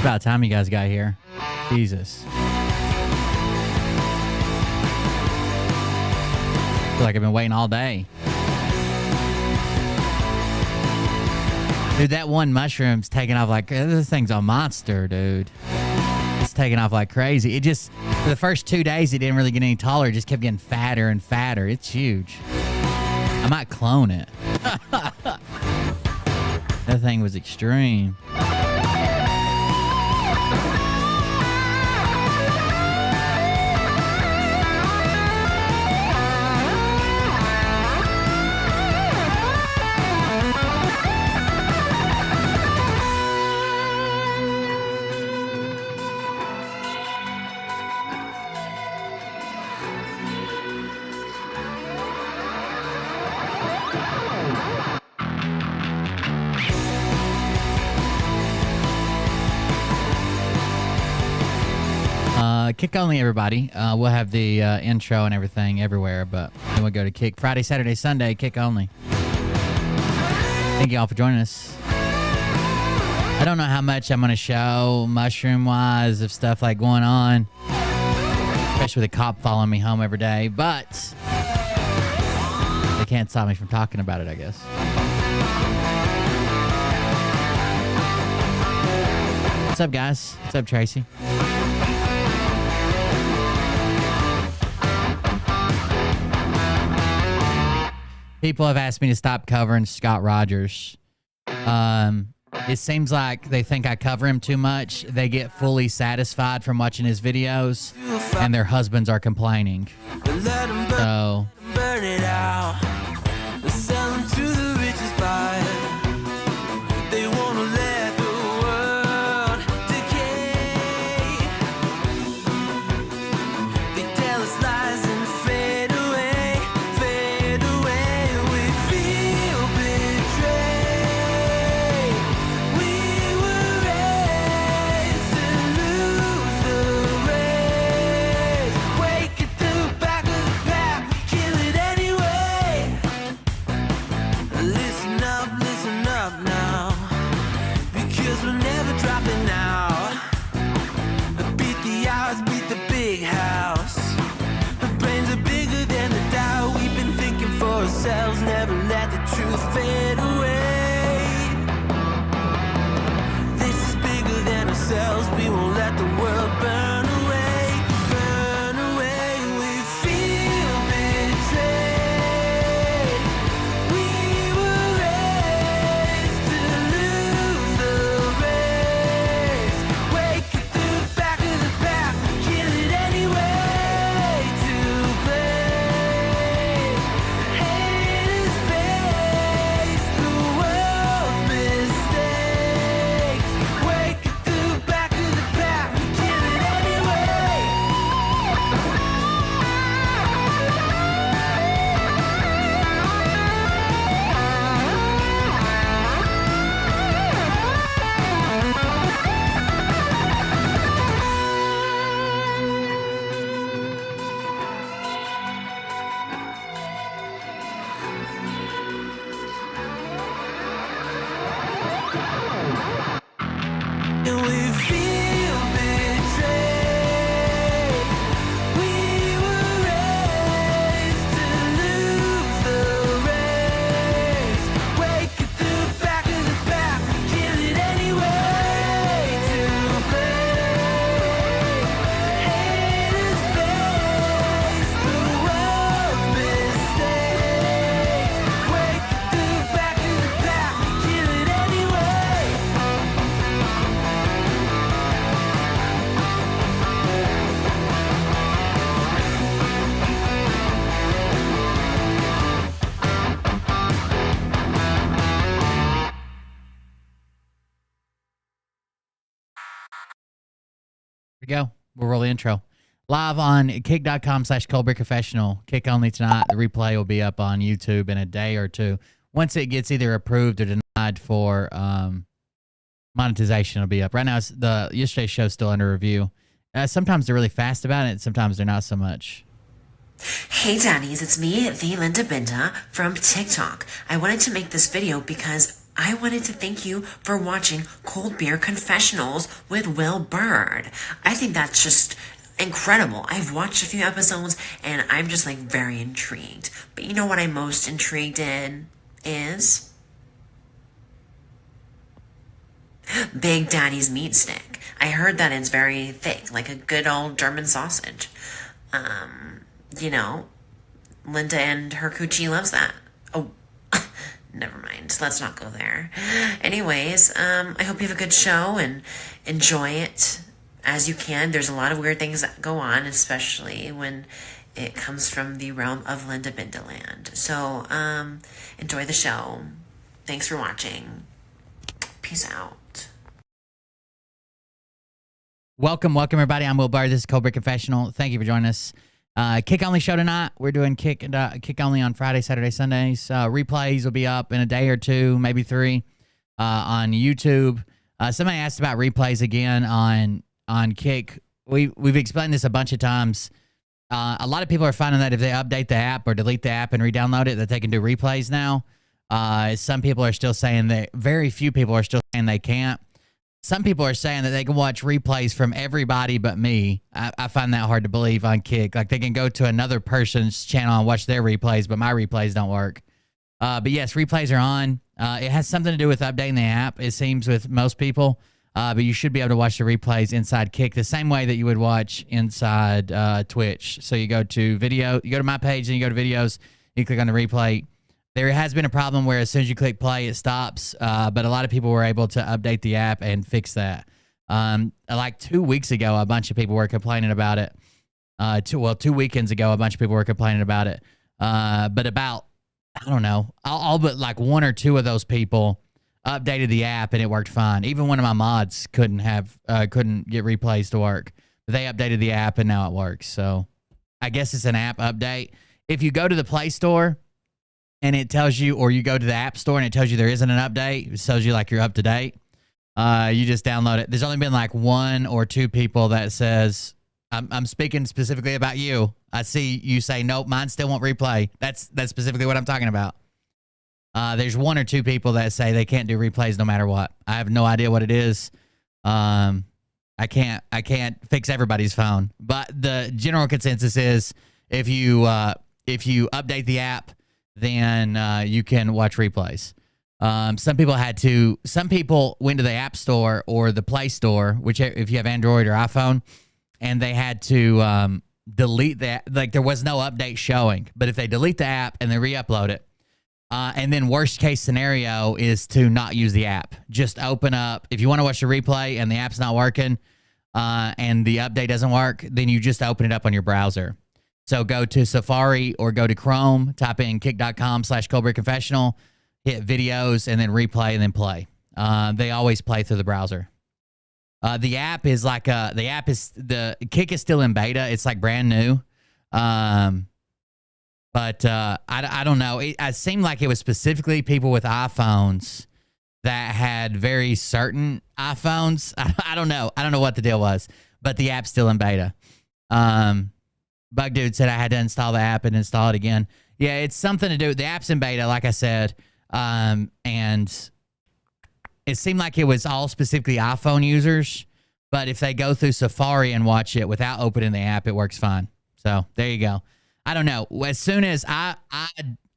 About time you guys got here. Jesus. Feel like I've been waiting all day. Dude, that one mushroom's taking off like, this thing's a monster, dude. It's taking off like crazy. It just, for the first 2 days, it didn't really get any taller. It just kept getting fatter and fatter. It's huge. I might clone it. That thing was extreme. Kick only, everybody. We'll have the intro and everything everywhere, but then we'll go to Kick Friday, Saturday, Sunday, Kick only. Thank you all for joining us. I don't know how much I'm going to show mushroom-wise of stuff like going on, especially with a cop following me home every day, but they can't stop me from talking about it, I guess. What's up, guys? What's up, Tracy? People have asked me to stop covering Scott Rogers. It seems like they think I cover him too much. They get fully satisfied from watching his videos, and their husbands are complaining. So, burn it out. Sell them to the richest buyer. They want to let the world decay. They tell us lies and fade away, fade away. We feel betrayed. We were raised to lose the race. Wake at the back of the pack, we kill it. we go. We'll roll the intro. Live on kick.com/coldbeerconfessional. Kick only tonight. The replay will be up on YouTube in a day or two. Once it gets either approved or denied for monetization, it'll be up. Right now, yesterday's show's still under review. Sometimes they're really fast about it. Sometimes they're not so much. Hey Daddies, it's me, the Linda Binda from TikTok. I wanted to make this video because I wanted to thank you for watching Cold Beer Confessionals with Will Bird. I think that's just incredible. I've watched a few episodes and I'm just like very intrigued. But you know what I'm most intrigued in is Big Daddy's meat stick. I heard that it's very thick, like a good old German sausage. You know, Linda and her coochie loves that. Oh, never mind. Let's not go there. Anyways, I hope you have a good show and enjoy it as you can. There's a lot of weird things that go on, especially when it comes from the realm of Linda Bindaland. So, enjoy the show. Thanks for watching. Peace out. Welcome, everybody. I'm Will Bird. This is Cold Beer Confessional. Thank you for joining us. Kick only show tonight. We're doing kick only on Friday, Saturday, Sundays. Replays will be up in a day or two, maybe 3, on YouTube. Somebody asked about replays again on Kick. We've explained this a bunch of times. A lot of people are finding that if they update the app or delete the app and re-download it, that they can do replays now. Some people are still saying that. Very few people are still saying they can't. Some people are saying that they can watch replays from everybody but me. I find that hard to believe on Kick. Like, they can go to another person's channel and watch their replays, but my replays don't work. But yes, replays are on. It has something to do with updating the app, it seems, with most people. But you should be able to watch the replays inside Kick the same way that you would watch inside Twitch. So you go to video, you go to my page, and you go to videos, you click on the replay. There has been a problem where as soon as you click play, it stops. But a lot of people were able to update the app and fix that. Like 2 weeks ago, a bunch of people were complaining about it. 2 weekends ago, a bunch of people were complaining about it. But about, I don't know, all but like 1 or 2 of those people updated the app and it worked fine. Even one of my mods couldn't get replays to work. But they updated the app and now it works. So I guess it's an app update. If you go to the Play Store and it tells you, or you go to the App Store and it tells you there isn't an update, it tells you like you're up to date, you just download it. There's only been like 1 or 2 people that says, I'm speaking specifically about you. I see you say, nope, mine still won't replay. That's specifically what I'm talking about. There's 1 or 2 people that say they can't do replays no matter what. I have no idea what it is. I can't fix everybody's phone. But the general consensus is if you update the app, then you can watch replays. Some people went to the App Store or the Play Store, whichever, if you have Android or iPhone, and they had to delete that. Like, there was no update showing. But if they delete the app and they re-upload it, and then worst case scenario is to not use the app. Just open up. If you want to watch the replay and the app's not working and the update doesn't work, then you just open it up on your browser. So go to Safari or go to Chrome, type in kick.com/coldbeerconfessional, hit videos, and then replay and then play. They always play through the browser. The app is like the Kick is still in beta. It's like brand new. But I don't know. It seemed like it was specifically people with iPhones that had very certain iPhones. I don't know. I don't know what the deal was, but the app's still in beta. Bug Dude said I had to install the app and install it again. Yeah, it's something to do. The app's in beta, like I said, and it seemed like it was all specifically iPhone users. But if they go through Safari and watch it without opening the app, it works fine. So there you go. I don't know. As soon as I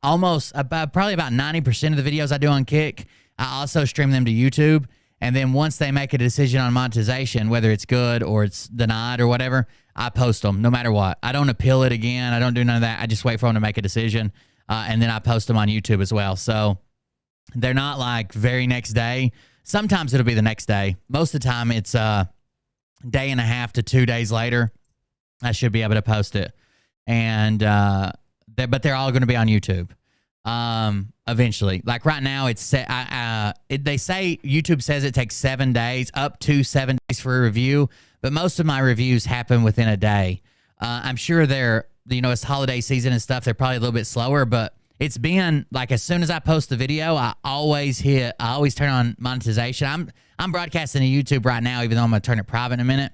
probably about 90% of the videos I do on Kick, I also stream them to YouTube. And then once they make a decision on monetization, whether it's good or it's denied or whatever, I post them no matter what. I don't appeal it again. I don't do none of that. I just wait for them to make a decision. And then I post them on YouTube as well. So they're not like very next day. Sometimes it'll be the next day. Most of the time it's a day and a half to 2 days later. I should be able to post it. And but they're all going to be on YouTube. Eventually. Like right now, they say YouTube says it takes 7 days, up to 7 days for a review, but most of my reviews happen within a day. I'm sure it's holiday season and stuff. They're probably a little bit slower, but it's been like as soon as I post the video, I always turn on monetization. I'm broadcasting to YouTube right now, even though I'm gonna turn it private in a minute.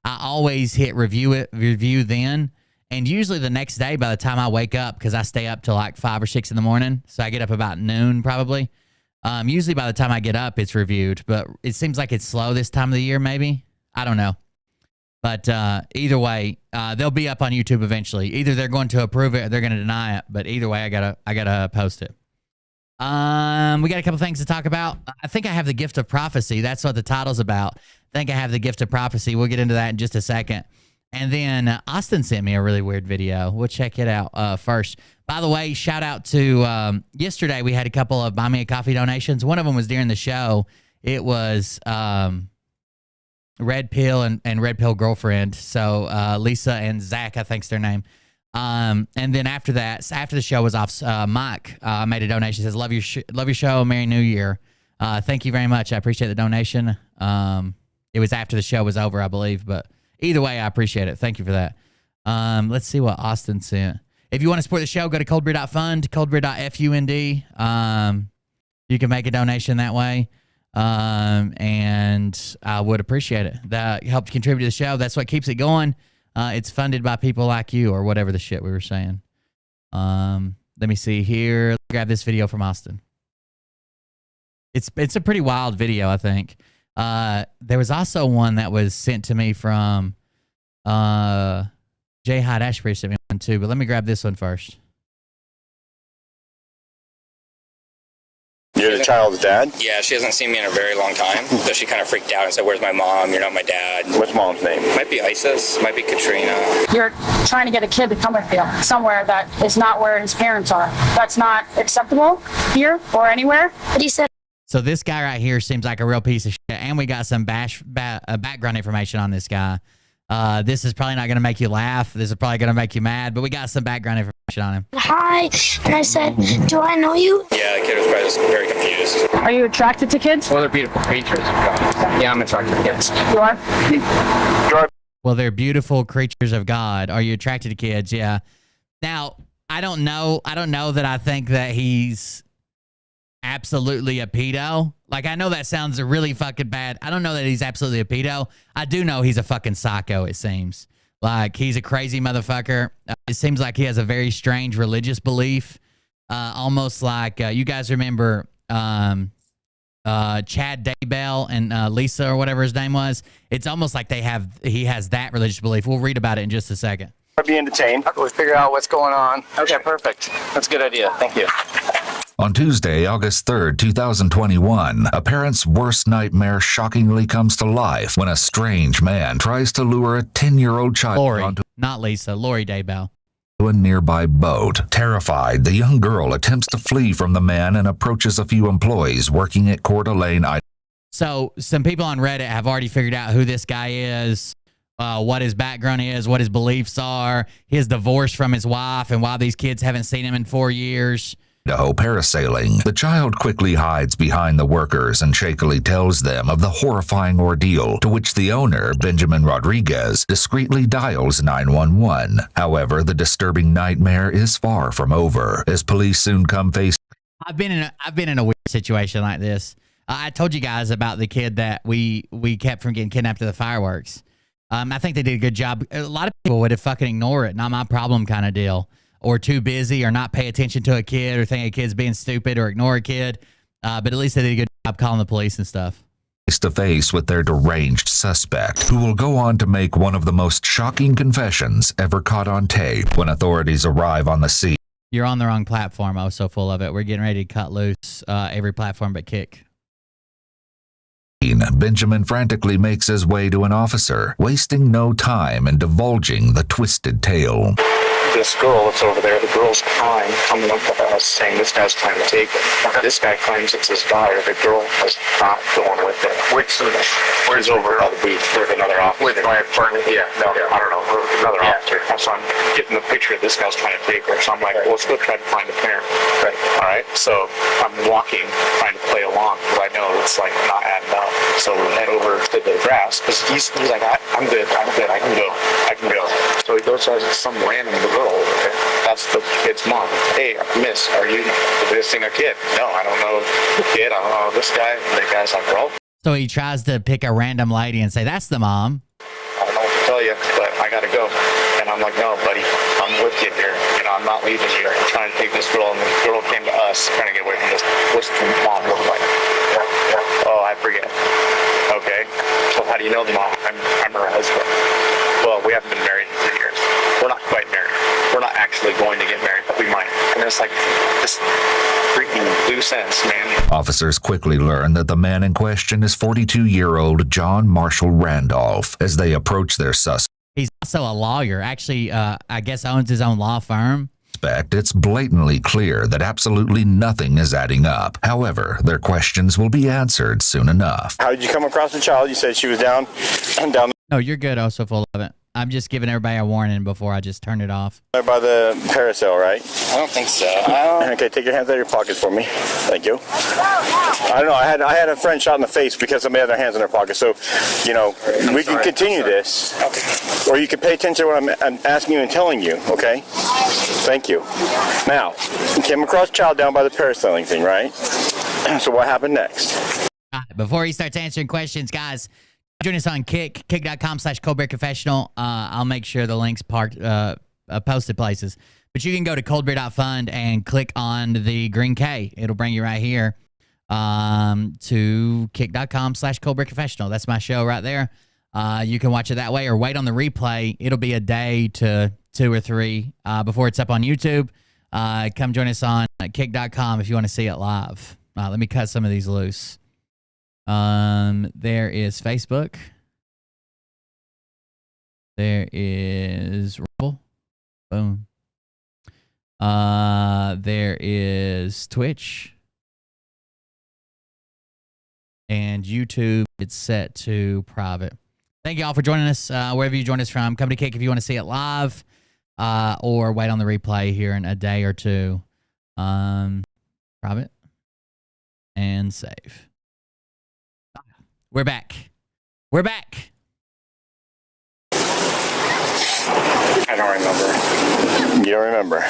I always hit review then. And usually the next day, by the time I wake up, because I stay up till like 5 or 6 in the morning, so I get up about noon probably. Usually by the time I get up, it's reviewed, but it seems like it's slow this time of the year, maybe. I don't know. But either way, they'll be up on YouTube eventually. Either they're going to approve it or they're going to deny it. But either way, I gotta post it. We got a couple things to talk about. I think I have the gift of prophecy. That's what the title's about. I think I have the gift of prophecy. We'll get into that in just a second. And then Austin sent me a really weird video. We'll check it out first. By the way, shout out to yesterday we had a couple of Buy Me a Coffee donations. One of them was during the show. It was Red Pill and Red Pill Girlfriend. So Lisa and Zach, I think's their name. And then after the show was off, Mike made a donation. Says, love your show. Merry New Year. Thank you very much. I appreciate the donation. It was after the show was over, I believe, but either way, I appreciate it. Thank you for that. Let's see what Austin sent. If you want to support the show, go to coldbeer.fund, coldbeer.fund. You can make a donation that way. And I would appreciate it. That helps contribute to the show. That's what keeps it going. It's funded by people like you or whatever the shit we were saying. Let me see here. Let's grab this video from Austin. It's a pretty wild video, I think. There was also one that was sent to me from Jay Hyde Ashbury sent me one too, but let me grab this one first. You're the child's dad? Yeah, she hasn't seen me in a very long time, so she kind of freaked out and said, where's my mom? You're not my dad. What's mom's name? Might be Isis, might be Katrina. You're trying to get a kid to come with you somewhere that is not where his parents are. That's not acceptable here or anywhere. But he said. So this guy right here seems like a real piece of shit, and we got some background information on this guy. This is probably not going to make you laugh. This is probably going to make you mad, but we got some background information on him. Hi, and I said, do I know you? Yeah, the kid was probably just very confused. Are you attracted to kids? Well, they're beautiful creatures. Yeah, I'm attracted to kids. You are? Well, they're beautiful creatures of God. Are you attracted to kids? Yeah. Now, I don't know that I think that he's absolutely a pedo. Like, I know that sounds really fucking bad. I don't know that he's absolutely a pedo. I do know he's a fucking psycho, it seems. Like, he's a crazy motherfucker. It seems like he has a very strange religious belief. Almost like, you guys remember Chad Daybell and Lisa or whatever his name was? It's almost like he has that religious belief. We'll read about it in just a second. Being detained. How can we figure out what's going on? Okay, perfect. That's a good idea. Thank you. On Tuesday, August 3rd, 2021, a parent's worst nightmare shockingly comes to life when a strange man tries to lure a 10-year-old child Lori, onto not Lisa, Lori Daybell. a nearby boat. Terrified, the young girl attempts to flee from the man and approaches a few employees working at Coeur d'Alene. So some people on Reddit have already figured out who this guy is, what his background is, what his beliefs are, his divorce from his wife, and why these kids haven't seen him in 4 years. Idaho parasailing. The child quickly hides behind the workers and shakily tells them of the horrifying ordeal, to which the owner, Benjamin Rodriguez, discreetly dials 911. However, the disturbing nightmare is far from over, as police soon come face. I've been in a weird situation like this. I told you guys about the kid that we kept from getting kidnapped to the fireworks. I think they did a good job. A lot of people would have fucking ignore it, not my problem kind of deal. Or too busy, or not pay attention to a kid, or think a kid's being stupid, or ignore a kid. But at least they did a good job calling the police and stuff. Face to face with their deranged suspect, who will go on to make one of the most shocking confessions ever caught on tape when authorities arrive on the scene. You're on the wrong platform. I was so full of it. We're getting ready to cut loose every platform but Kick. Benjamin frantically makes his way to an officer, wasting no time in divulging the twisted tale. This girl that's over there, the girl girls crying, coming up to us saying this guy's trying to take it. This guy claims it's his daughter. The girl is not going with it. Where's over by the beach with another officer? With my partner? Yeah, no, I don't know. Another officer. So I'm getting the picture of this guy's trying to take her. So I'm like, well, let's go try to find a parent. Right. All right. So I'm walking, trying to play along because I know it's like not adding up. So we head over to the grass because he's like, I'm good. I can go. So he goes to some random girl. Okay? That's the kid's mom. Hey, miss, are you visiting a kid? No, I don't know the kid. I don't know this guy. And the guy's like, well. So he tries to pick a random lady and say, that's the mom. I don't know what to tell you, but I gotta go. And I'm like, no, buddy, I'm with you here. You know, I'm not leaving you. I'm trying to take this girl, and the girl came to us, trying to get away from this. What's the mom look like? Oh, I forget. Okay. So how do you know the mom? I'm her husband. Well, we haven't been married in 3 years. We're not quite married. We're not actually going to get married, but we might. And it's like this freaking loose ends, man. Officers quickly learn that the man in question is 42-year-old John Marshall Randolph. As they approach their suspect, He's also a lawyer. Actually, I guess owns his own law firm. it's blatantly clear that absolutely nothing is adding up. However, their questions will be answered soon enough. How did you come across the child? You said she was down. No, you good, also full of it. I'm just giving everybody a warning before I just turn it off. There by the parasail, right? I don't think so. Okay, take your hands out of your pockets for me. Thank you. I don't know. I had a friend shot in the face because somebody had their hands in their pockets. So, you know, we can continue this, or you can pay attention to what I'm asking you and telling you. Okay. Thank you. Now, you came across a child down by the parasailing thing, right? So what happened next? Before he starts answering questions, guys, join us on kick.com/coldbearconfessional. I'll make sure the links posted places. But you can go to coldbear.fund and click on the green K. It'll bring you right here to kick.com/coldbearconfessional. That's my show right there. You can watch it that way or wait on the replay. It'll be a day to 2 or 3 before it's up on YouTube. Come join us on kick.com if you want to see it live. Let me cut some of these loose. There is Facebook. There is Rumble. Boom. There is Twitch. And YouTube, it's set to private. Thank you all for joining us, wherever you join us from. Come to Kick if you want to see it live, or wait on the replay here in a day or 2. Private and save. We're back. We're back. I don't remember. You don't remember?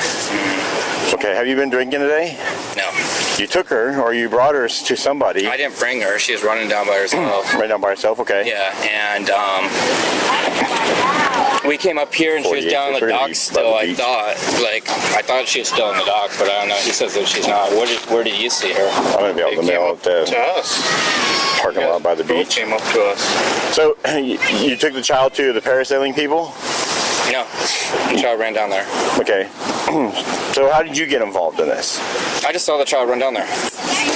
Okay, have you been drinking today? No. You took her, or you brought her to somebody. I didn't bring her. She was running down by herself. Right down by herself, okay. Yeah, and we came up here and she was down in the docks still. I thought she was still in the docks, but I don't know. He says that she's not. Where did you see her? I'm going to be able to mail it To us. parking lot by the beach. Came up to us. So, you took the child to the parasailing people? No. The child ran down there. Okay. So how did you get involved in this? I just saw the child run down there.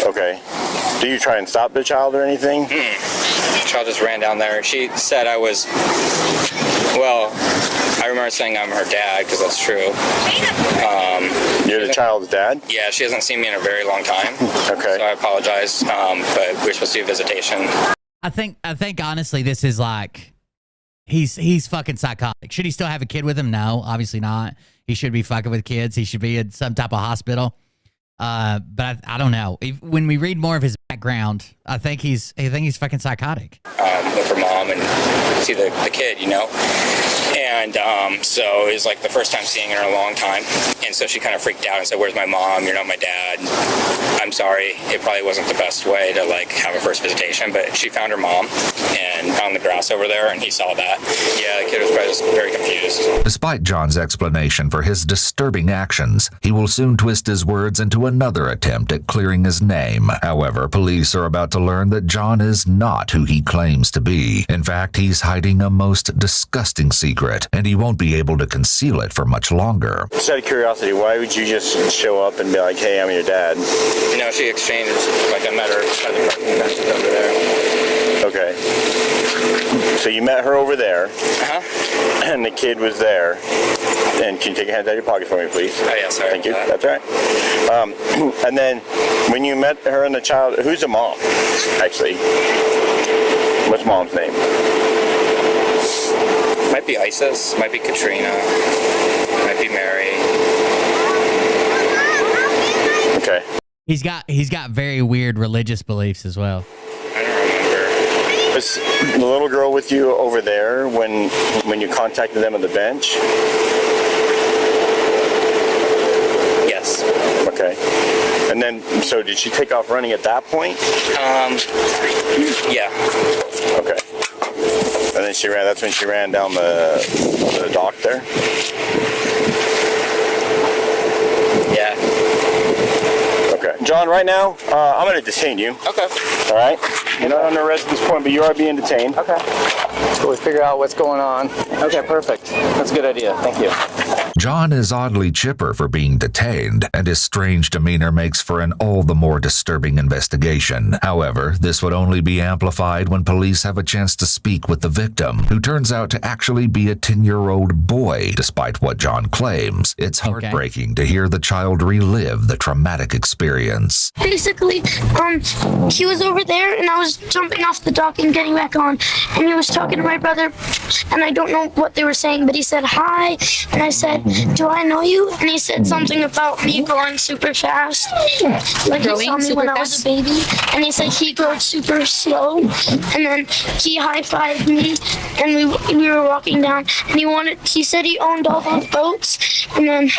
Okay. Do you try and stop the child or anything? The child just ran down there. She said I was... Well, I remember saying I'm her dad, because that's true. You're the child's dad? Yeah, she hasn't seen me in a very long time. Okay. So I apologize, but we're supposed to do a visitation. I think honestly, this is like... He's fucking psychotic. Should he still have a kid with him? No, obviously not. He should be fucking with kids. He should be in some type of hospital. But I don't know. When we read more of his background, I think he's fucking psychotic. With her mom and see the kid, you know. And so it was like the first time seeing her in a long time. And so she kind of freaked out and said, "Where's my mom? You're not my dad." I'm sorry. It probably wasn't the best way to like have a first visitation, but she found her mom and found the grass over there, and he saw that. Yeah, the kid was probably just very confused. Despite John's explanation for his disturbing actions, he will soon twist his words into another attempt at clearing his name. However, police are about to learn that John is not who he claims to be. In fact, he's hiding a most disgusting secret, and he won't be able to conceal it for much longer. Just out of curiosity, why would you just show up and be like, "Hey, I'm your dad"? You know, she exchanged, like I met her at the parking benches over there. Okay. So you met her over there, and the kid was there. And can you take your hands out of your pocket for me, please? Oh, yeah, sorry. Thank you. That's all right. And then when you met her and the child, who's the mom, actually? What's mom's name? Might be Isis, might be Katrina, might be Mary. Okay. He's got very weird religious beliefs as well. I don't remember. Was the little girl with you over there when you contacted them on the bench? Yes. Okay. And then, so did she take off running at that point? Yeah. Okay. And then she ran, that's when she ran down the dock there? Yeah. Okay. John, right now, I'm going to detain you. Okay. All right? You're not under arrest at this point, but you are being detained. Okay. So we figure out what's going on. Okay, perfect. That's a good idea. Thank you. John is oddly chipper for being detained, and his strange demeanor makes for an all the more disturbing investigation. However, this would only be amplified when police have a chance to speak with the victim, who turns out to actually be a 10-year-old boy, despite what John claims. It's heartbreaking to hear the child relive the traumatic experience. Basically, he was over there and I was jumping off the dock and getting back on, and he was talking to my brother, and I don't know what they were saying, but he said hi, and I said, do I know you? And he said something about me growing super fast. Like he saw me when I was a baby, and he said he grew super slow, and then he high-fived me, and we were walking down, and he said he owned all those boats, and then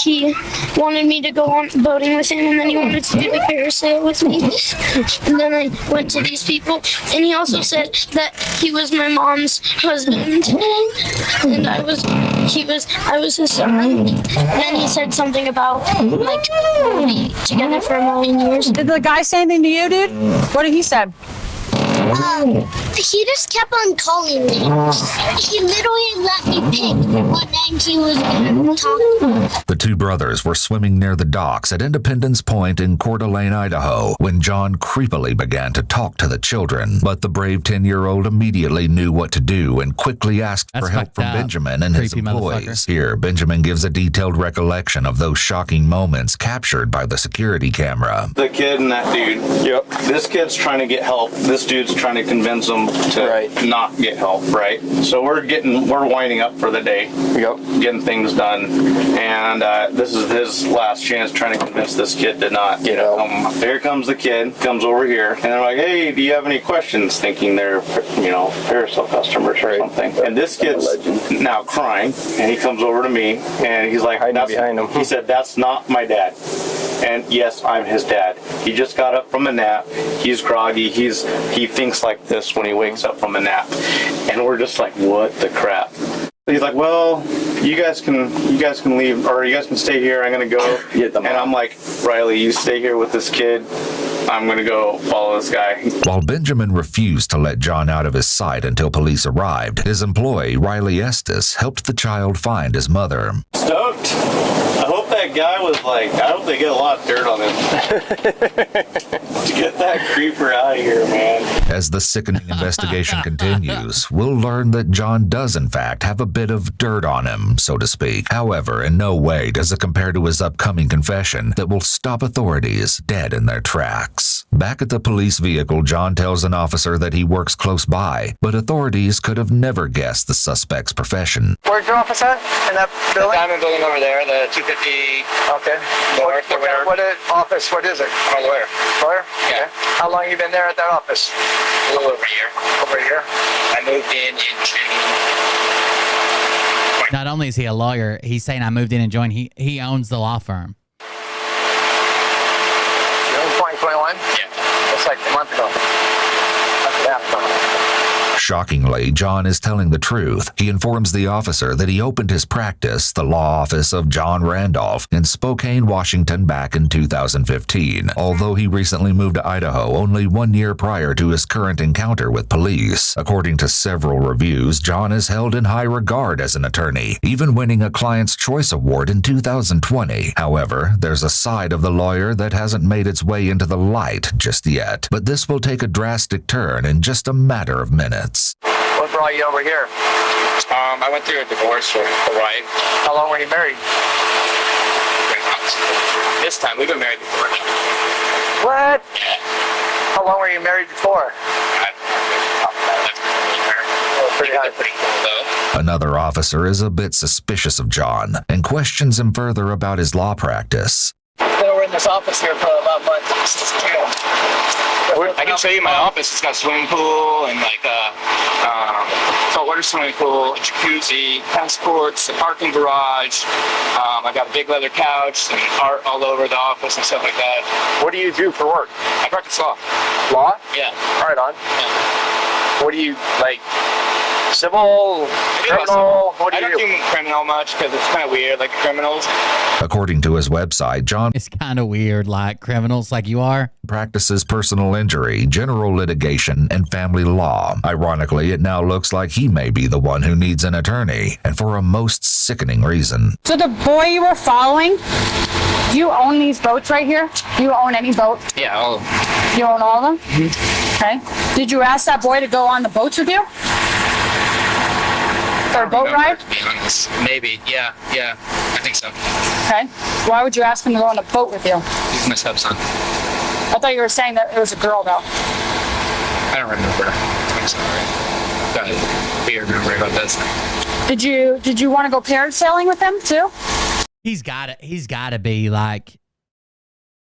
he wanted me to go on boating with him, and then he wanted to do the parasail with me, and then I went to these people, and he also said that he was my mom's husband, and I was his son. And then he said something about like we'll be together for 1,000,000 years. Did the guy say anything to you, dude? What did he say? He just kept on calling me. He literally let me pick what name he was going to talk about. The two brothers were swimming near the docks at Independence Point in Coeur d'Alene, Idaho, when John creepily began to talk to the children. But the brave 10-year-old immediately knew what to do and quickly asked for help from Benjamin and his employees. Here, Benjamin gives a detailed recollection of those shocking moments captured by the security camera. The kid and that dude. Yep. This kid's trying to get help. This dude's trying to convince them to not get help, right? So we're winding up for the day. Yep. Getting things done. And this is his last chance trying to convince this kid to not get help. Here comes the kid, comes over here, and they're like, hey, do you have any questions? Thinking they're, Parasol customers or something. And this kid's now crying, and he comes over to me, and he's like, behind him. He said, that's not my dad. And yes, I'm his dad. He just got up from a nap. He's groggy. He thinks like this when he wakes up from a nap. And we're just like, what the crap? He's like, well, you guys can leave, or you guys can stay here. I'm gonna go. And I'm like, Riley, you stay here with this kid. I'm gonna go follow this guy. While Benjamin refused to let John out of his sight until police arrived, his employee, Riley Estes, helped the child find his mother. Stoked. I hope that guy was like, I hope they get a lot of dirt on him. To get that creeper out of here, man. As the sickening investigation continues, we'll learn that John does in fact have a bit of dirt on him, so to speak. However, in no way does it compare to his upcoming confession that will stop authorities dead in their tracks. Back at the police vehicle, John tells an officer that he works close by, but authorities could have never guessed the suspect's profession. Where's your office at? In that building? The diamond building over there, the 250. Okay. What office? What is it? I'm a lawyer. Lawyer? Yeah. Okay. How long you been there at that office? A little over a year. Over a year? I moved in June. Not only is he a lawyer, he's saying I moved in and joined. He owns the law firm. June 2021? Yeah. That's like a month ago. Shockingly, John is telling the truth. He informs the officer that he opened his practice, the law office of John Randolph, in Spokane, Washington back in 2015, although he recently moved to Idaho only 1 year prior to his current encounter with police. According to several reviews, John is held in high regard as an attorney, even winning a Client's Choice Award in 2020. However, there's a side of the lawyer that hasn't made its way into the light just yet, but this will take a drastic turn in just a matter of minutes. What brought you over here? I went through a divorce with a wife. How long were you married? This time, we've been married before. What? How long were you married before? Pretty cool, though. Another officer is a bit suspicious of John and questions him further about his law practice. We're in this office here for about a month. I can show you my office. It's got a swimming pool and like a saltwater swimming pool, a jacuzzi, tennis courts, a parking garage. I got a big leather couch and art all over the office and stuff like that. What do you do for work? I practice law. Law? Yeah. Right on. Yeah. What do you, like, civil, criminal? What do I you don't do criminal much because it's kind of weird, like criminals. According to his website, John It's kind of weird, like criminals like you are. practices personal injury, general litigation, and family law. Ironically, it now looks like he may be the one who needs an attorney, and for a most sickening reason. So the boy you were following, do you own these boats right here? Do you own any boat? Yeah, all of them. You own all of them? Okay. Did you ask that boy to go on the boats with you? For a boat ride? To be honest. Maybe. Yeah. I think so. Okay. Why would you ask him to go on a boat with you? He's my stepson. I thought you were saying that it was a girl, though. I don't remember. I'm sorry. Got a weird memory about this. Did you want to go parasailing with him too? He's gotta be like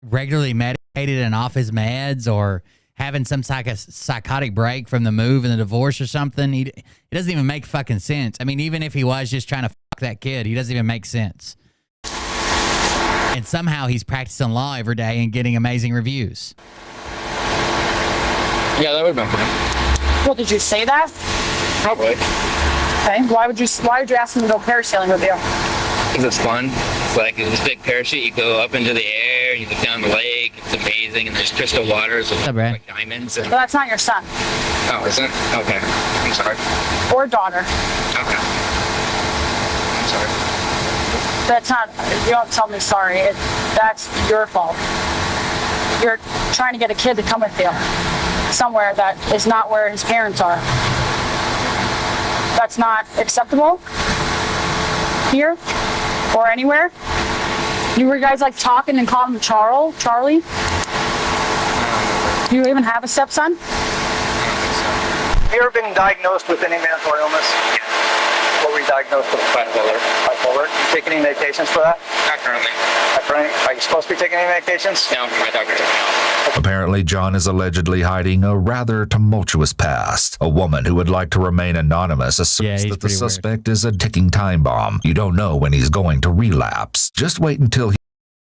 regularly medicated and off his meds, or having some psychotic break from the move and the divorce or something. It doesn't even make fucking sense. I mean, even if he was just trying to fuck that kid, he doesn't even make sense. And somehow he's practicing law every day and getting amazing reviews. Yeah, that would have been fun. Well, did you say that? Probably. Okay. Why would you ask him to go parasailing with you? Because it's fun. It's like this big parachute. You go up into the air, you look down the lake. It's amazing, and there's crystal waters with like diamonds. And... Well, that's not your son. Oh, isn't it? Okay. I'm sorry. Or daughter. Okay. I'm sorry. That's not. You don't tell me sorry. That's your fault. You're trying to get a kid to come with you somewhere that is not where his parents are. That's not acceptable here or anywhere. You were guys like talking and calling him Charlie? Do you even have a stepson? Have you ever been diagnosed with any mental illness? What were you diagnosed with? Bipolar. Bipolar? You take any medications for that? Not currently. Are you supposed to be taking any medications? No, my doctor took me off. Apparently, John is allegedly hiding a rather tumultuous past. A woman who would like to remain anonymous asserts that the suspect is a ticking time bomb. You don't know when he's going to relapse. Just wait until he...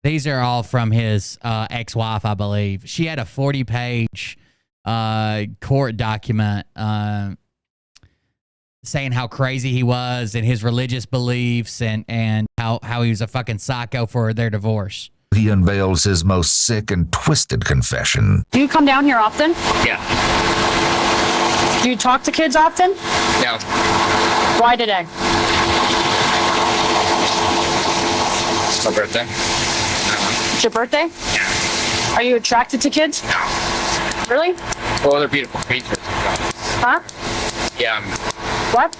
These are all from his ex-wife, I believe. She had a 40-page court document saying how crazy he was and his religious beliefs and how he was a fucking psycho for their divorce. He unveils his most sick and twisted confession. Do you come down here often? Yeah. Do you talk to kids often? No. Why today? It's my birthday. It's your birthday? Yeah. Are you attracted to kids? No. Really? Well, they're beautiful creatures. Huh? Yeah. What?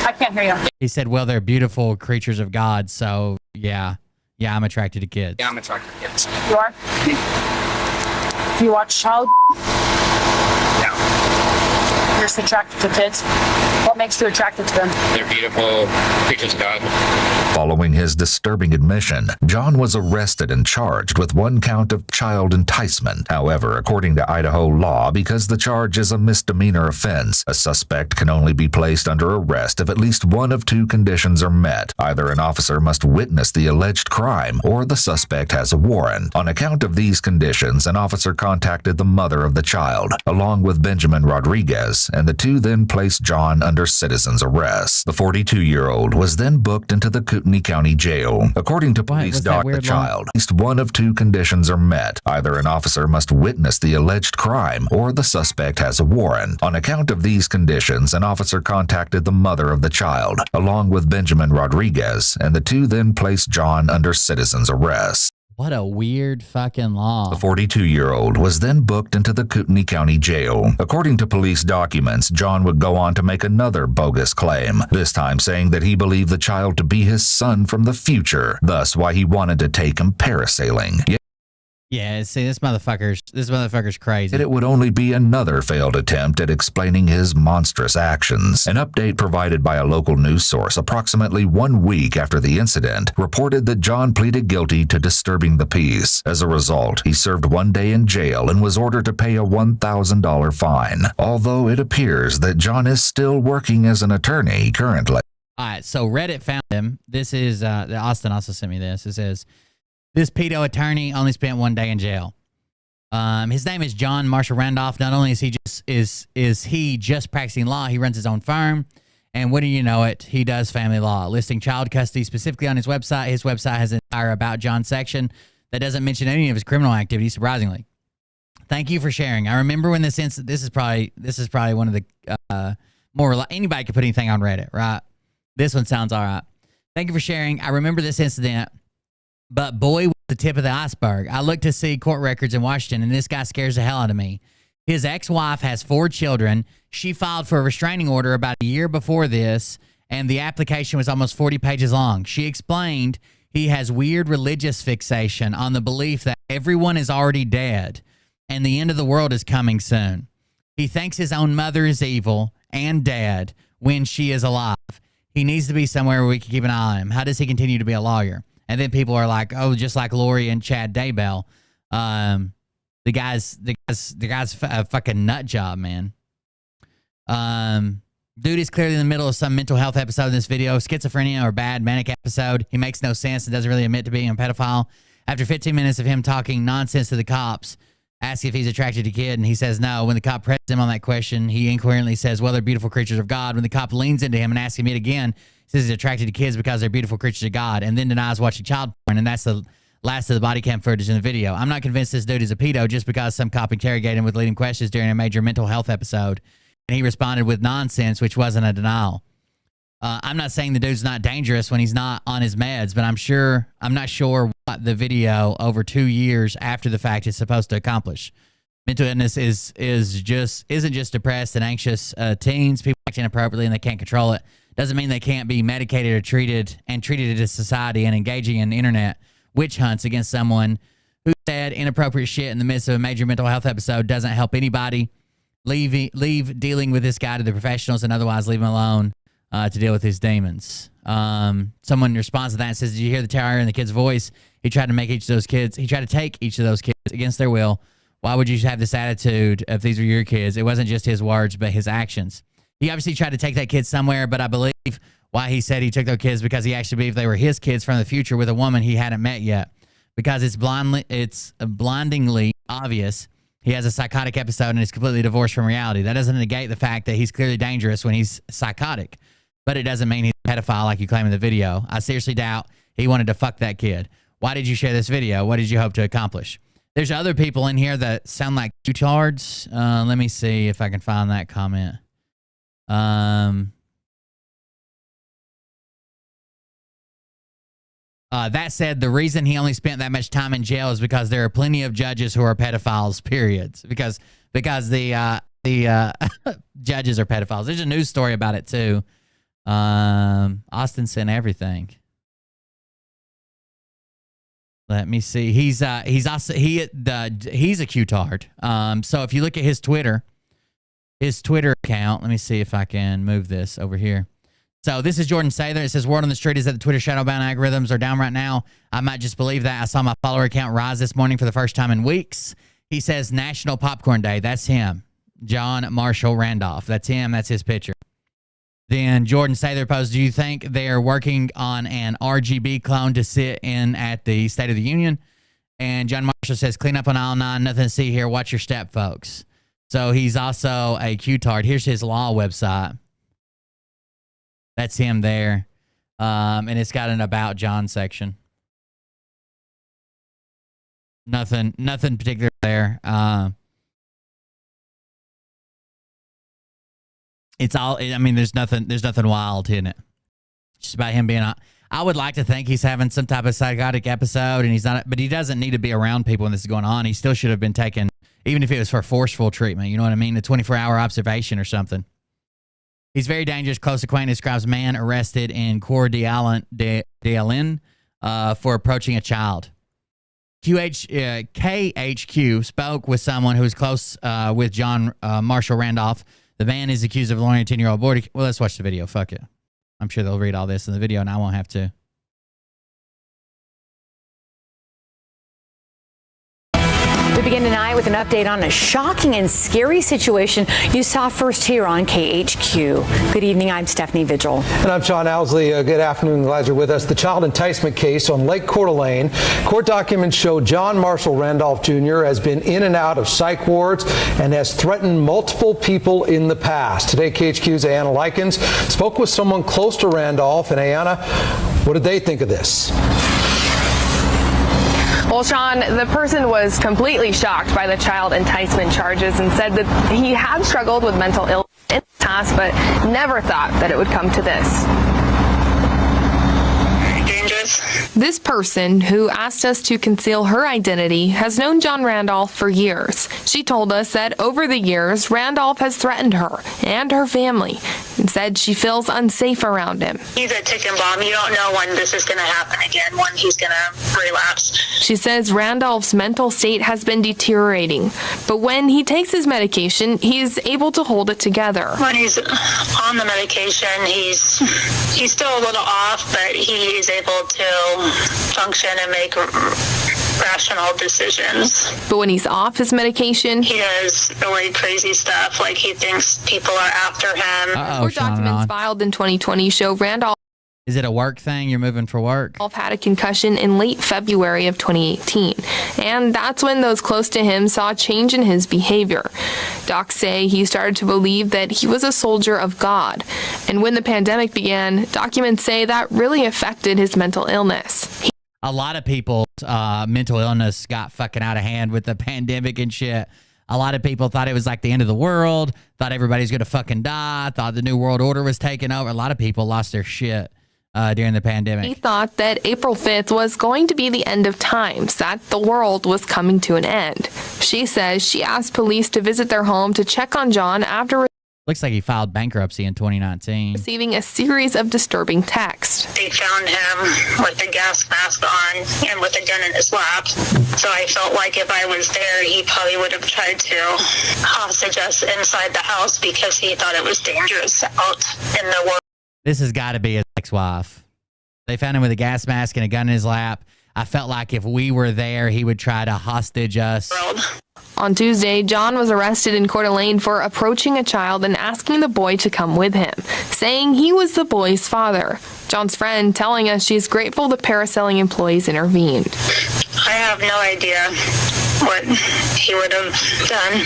I can't hear you. He said, well, they're beautiful creatures of God, so yeah, I'm attracted to kids. Yeah, I'm attracted to kids. You are? Do you watch child? No. You're just attracted to kids? What makes you attracted to them? They're beautiful creatures of God. Following his disturbing admission, John was arrested and charged with 1 count of child enticement. However, according to Idaho law, because the charge is a misdemeanor offense, a suspect can only be placed under arrest if at least one of 2 conditions are met. Either an officer must witness the alleged crime or the suspect has a warrant. On account of these conditions, an officer contacted the mother of the child, along with Benjamin Rodriguez, and the 2 then placed John under citizen's arrest. The 42-year-old was then booked into the Kootenai County Jail. According to police, the child, at least one of 2 conditions are met. Either an officer must witness the alleged crime or the suspect has a warrant. On account of these conditions, an officer contacted the mother of the child, along with Benjamin Rodriguez, and the 2 then placed John under citizen's arrest. What a weird fucking law. The 42-year-old was then booked into the Kootenai County Jail. According to police documents, John would go on to make another bogus claim, this time saying that he believed the child to be his son from the future, thus why he wanted to take him parasailing. Yeah, see, this motherfucker's crazy. It would only be another failed attempt at explaining his monstrous actions. An update provided by a local news source approximately 1 week after the incident reported that John pleaded guilty to disturbing the peace. As a result, he served 1 day in jail and was ordered to pay a $1,000 fine, although it appears that John is still working as an attorney currently. All right, so Reddit found him. This is, Austin also sent me this. It says, this pedo attorney only spent 1 day in jail. His name is John Marshall Randolph. Not only is he just practicing law, he runs his own firm, and wouldn't you know it, he does family law, listing child custody specifically on his website. His website has an entire About John section that doesn't mention any of his criminal activity, surprisingly. Thank you for sharing. I remember when this is probably one of the more anybody could put anything on Reddit, right? This one sounds all right. Thank you for sharing. I remember this incident. But boy, was the tip of the iceberg. I looked to see court records in Washington, and this guy scares the hell out of me. His ex-wife has 4 children. She filed for a restraining order about a year before this, and the application was almost 40 pages long. She explained he has weird religious fixation on the belief that everyone is already dead and the end of the world is coming soon. He thinks his own mother is evil and dead when she is alive. He needs to be somewhere where we can keep an eye on him. How does he continue to be a lawyer? And then people are like, oh, just like Lori and Chad Daybell. The guy's a fucking nut job, man. Dude is clearly in the middle of some mental health episode in this video. Schizophrenia or bad manic episode. He makes no sense and doesn't really admit to being a pedophile. After 15 minutes of him talking nonsense to the cops, asks if he's attracted to kid, and he says no. When the cop presses him on that question, he incoherently says, well, they're beautiful creatures of God. When the cop leans into him and asks him it again, says he's attracted to kids because they're beautiful creatures of God, and then denies watching child porn, and that's the last of the body cam footage in the video. I'm not convinced this dude is a pedo just because some cop interrogated him with leading questions during a major mental health episode, and he responded with nonsense, which wasn't a denial. I'm not saying the dude's not dangerous when he's not on his meds, but I'm not sure what the video over 2 years after the fact is supposed to accomplish. Mental illness isn't just depressed and anxious teens. People act inappropriately and they can't control it. Doesn't mean they can't be medicated or treated as society, and engaging in internet witch hunts against someone who said inappropriate shit in the midst of a major mental health episode doesn't help anybody. Leave dealing with this guy to the professionals, and otherwise leave him alone to deal with his demons. Someone responds to that and says, did you hear the terror in the kid's voice? He tried to take each of those kids against their will. Why would you have this attitude if these were your kids? It wasn't just his words, but his actions. He obviously tried to take that kid somewhere, but I believe why he said he took those kids because he actually believed they were his kids from the future with a woman he hadn't met yet. Because it's blindingly obvious he has a psychotic episode and is completely divorced from reality. That doesn't negate the fact that he's clearly dangerous when he's psychotic, but it doesn't mean he's a pedophile like you claim in the video. I seriously doubt he wanted to fuck that kid. Why did you share this video? What did you hope to accomplish? There's other people in here that sound like Q-tards. Let me see if I can find that comment. That said, the reason he only spent that much time in jail is because there are plenty of judges who are pedophiles, periods. Because the judges are pedophiles. There's a news story about it too. Austin sent everything. Let me see. He's a Q-tard. So if you look at his Twitter account, let me see if I can move this over here. So this is Jordan Sather. It says, word on the street is that the Twitter shadowbound algorithms are down right now. I might just believe that. I saw my follower count rise this morning for the first time in weeks. He says National Popcorn Day. That's him. John Marshall Randolph. That's him. That's his picture. Then Jordan Sather posed, do you think they're working on an RGB clone to sit in at the State of the Union? And John Marshall says, clean up on aisle 9. Nothing to see here. Watch your step, folks. So he's also a Q-tard. Here's his law website. That's him there. And it's got an About John section. Nothing particular there. It's all, I mean, there's nothing wild in it. Just about him being, I would like to think he's having some type of psychotic episode and he's not, but he doesn't need to be around people when this is going on. He still should have been taken, even if it was for forceful treatment. You know what I mean? A 24-hour observation or something. He's very dangerous. Close acquaintance describes man arrested in Coeur d'Alene for approaching a child. KHQ spoke with someone who was close with John Marshall Randolph. The man is accused of luring a 10-year-old boy. Well, let's watch the video. Fuck it. I'm sure they'll read all this in the video, and I won't have to. We begin tonight with an update on a shocking and scary situation you saw first here on KHQ. Good evening, I'm Stephanie Vigil. And I'm Sean Owsley. Good afternoon, glad you're with us. The child enticement case on Lake Coeur d'Alene. Court documents show John Marshall Randolph Jr. has been in and out of psych wards and has threatened multiple people in the past. Today, KHQ's Ayanna Likens spoke with someone close to Randolph. And Ayanna, what did they think of this? Well, Sean, the person was completely shocked by the child enticement charges and said that he had struggled with mental illness in the past, but never thought that it would come to this. This person, who asked us to conceal her identity, has known John Randolph for years. She told us that over the years, Randolph has threatened her and her family and said she feels unsafe around him. He's a ticking bomb. You don't know when this is going to happen again, when he's going to relapse. She says Randolph's mental state has been deteriorating, but when he takes his medication, he's able to hold it together. When he's on the medication, he's still a little off, but he is able to function and make rational decisions. But when he's off his medication, he does really crazy stuff, like he thinks people are after him. Court documents filed in 2020 show Randolph. Is it a work thing? You're moving for work? Had a concussion in late February of 2018, and that's when those close to him saw a change in his behavior. Docs say he started to believe that he was a soldier of God, and when the pandemic began, documents say that really affected his mental illness. A lot of people's mental illness got fucking out of hand with the pandemic and shit. A lot of people thought it was like the end of the world, thought everybody's gonna fucking die, thought the New World Order was taking over. A lot of people lost their shit during the pandemic. He thought that April 5th was going to be the end of times, that the world was coming to an end. She says she asked police to visit their home to check on John after looks like he filed bankruptcy in 2019. Receiving a series of disturbing texts. They found him with a gas mask on and with a gun in his lap. So I felt like if I was there, he probably would have tried to hostage us inside the house because he thought it was dangerous out in the world. This has got to be his ex-wife. They found him with a gas mask and a gun in his lap. I felt like if we were there, he would try to hostage us. On Tuesday, John was arrested in Coeur d'Alene for approaching a child and asking the boy to come with him, saying he was the boy's father. John's friend telling us she's grateful the paraselling employees intervened. I have no idea what he would have done.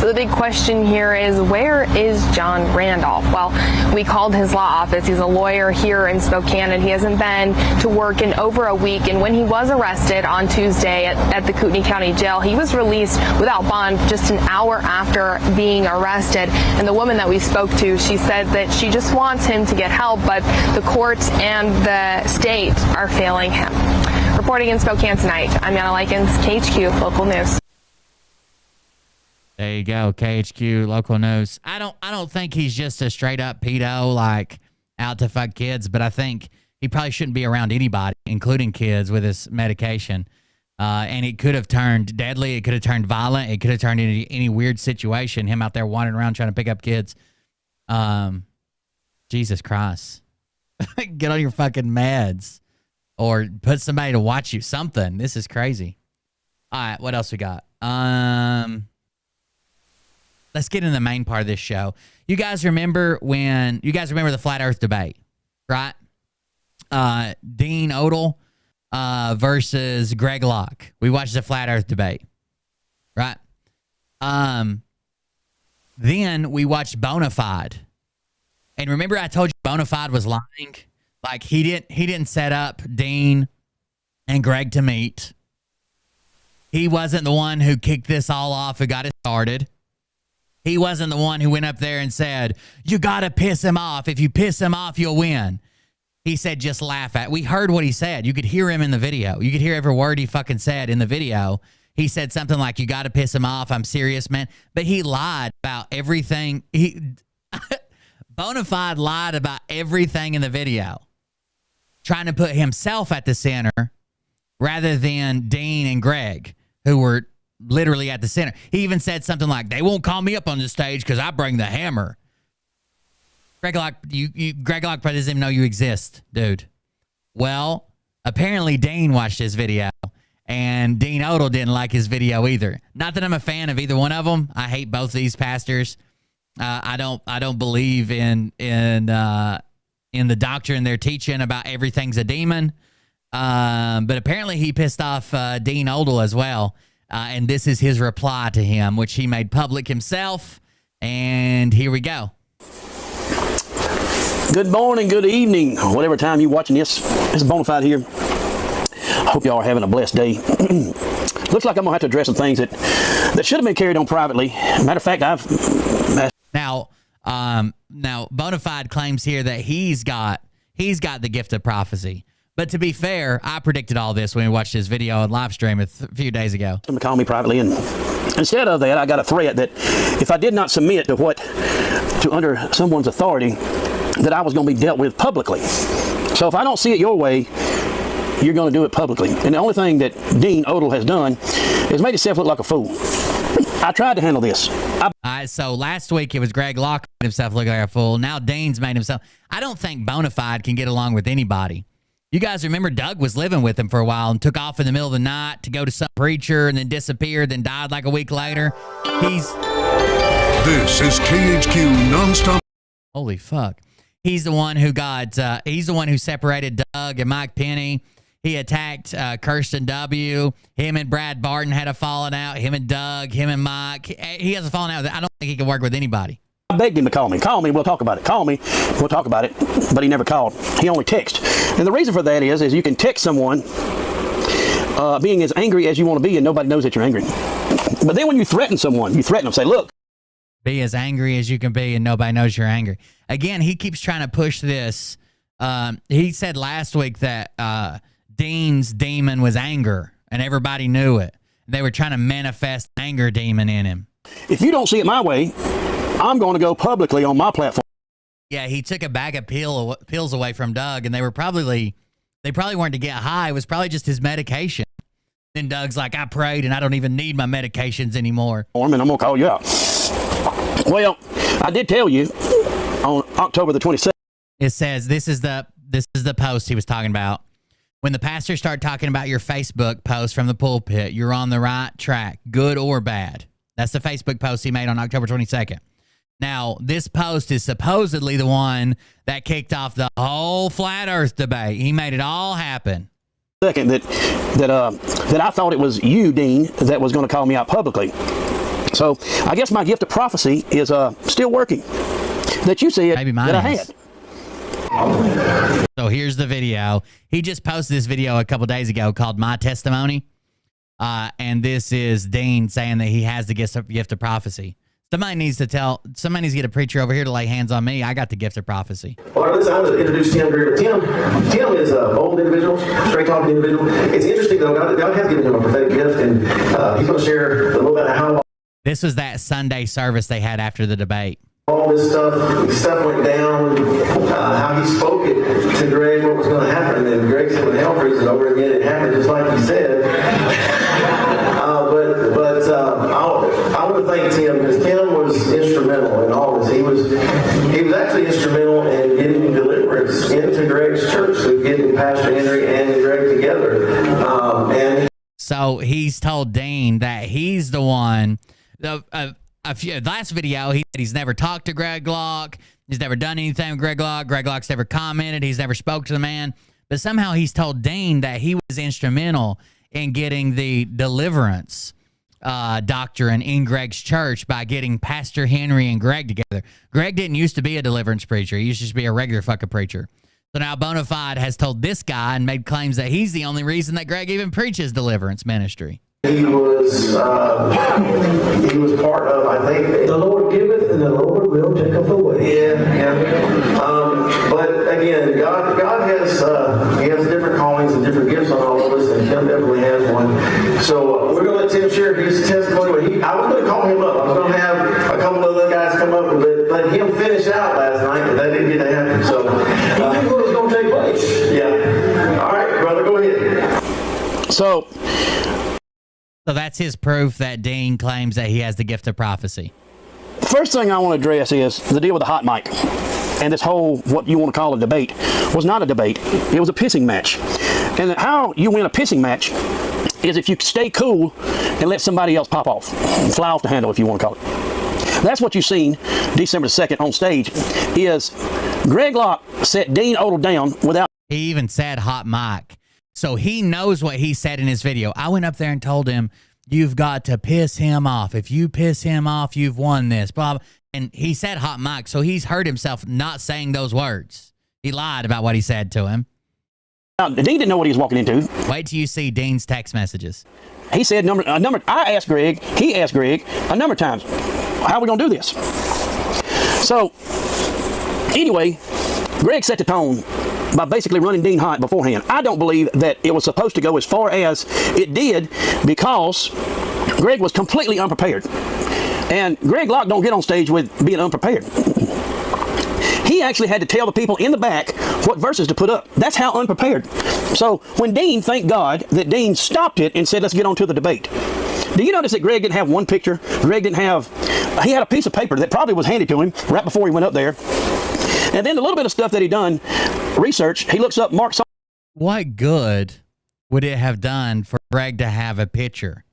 So the big question here is, where is John Randolph? Well, we called his law office. He's a lawyer here in Spokane, and he hasn't been to work in over a week. And when he was arrested on Tuesday at the Kootenai County Jail, he was released without bond just an hour after being arrested. And the woman that we spoke to, she said that she just wants him to get help, but the court and the state are failing him. Reporting in Spokane tonight, I'm Ayanna Likens, KHQ Local News. There you go, KHQ Local News. I don't think he's just a straight up pedo, like out to fuck kids, but I think he probably shouldn't be around anybody, including kids, with his medication. And it could have turned deadly. It could have turned violent. It could have turned into any weird situation. Him out there wandering around trying to pick up kids. Jesus Christ. Get on your fucking meds or put somebody to watch you. Something. This is crazy. All right, what else we got? Let's get into the main part of this show. You guys remember the Flat Earth debate, right? Dean Odle versus Greg Locke. We watched the Flat Earth debate, right? Then we watched Bonafide. And remember I told you Bonafide was lying? Like he didn't set up Dean and Greg to meet. He wasn't the one who kicked this all off, who got it started. He wasn't the one who went up there and said, you got to piss him off. If you piss him off, you'll win. He said, just laugh at it. We heard what he said. You could hear him in the video. You could hear every word he fucking said in the video. He said something like, you got to piss him off. I'm serious, man. But he lied about everything. Bonafide lied about everything in the video, trying to put himself at the center rather than Dean and Greg, who were literally at the center. He even said something like, they won't call me up on the stage because I bring the hammer. Greg Locke, Greg Locke probably doesn't even know you exist, dude. Well, apparently Dean watched his video, and Dean Odle didn't like his video either. Not that I'm a fan of either one of them. I hate both these pastors. I don't believe in the doctrine they're teaching about everything's a demon. But apparently he pissed off Dean Odle as well. And this is his reply to him, which he made public himself. And here we go. Good morning, good evening, whatever time you're watching this. This is Bonafide here. Hope y'all are having a blessed day. Looks like I'm gonna have to address some things that should have been carried on privately. Matter of fact, now Bonafide claims here that he's got the gift of prophecy. But to be fair, I predicted all this when we watched his video on live stream a few days ago. Someone called me privately, and instead of that, I got a threat that if I did not submit to under someone's authority, that I was going to be dealt with publicly. So if I don't see it your way, you're going to do it publicly. And the only thing that Dean Odle has done is made himself look like a fool. I tried to handle this. So last week it was Greg Locke made himself look like a fool. Now Dean's made himself. I don't think Bonafide can get along with anybody. You guys remember Doug was living with him for a while and took off in the middle of the night to go to some preacher and then disappeared, then died like a week later. This is KHQ Nonstop. Holy fuck. He's the one who he's the one who separated Doug and Mike Penny. He attacked Kirsten W. Him and Brad Barton had a falling out. Him and Doug, him and Mike. He has a falling out. I don't think he can work with anybody. I begged him to call me. Call me, we'll talk about it. Call me, we'll talk about it. But he never called. He only texted. And the reason for that is you can text someone being as angry as you want to be and nobody knows that you're angry. But then when you threaten someone, you threaten them, say, look. Be as angry as you can be and nobody knows you're angry. Again, he keeps trying to push this. He said last week that Dean's demon was anger and everybody knew it. They were trying to manifest anger demon in him. If you don't see it my way, I'm going to go publicly on my platform. Yeah, he took a bag of pills away from Doug, and they probably weren't to get high. It was probably just his medication. Then Doug's like, I prayed, and I don't even need my medications anymore. And I'm going to call you out. Well, I did tell you on October the 27th. It says, this is the post he was talking about. When the pastors start talking about your Facebook post from the pulpit, you're on the right track, good or bad. That's the Facebook post he made on October 22nd. Now, this post is supposedly the one that kicked off the whole flat earth debate. He made it all happen. Second, that I thought it was you, Dean, that was going to call me out publicly. So I guess my gift of prophecy is still working. That you said that I had. So here's the video. He just posted this video a couple days ago called My Testimony. And this is Dean saying that he has the gift of prophecy. Somebody needs to get a preacher over here to lay hands on me. I got the gift of prophecy. Well, listen, I want to introduce Tim Greer. Tim is a bold individual, straight-talking individual. It's interesting, though, God has given him a prophetic gift, and he's going to share a little bit of how this was that Sunday service they had after the debate. All this stuff went down, how he spoke it to Greg, what was going to happen, and Greg said, when hell freezes over again, it happened just like he said. I want to thank Tim, because Tim was instrumental in all this. He instrumental in getting deliverance into Greg's church, with getting Pastor Henry and Greg together. So he's told Dean that he's the one. Last video, he said he's never talked to Greg Locke. He's never done anything with Greg Locke. Greg Locke's never commented. He's never spoke to the man. But somehow he's told Dean that he was instrumental in getting the deliverance doctrine in Greg's church by getting Pastor Henry and Greg together. Greg didn't used to be a deliverance preacher. He used to be a regular fucking preacher. So now Bonafide has told this guy and made claims that he's the only reason that Greg even preaches deliverance ministry. He was part of, I think, the Lord giveth and the Lord will take away. Yeah. But again, God has he has different callings and different gifts on all of us, and Tim definitely has one. So we're going to let Tim share his testimony. I was going to call him up. I was going to have a couple of other guys come up and let him finish out last night, but that didn't get to happen. So I knew what was going to take place. Yeah. All right, brother, go ahead. So that's his proof that Dean claims that he has the gift of prophecy. The first thing I want to address is the deal with the hot mic. And this whole, what you want to call a debate, was not a debate. It was a pissing match. And how you win a pissing match is if you stay cool and let somebody else pop off. Fly off the handle, if you want to call it. That's what you've seen December 2nd on stage, is Greg Locke set Dean Odle down without... He even said hot mic. So he knows what he said in his video. I went up there and told him, you've got to piss him off. If you piss him off, you've won this. Blah, blah. And he said hot mic, so he's heard himself not saying those words. He lied about what he said to him. Dean didn't know what he was walking into. Wait till you see Dean's text messages. He said I asked Greg, he asked Greg a number of times, how are we going to do this? So, anyway, Greg set the tone by basically running Dean hot beforehand. I don't believe that it was supposed to go as far as it did because Greg was completely unprepared. And Greg Locke don't get on stage with being unprepared. He actually had to tell the people in the back what verses to put up. That's how unprepared. So when Dean, thank God, that Dean stopped it and said, let's get on to the debate. Do you notice that Greg didn't have one picture? Greg didn't have, he had a piece of paper that probably was handed to him right before he went up there. And then a little bit of stuff that he done, research, he looks up Mark. What good would it have done for Greg to have a picture?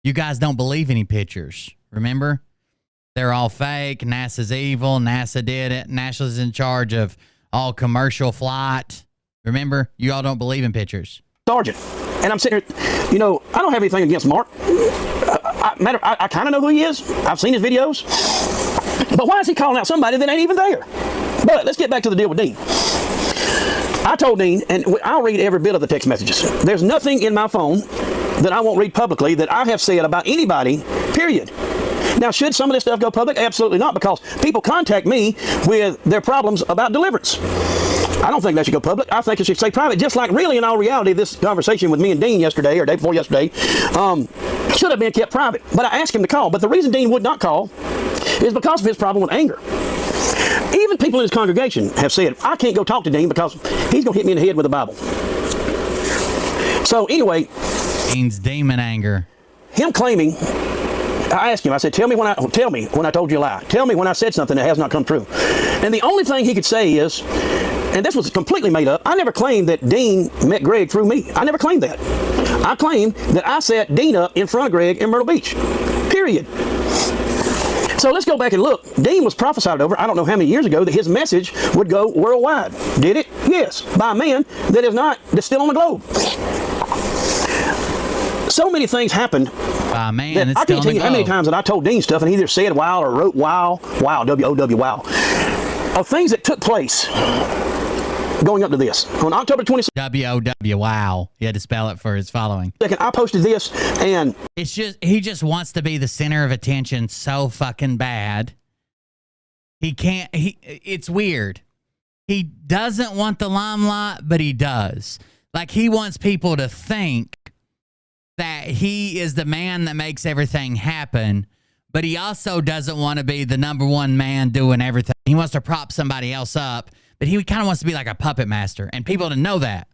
You guys don't believe any pictures, remember? They're all fake. NASA's evil. NASA did it. NASA's in charge of all commercial flight. Remember? You all don't believe in pictures. Sergeant. And I'm sitting here, you know, I don't have anything against Mark. I kind of know who he is. I've seen his videos. But why is he calling out somebody that ain't even there? But let's get back to the deal with Dean. I told Dean, and I'll read every bit of the text messages. There's nothing in my phone that I won't read publicly that I have said about anybody, period. Now, should some of this stuff go public? Absolutely not, because people contact me with their problems about deliverance. I don't think that should go public. I think it should stay private, just like really in all reality, this conversation with me and Dean yesterday, or day before yesterday, should have been kept private. But I asked him to call. But the reason Dean would not call is because of his problem with anger. Even people in his congregation have said, I can't go talk to Dean because he's going to hit me in the head with a Bible. So anyway. Dean's demon anger. Him claiming, I asked him, I said, tell me when I told you a lie. Tell me when I said something that has not come true. And the only thing he could say is, and this was completely made up, I never claimed that Dean met Greg through me. I never claimed that. I claimed that I set Dean up in front of Greg in Myrtle Beach. Period. So let's go back and look. Dean was prophesied over, I don't know how many years ago, that his message would go worldwide. Did it? Yes. By a man that's still on the globe. So many things happened. Man, I can't tell you how many times that I told Dean stuff and he either said wow or wrote wow, W-O-W, wow, of things that took place going up to this. On October 26th. W-O-W, wow. He had to spell it for his following. I posted this and... It's just, he just wants to be the center of attention so fucking bad. He can't, it's weird. He doesn't want the limelight, but he does. Like, he wants people to think that he is the man that makes everything happen, but he also doesn't want to be the number one man doing everything. He wants to prop somebody else up, but he kind of wants to be like a puppet master, and people to know that.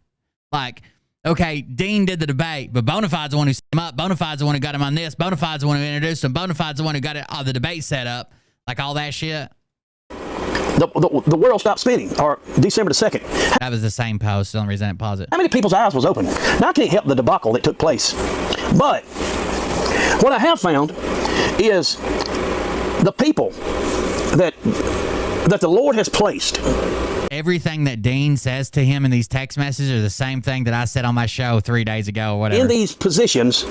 Like, okay, Dean did the debate, but Bonafide's the one who set him up. Bonafide's the one who got him on this. Bonafide's the one who introduced him. Bonafide's the one who got the debate set up. Like all that shit. the world stopped spinning, or December the 2nd. That was the same post. The only reason I didn't pause it. How many people's eyes was open? Now, I can't help the debacle that took place. But what I have found is the people that the Lord has placed. Everything that Dean says to him in these text messages are the same thing that I said on my show 3 days ago or whatever. In these positions,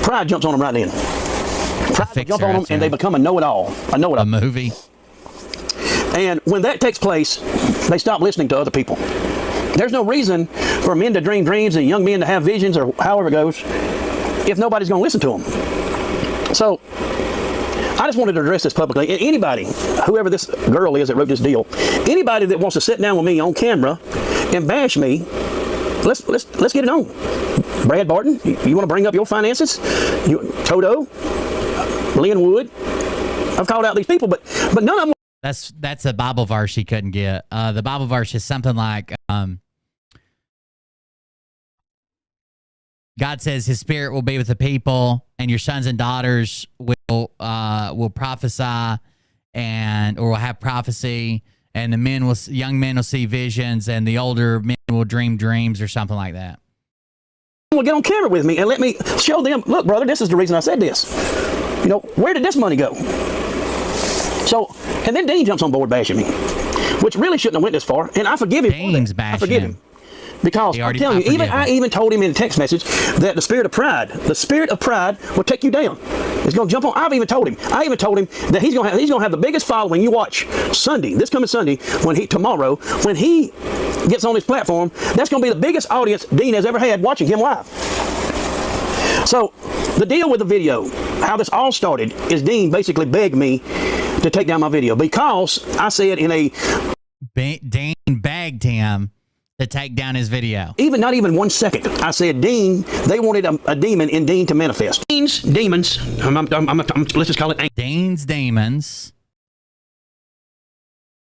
pride jumps on them right then. Pride jumps on them and they become a know-it-all. A movie. And when that takes place, they stop listening to other people. There's no reason for men to dream dreams and young men to have visions, or however it goes, if nobody's going to listen to them. So I just wanted to address this publicly. And anybody, whoever this girl is that wrote this deal, anybody that wants to sit down with me on camera and bash me, let's get it on. Brad Barton, you want to bring up your finances? Toto, Lynn Wood. I've called out these people, but none of them. That's a Bible verse he couldn't get. The Bible verse is something like, God says his spirit will be with the people, and your sons and daughters will prophesy or will have prophecy, and the young men will see visions, and the older men will dream dreams, or something like that. Will get on camera with me and let me show them, look, brother, this is the reason I said this. You know, where did this money go? So, and then Dean jumps on board bashing me, which really shouldn't have went this far, and I forgive him. Dean's bashing I forgive him. Because I'm telling you, I even told him in a text message that the spirit of pride will take you down. It's going to jump on. I even told him that he's going to have the biggest following. You watch Sunday, this coming Sunday, when he gets on his platform, that's going to be the biggest audience Dean has ever had watching him live. So the deal with the video, how this all started, is Dean basically begged me to take down my video because I said in a Dean begged him to take down his video. Not even 1 second. I said, Dean, they wanted a demon in Dean to manifest. Dean's demons. Let's just call it Dean's demons.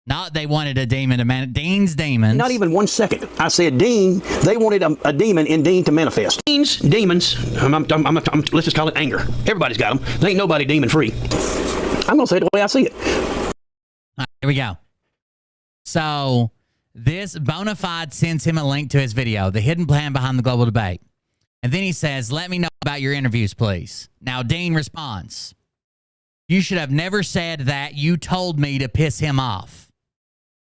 Not they wanted a demon to manifest. Dean's demons. Not even 1 second. I said, Dean, they wanted a demon in Dean to manifest. Dean's demons. Let's just call it anger. Everybody's got them. There ain't nobody demon free. I'm going to say it the way I see it. All right, here we go. So this Bonafide sends him a link to his video, The Hidden Plan Behind the Global Debate. And then he says, let me know about your interviews, please. Now, Dean responds, you should have never said that. You told me to piss him off.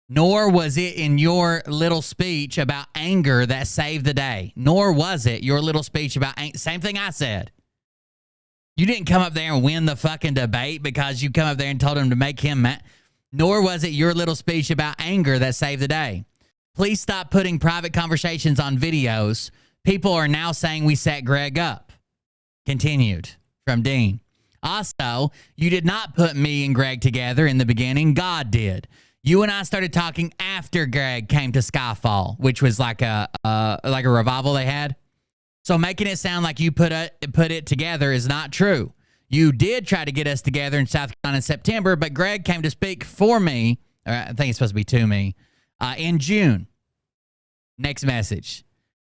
Nor was it in your little speech about anger that saved the day. Nor was it your little speech about anger. Same thing I said. You didn't come up there and win the fucking debate because you come up there and told him to make him mad. Nor was it your little speech about anger that saved the day. Please stop putting private conversations on videos. People are now saying we set Greg up. Continued from Dean. Also, you did not put me and Greg together in the beginning. God did. You and I started talking after Greg came to Skyfall, which was like a revival they had. So making it sound like you put it together is not true. You did try to get us together in South Carolina in September, but Greg came to speak for me, or I think it's supposed to be to me, in June. Next message.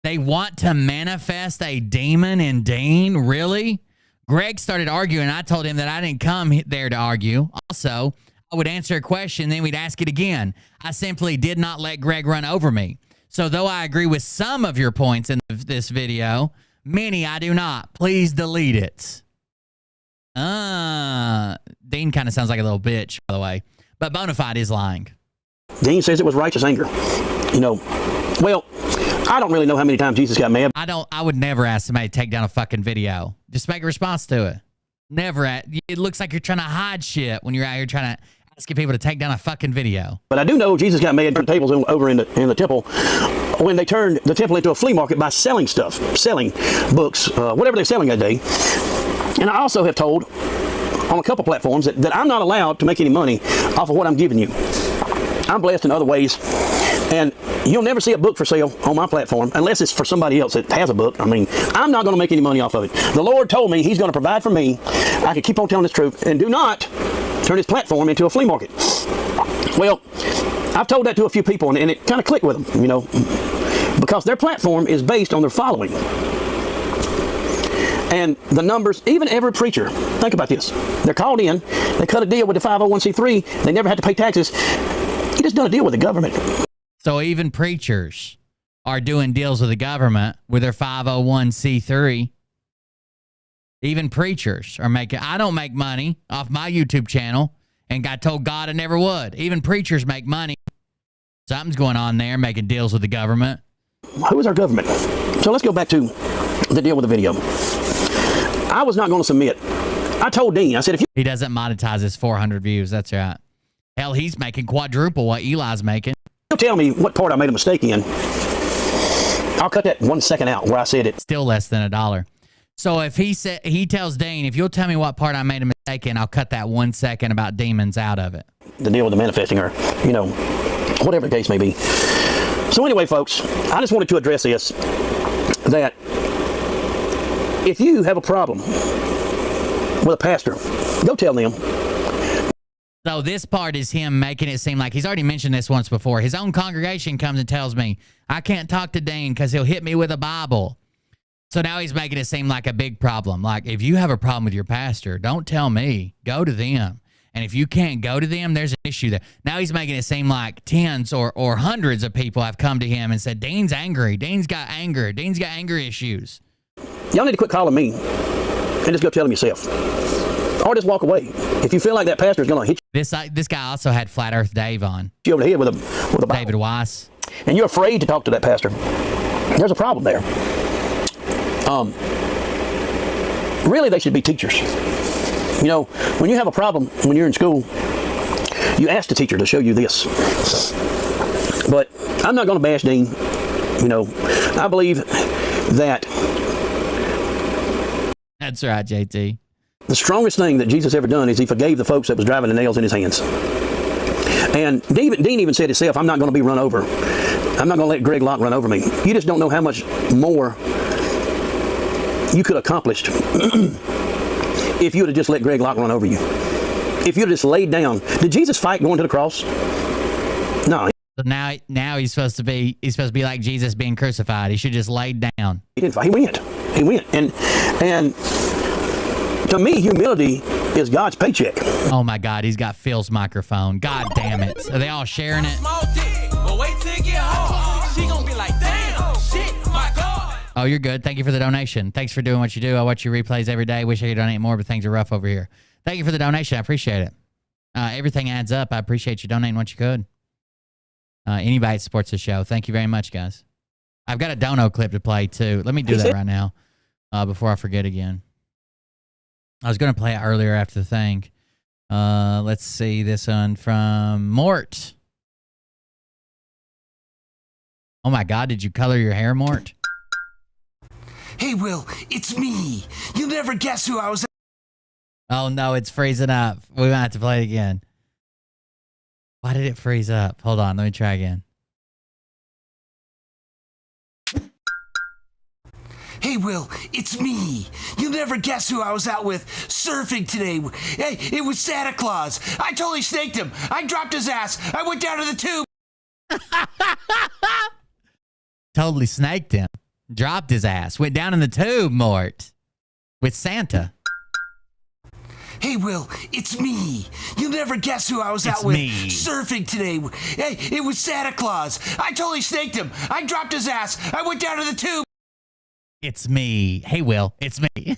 They want to manifest a demon in Dean? Really? Greg started arguing. I told him that I didn't come there to argue. Also, I would answer a question, then we'd ask it again. I simply did not let Greg run over me. So though I agree with some of your points in this video, many I do not. Please delete it. Dean kind of sounds like a little bitch, by the way. But Bonafide is lying. Dean says it was righteous anger. You know, well, I don't really know how many times Jesus got mad. I would never ask somebody to take down a fucking video. Just make a response to it. Never. It looks like you're trying to hide shit when you're out here trying to asking people to take down a fucking video. But I do know Jesus got mad at tables over in the temple when they turned the temple into a flea market by selling stuff, selling books, whatever they're selling that day. And I also have told on a couple platforms that I'm not allowed to make any money off of what I'm giving you. I'm blessed in other ways. And you'll never see a book for sale on my platform unless it's for somebody else that has a book. I mean, I'm not going to make any money off of it. The Lord told me he's going to provide for me. I can keep on telling this truth and do not turn his platform into a flea market. Well, I've told that to a few people and it kind of clicked with them, you know, because their platform is based on their following. And the numbers, even every preacher, think about this. They're called in, they cut a deal with the 501c3, they never had to pay taxes. just done a deal with the government. So even preachers are doing deals with the government with their 501c3. Even preachers are making, I don't make money off my YouTube channel and got told God I never would. Even preachers make money. Something's going on there, making deals with the government. Who is our government? So let's go back to the deal with the video. I was not going to submit. I told Dean, I said, if you... He doesn't monetize his 400 views. That's right. Hell, he's making quadruple what Eli's making. You'll tell me what part I made a mistake in. I'll cut that 1 second out where I said it. Still less than $1. So if he tells Dean, if you'll tell me what part I made a mistake in, I'll cut that 1 second about demons out of it. The deal with the manifesting, or, you know, whatever the case may be. So anyway, folks, I just wanted to address this, that if you have a problem with a pastor, go tell them. So this part is him making it seem like, he's already mentioned this once before. His own congregation comes and tells me, I can't talk to Dean because he'll hit me with a Bible. So now he's making it seem like a big problem. Like, if you have a problem with your pastor, don't tell me. Go to them. And if you can't go to them, there's an issue there. Now he's making it seem like tens or hundreds of people have come to him and said, Dean's angry. Dean's got anger. Dean's got anger issues. Y'all need to quit calling me and just go tell him yourself. Or just walk away. If you feel like that pastor is going to hit you. This guy also had Flat Earth Dave on. You over the head with a Bible. David Weiss. And you're afraid to talk to that pastor. There's a problem there. Really, they should be teachers. You know, when you have a problem when you're in school, you ask the teacher to show you this. But I'm not going to bash Dean. You know, I believe that... That's right, JT. The strongest thing that Jesus ever done is he forgave the folks that was driving the nails in his hands. And Dean even said himself, I'm not going to be run over. I'm not going to let Greg Locke run over me. You just don't know how much more you could have accomplished if you would have just let Greg Locke run over you. If you'd have just laid down. Did Jesus fight going to the cross? No. So now he's supposed to be like Jesus being crucified. He should just laid down. He didn't fight. He went. And to me, humility is God's paycheck. Oh my God, he's got Phil's microphone. God damn it. Are they all sharing it? Oh, you're good. Thank you for the donation. Thanks for doing what you do. I watch your replays every day. Wish I could donate more, but things are rough over here. Thank you for the donation. I appreciate it. Everything adds up. I appreciate you donating what you could. Anybody that supports the show, thank you very much, guys. I've got a dono clip to play, too. Let me do that right now before I forget again. I was going to play it earlier after the thing. Let's see this one from Mort. Oh, my God. Did you color your hair, Mort? Hey, Will, it's me. You'll never guess who I was. Oh, no, it's freezing up. We might have to play it again. Why did it freeze up? Hold on, let me try again. Hey, Will, it's me. You'll never guess who I was out with surfing today. Hey, it was Santa Claus. I totally snaked him. I dropped his ass. I went down to the tube. Totally snaked him. Dropped his ass. Went down in the tube, Mort. With Santa. Hey, Will, it's me. You'll never guess who I was out with surfing today. Hey, it was Santa Claus. I totally snaked him. I dropped his ass. I went down to the tube. It's me. Hey, Will, it's me.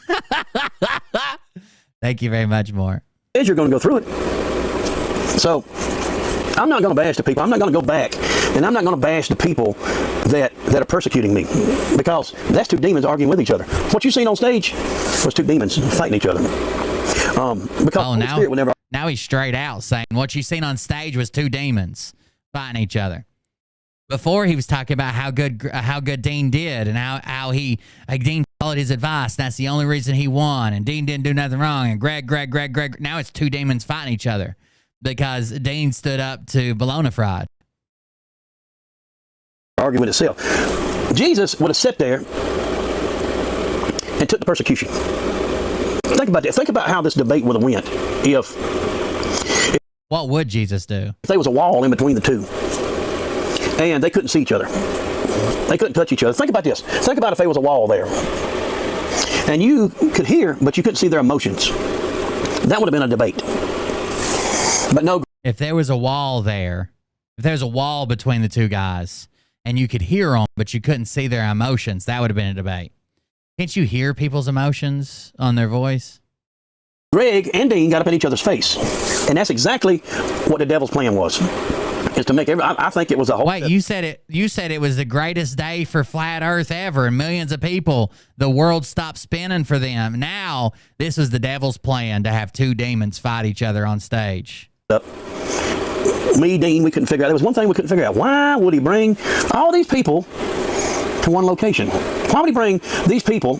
Thank you very much, Mort. You're going to go through it. So, I'm not going to bash the people. I'm not going to go back, and I'm not going to bash the people that are persecuting me, because that's two demons arguing with each other. What you seen on stage was two demons fighting each other. Because now he's straight out saying what you seen on stage was two demons fighting each other. Before he was talking about how good Dean did and how Dean followed his advice. That's the only reason he won, and Dean didn't do nothing wrong. And Greg. Now it's two demons fighting each other because Dean stood up to Bologna Fried. Arguing with itself. Jesus would have sat there and took the persecution. Think about that. Think about how this debate would have went if what would Jesus do? If there was a wall in between the two and they couldn't see each other. They couldn't touch each other. Think about this. Think about if there was a wall there and you could hear, but you couldn't see their emotions. That would have been a debate. But no. If there was a wall there If there's a wall between the two guys and you could hear them, but you couldn't see their emotions, that would have been a debate. Can't you hear people's emotions on their voice? Greg and Dean got up in each other's face. And that's exactly what the devil's plan was. Is to make I think it was a whole... Wait, you said it was the greatest day for flat earth ever, and millions of people, the world stopped spinning for them. Now, this was the devil's plan to have two demons fight each other on stage. Me, Dean, we couldn't figure out. There was one thing we couldn't figure out. Why would he bring all these people to one location? Why would he bring these people?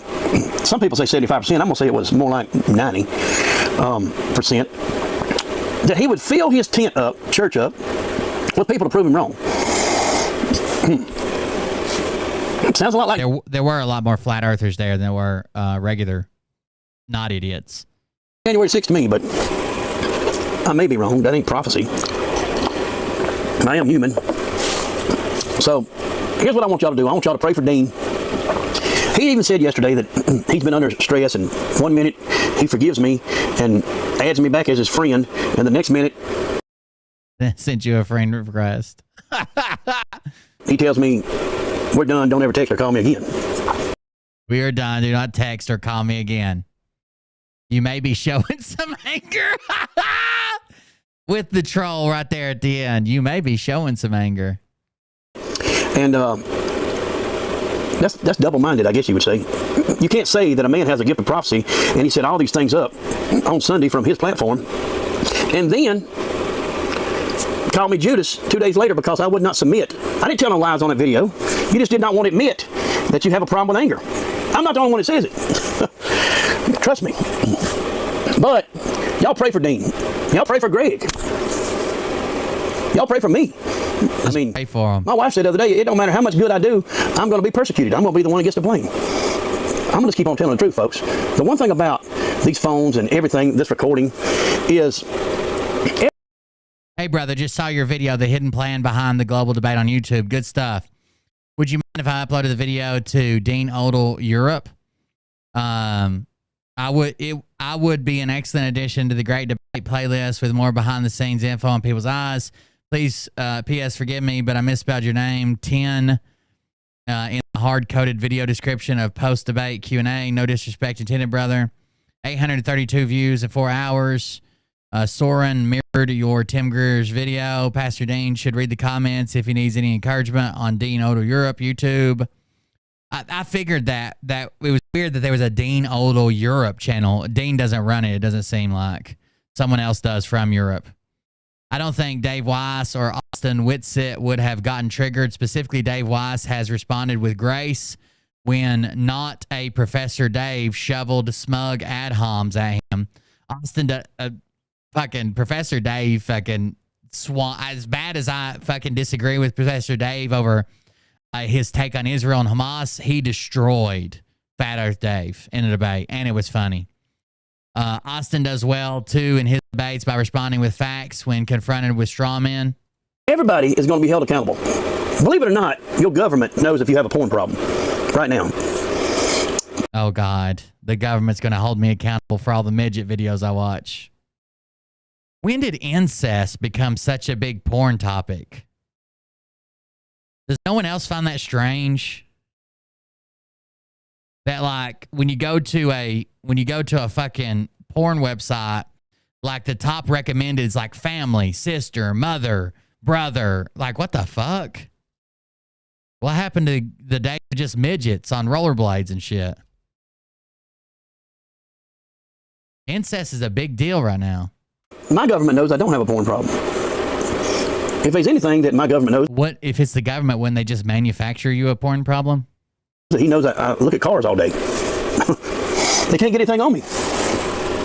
Some people say 75%. I'm going to say it was more like 90%. That he would fill his tent up, church up, with people to prove him wrong. Sounds a lot like... There were a lot more flat earthers there than there were regular not idiots. January 6th to me, but I may be wrong. That ain't prophecy. I am human. So, here's what I want y'all to do. I want y'all to pray for Dean. He even said yesterday that he's been under stress, and 1 minute he forgives me and adds me back as his friend, and the next minute... Sent you a friend request. He tells me, we're done, don't ever text or call me again. We are done, do not text or call me again. You may be showing some anger. With the troll right there at the end. You may be showing some anger. And that's double-minded, I guess you would say. You can't say that a man has a gift of prophecy and he set all these things up on Sunday from his platform and then call me Judas 2 days later because I would not submit. I didn't tell no lies on that video. You just did not want to admit that you have a problem with anger. I'm not the only one that says it. Trust me. But y'all pray for Dean. Y'all pray for Greg. Y'all pray for me. I mean, pray for him. My wife said the other day, it don't matter how much good I do, I'm going to be persecuted. I'm going to be the one that gets the blame. I'm going to just keep on telling the truth, folks. The one thing about these phones and everything, this recording, is... Hey, brother, just saw your video, The Hidden Plan Behind the Global Debate on YouTube. Good stuff. Would you mind if I uploaded the video to Dean Odell Europe? I would be an excellent addition to the Great Debate playlist with more behind-the-scenes info on people's eyes. Please, P.S. forgive me, but I misspelled your name. 10 in the hard-coded video description of post-debate Q&A. No disrespect intended, brother. 832 views in 4 hours. Soren mirrored your Tim Greer's video. Pastor Dean should read the comments if he needs any encouragement on Dean Odell Europe YouTube. I figured that it was weird that there was a Dean Odell Europe channel. Dean doesn't run it. It doesn't seem like someone else does from Europe. I don't think Dave Weiss or Austin Whitsitt would have gotten triggered. Specifically, Dave Weiss has responded with grace when not a Professor Dave shoveled smug ad homs at him. Austin, fucking Professor Dave, fucking as bad as I fucking disagree with Professor Dave over his take on Israel and Hamas, he destroyed Fat Earth Dave in a debate, and it was funny. Austin does well, too, in his debates by responding with facts when confronted with straw men. Everybody is going to be held accountable. Believe it or not, your government knows if you have a porn problem right now. Oh, God. The government's going to hold me accountable for all the midget videos I watch. When did incest become such a big porn topic? Does no one else find that strange? That like when you go to a fucking porn website, like the top recommended is like family, sister, mother, brother. Like what the fuck? What happened to the day of just midgets on rollerblades and shit? Incest is a big deal right now. My government knows I don't have a porn problem. If there's anything that my government knows... What if it's the government when they just manufacture you a porn problem? He knows I look at cars all day. They can't get anything on me.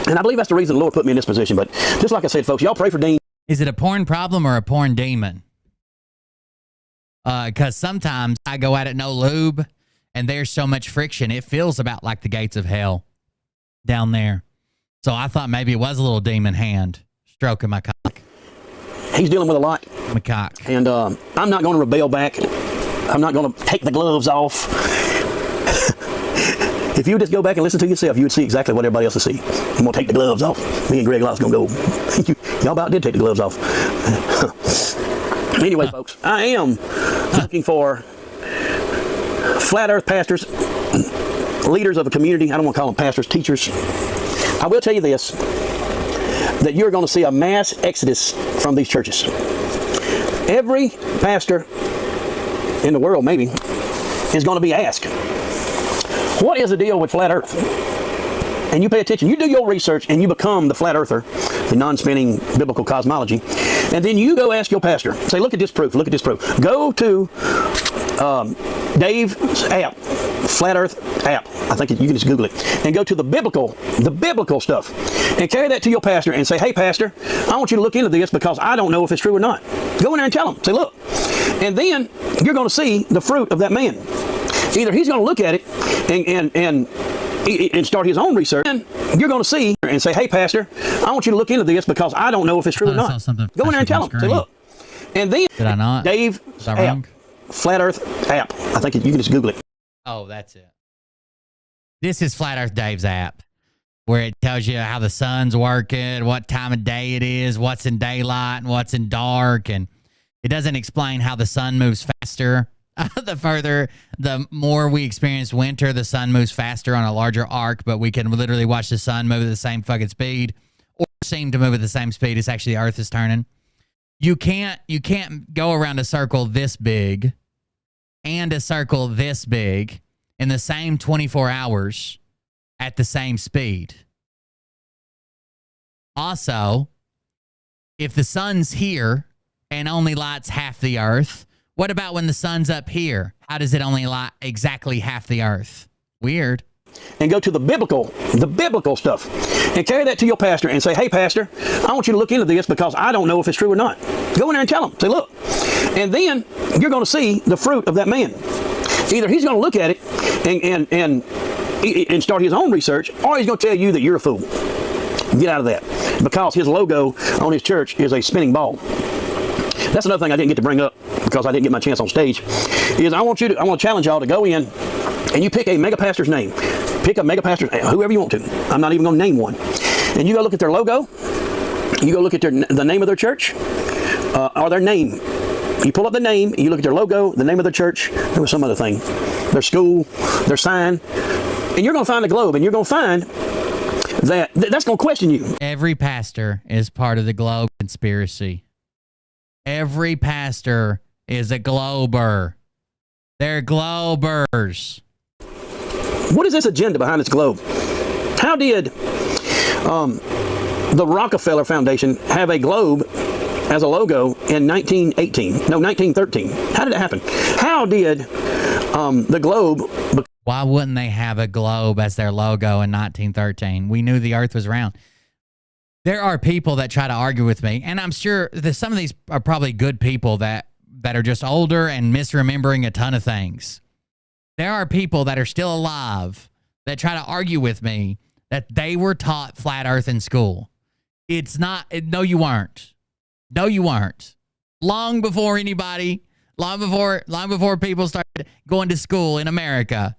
And I believe that's the reason the Lord put me in this position. But just like I said, folks, y'all pray for Dean. Is it a porn problem or a porn demon? Because sometimes I go at it no lube, and there's so much friction. It feels about like the gates of hell down there. So I thought maybe it was a little demon hand stroking my cock. He's dealing with a lot. My cock. And I'm not going to rebel back. I'm not going to take the gloves off. If you would just go back and listen to yourself, you would see exactly what everybody else will see. I'm going to take the gloves off. Me and Greg Lott's going to go. Y'all about did take the gloves off. Anyway, folks, I am looking for flat earth pastors, leaders of a community. I don't want to call them pastors, teachers. I will tell you this, that you're going to see a mass exodus from these churches. Every pastor in the world, maybe, is going to be asked, what is the deal with flat earth? And you pay attention, you do your research, and you become the flat earther, the non-spinning biblical cosmology, and then you go ask your pastor, say, look at this proof, look at this proof. Go to Dave's app, Flat Earth app, I think you can just Google it, and go to the biblical stuff, and carry that to your pastor and say, hey pastor, I want you to look into this because I don't know if it's true or not. Go in there and tell him, say, look, and then you're going to see the fruit of that man. Either he's going to look at it and start his own research, and you're going to see and say, hey pastor, I want you to look into this because I don't know if it's true or not. Go in there and tell him, say, look, and then did I not? Dave app, Flat Earth app, I think you can just Google it. Oh, that's it. This is Flat Earth Dave's app, where it tells you how the sun's working, what time of day it is, what's in daylight and what's in dark, and it doesn't explain how the sun moves faster. The more we experience winter, the sun moves faster on a larger arc, but we can literally watch the sun move at the same fucking speed, or seem to move at the same speed as actually the Earth is turning. You can't go around a circle this big and a circle this big in the same 24 hours at the same speed. Also, if the sun's here and only lights half the Earth, what about when the sun's up here? How does it only light exactly half the Earth? Weird. And go to the biblical stuff, and carry that to your pastor and say, hey pastor, I want you to look into this because I don't know if it's true or not. Go in there and tell him, say, look, and then you're going to see the fruit of that man. Either he's going to look at it and start his own research, or he's going to tell you that you're a fool. Get out of that, because his logo on his church is a spinning ball. That's another thing I didn't get to bring up because I didn't get my chance on stage. Is I want to challenge y'all to go in and you pick a mega pastor's name. Pick a mega pastor's name, whoever you want to. I'm not even going to name one. And you go look at their logo. You go look at the name of their church or their name. You pull up the name. You look at their logo, the name of their church. There was some other thing. Their school, their sign, and you're going to find the globe, and you're going to find that's going to question you. Every pastor is part of the globe conspiracy. Every pastor is a glober. They're globers. What is this agenda behind this globe? How did the Rockefeller Foundation have a globe as a logo in 1913? How did it happen? How did the globe... Why wouldn't they have a globe as their logo in 1913? We knew the Earth was round. There are people that try to argue with me, and I'm sure that some of these are probably good people that are just older and misremembering a ton of things. There are people that are still alive that try to argue with me that they were taught flat Earth in school. It's not. No, you weren't. No, you weren't. Long before people started going to school in America,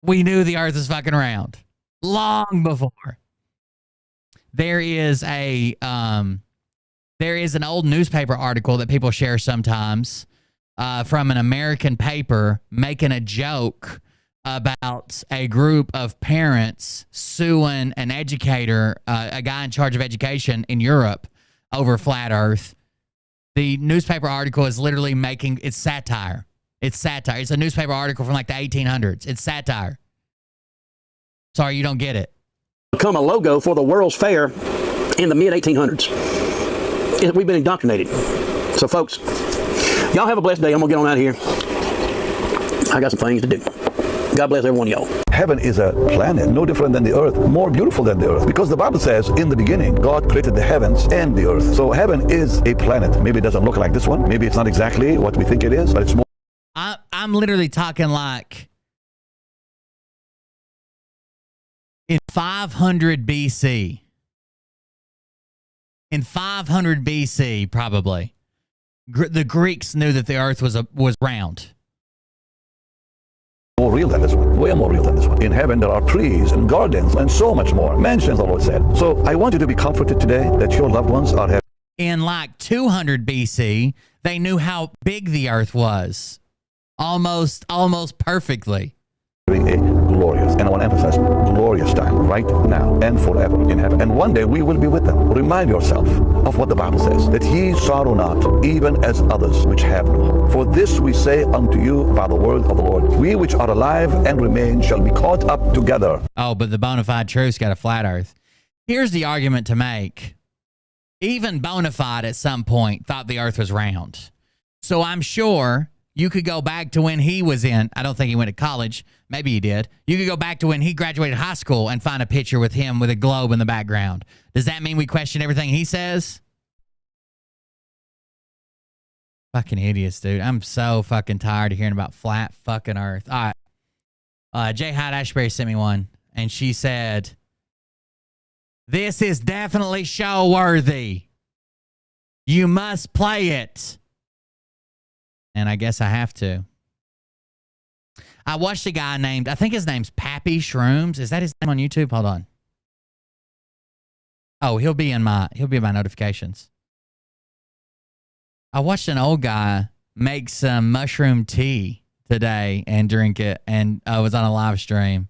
we knew the Earth was fucking round. Long before. There is an old newspaper article that people share sometimes from an American paper making a joke about a group of parents suing an educator, a guy in charge of education in Europe, over flat Earth. The newspaper article is literally it's satire. It's satire. It's a newspaper article from like the 1800s. It's satire. Sorry, you don't get it. Become a logo for the World's Fair in the mid-1800s. We've been indoctrinated. So, folks, y'all have a blessed day. I'm going to get on out of here. I got some things to do. God bless every one of y'all. Heaven is a planet, no different than the earth, more beautiful than the earth. Because the Bible says, in the beginning, God created the heavens and the earth. So heaven is a planet. Maybe it doesn't look like this one. Maybe it's not exactly what we think it is, but it's more. I'm literally talking like in 500 BC. In 500 BC, probably, the Greeks knew that the earth was round. More real than this one, way more real than this one. In heaven there are trees and gardens and so much more. Mansions, the Lord said. So I want you to be comforted today that your loved ones are having in like 200 BC, they knew how big the earth was. Almost perfectly. A glorious, and I want to emphasize, glorious time right now and forever in heaven. And one day we will be with them. Remind yourself of what the Bible says, that ye sorrow not, even as others which have no hope. For this we say unto you by the word of the Lord, we which are alive and remain shall be caught up together. Oh, but the bona fide truth's got a flat earth. Here's the argument to make. Even bona fide at some point thought the earth was round. So I'm sure you could go back to when he was in, I don't think he went to college. Maybe he did. You could go back to when he graduated high school and find a picture with him with a globe in the background. Does that mean we question everything he says? Fucking idiots, dude. I'm so fucking tired of hearing about flat fucking earth. All right. Jay Hyde Ashbury sent me one, and she said, this is definitely show worthy. You must play it. And I guess I have to. I watched a guy named, I think his name's Pappy Shrooms. Is that his name on YouTube? Hold on. Oh, he'll be in my notifications. I watched an old guy make some mushroom tea today and drink it, and I was on a live stream.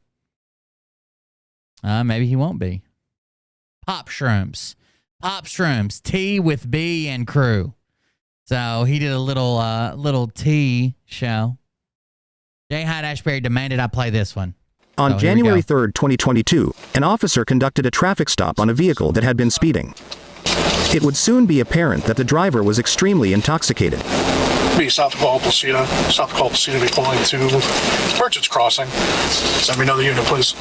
Maybe he won't be. Pop Shrooms. Pop Shrooms. Tea with B and crew. So he did a little tea show. Jay Hyde Ashbury demanded I play this one. On January 3rd, 2022, an officer conducted a traffic stop on a vehicle that had been speeding. It would soon be apparent that the driver was extremely intoxicated. Be south of Palpacita before going to Merchants Crossing. Send me another unit, please.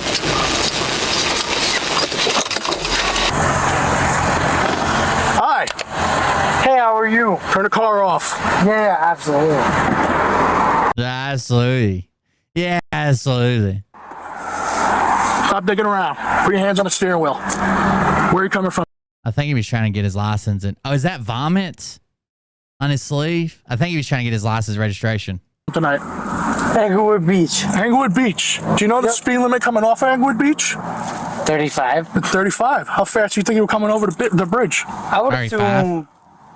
Hi. Hey, how are you? Turn the car off. Yeah, absolutely. Absolutely. Yeah, absolutely. Stop digging around. Put your hands on the steering wheel. Where are you coming from? I think he was trying to get his license. And oh, is that vomit on his sleeve? I think he was trying to get his license registration. Tonight. Englewood Beach. Englewood Beach. Do you know the speed limit coming off Englewood Beach? 35. 35. How fast do you think you were coming over the bridge? I would assume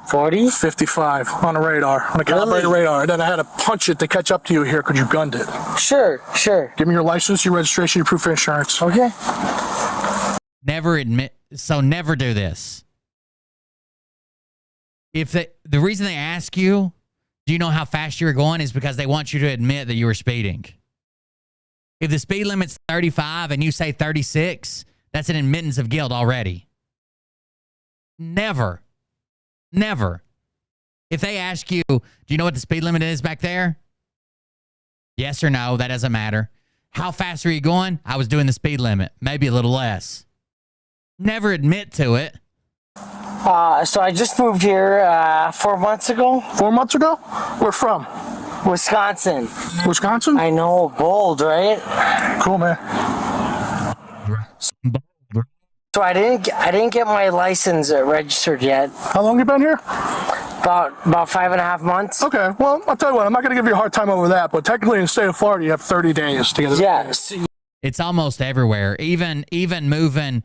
40. 55 on a radar, on a calibrated radar. And then I had to punch it to catch up to you here because you gunned it. Sure. Give me your license, your registration, your proof of insurance. Okay. Never do this. If the reason they ask you, do you know how fast you were going, is because they want you to admit that you were speeding. If the speed limit's 35 and you say 36, that's an admittance of guilt already. Never. If they ask you, do you know what the speed limit is back there? Yes or no, that doesn't matter. How fast are you going? I was doing the speed limit, maybe a little less. Never admit to it. So I just moved here 4 months ago. 4 months ago? Where from? Wisconsin. Wisconsin? I know, bold, right? Cool, man. So I didn't get my license registered yet. How long you been here? About 5.5 months. Okay, well, I'll tell you what, I'm not going to give you a hard time over that, but technically in the state of Florida, you have 30 days to get it. Yes. It's almost everywhere. Even moving.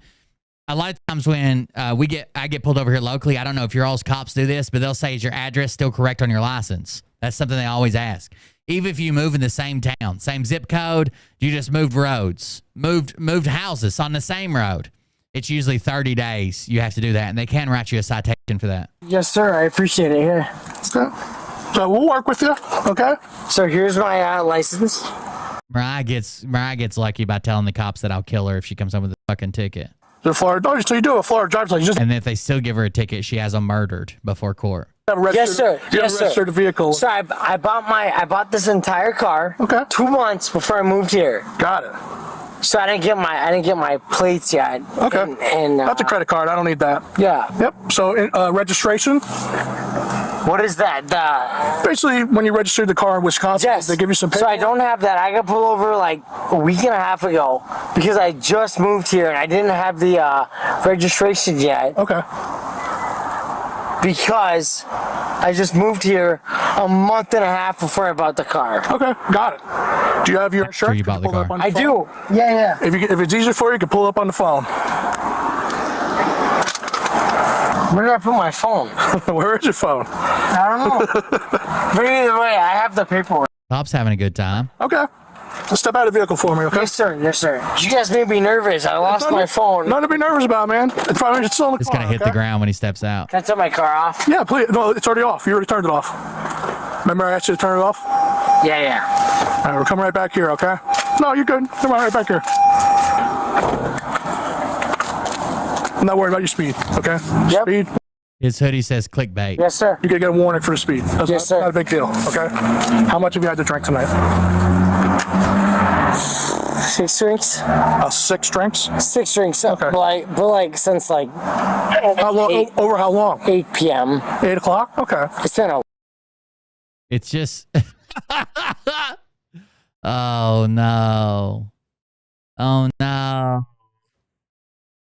A lot of times when I get pulled over here locally, I don't know if your all's cops do this, but they'll say, is your address still correct on your license? That's something they always ask. Even if you move in the same town, same zip code, you just moved roads, moved houses on the same road. It's usually 30 days you have to do that, and they can write you a citation for that. Yes, sir. I appreciate it. Here. Okay. So we'll work with you, okay? So here's my license. Mariah gets lucky by telling the cops that I'll kill her if she comes up with a fucking ticket. So you do have a Florida driver's license. And if they still give her a ticket, she has them murdered before court. Yes, sir. Yes, sir. Registered vehicle. So I bought this entire car. Okay. 2 months before I moved here. Got it. So I didn't get my plates yet. Okay. And that's a credit card. I don't need that. Yeah. Yep. So registration. What is that? Basically, when you registered the car in Wisconsin, yes. They give you some paper. So I don't have that. I got pulled over like a week and a half ago because I just moved here and I didn't have the registration yet. Okay. Because I just moved here a month and a half before I bought the car. Okay, got it. Do you have your insurance? You bought the car. I do. Yeah. If it's easier for you, you can pull it up on the phone. Where did I put my phone? Where is your phone? I don't know. But either way, I have the paperwork. Bob's having a good time. Okay. Just step out of the vehicle for me, okay? Yes, sir. Yes, sir. You guys made me nervous. I lost my phone. Nothing to be nervous about, man. It's probably still in the car. It's going to hit the ground when he steps out. Can I turn my car off? Yeah, please. No, it's already off. You already turned it off. Remember I asked you to turn it off? Yeah. All right, we're coming right back here, okay? No, you're good. Come on, right back here. I'm not worried about your speed, okay? Yep. Speed. His hoodie says clickbait. Yes, sir. You're going to get a warning for the speed. That's Yes, sir. not a big deal, okay? How much have you had to drink tonight? 6 drinks. 6 drinks? 6 drinks. Okay. But like since like. How long? Over how long? 8 p.m. 8 o'clock? Okay. It's been a. It's just. Oh, no. Oh, no.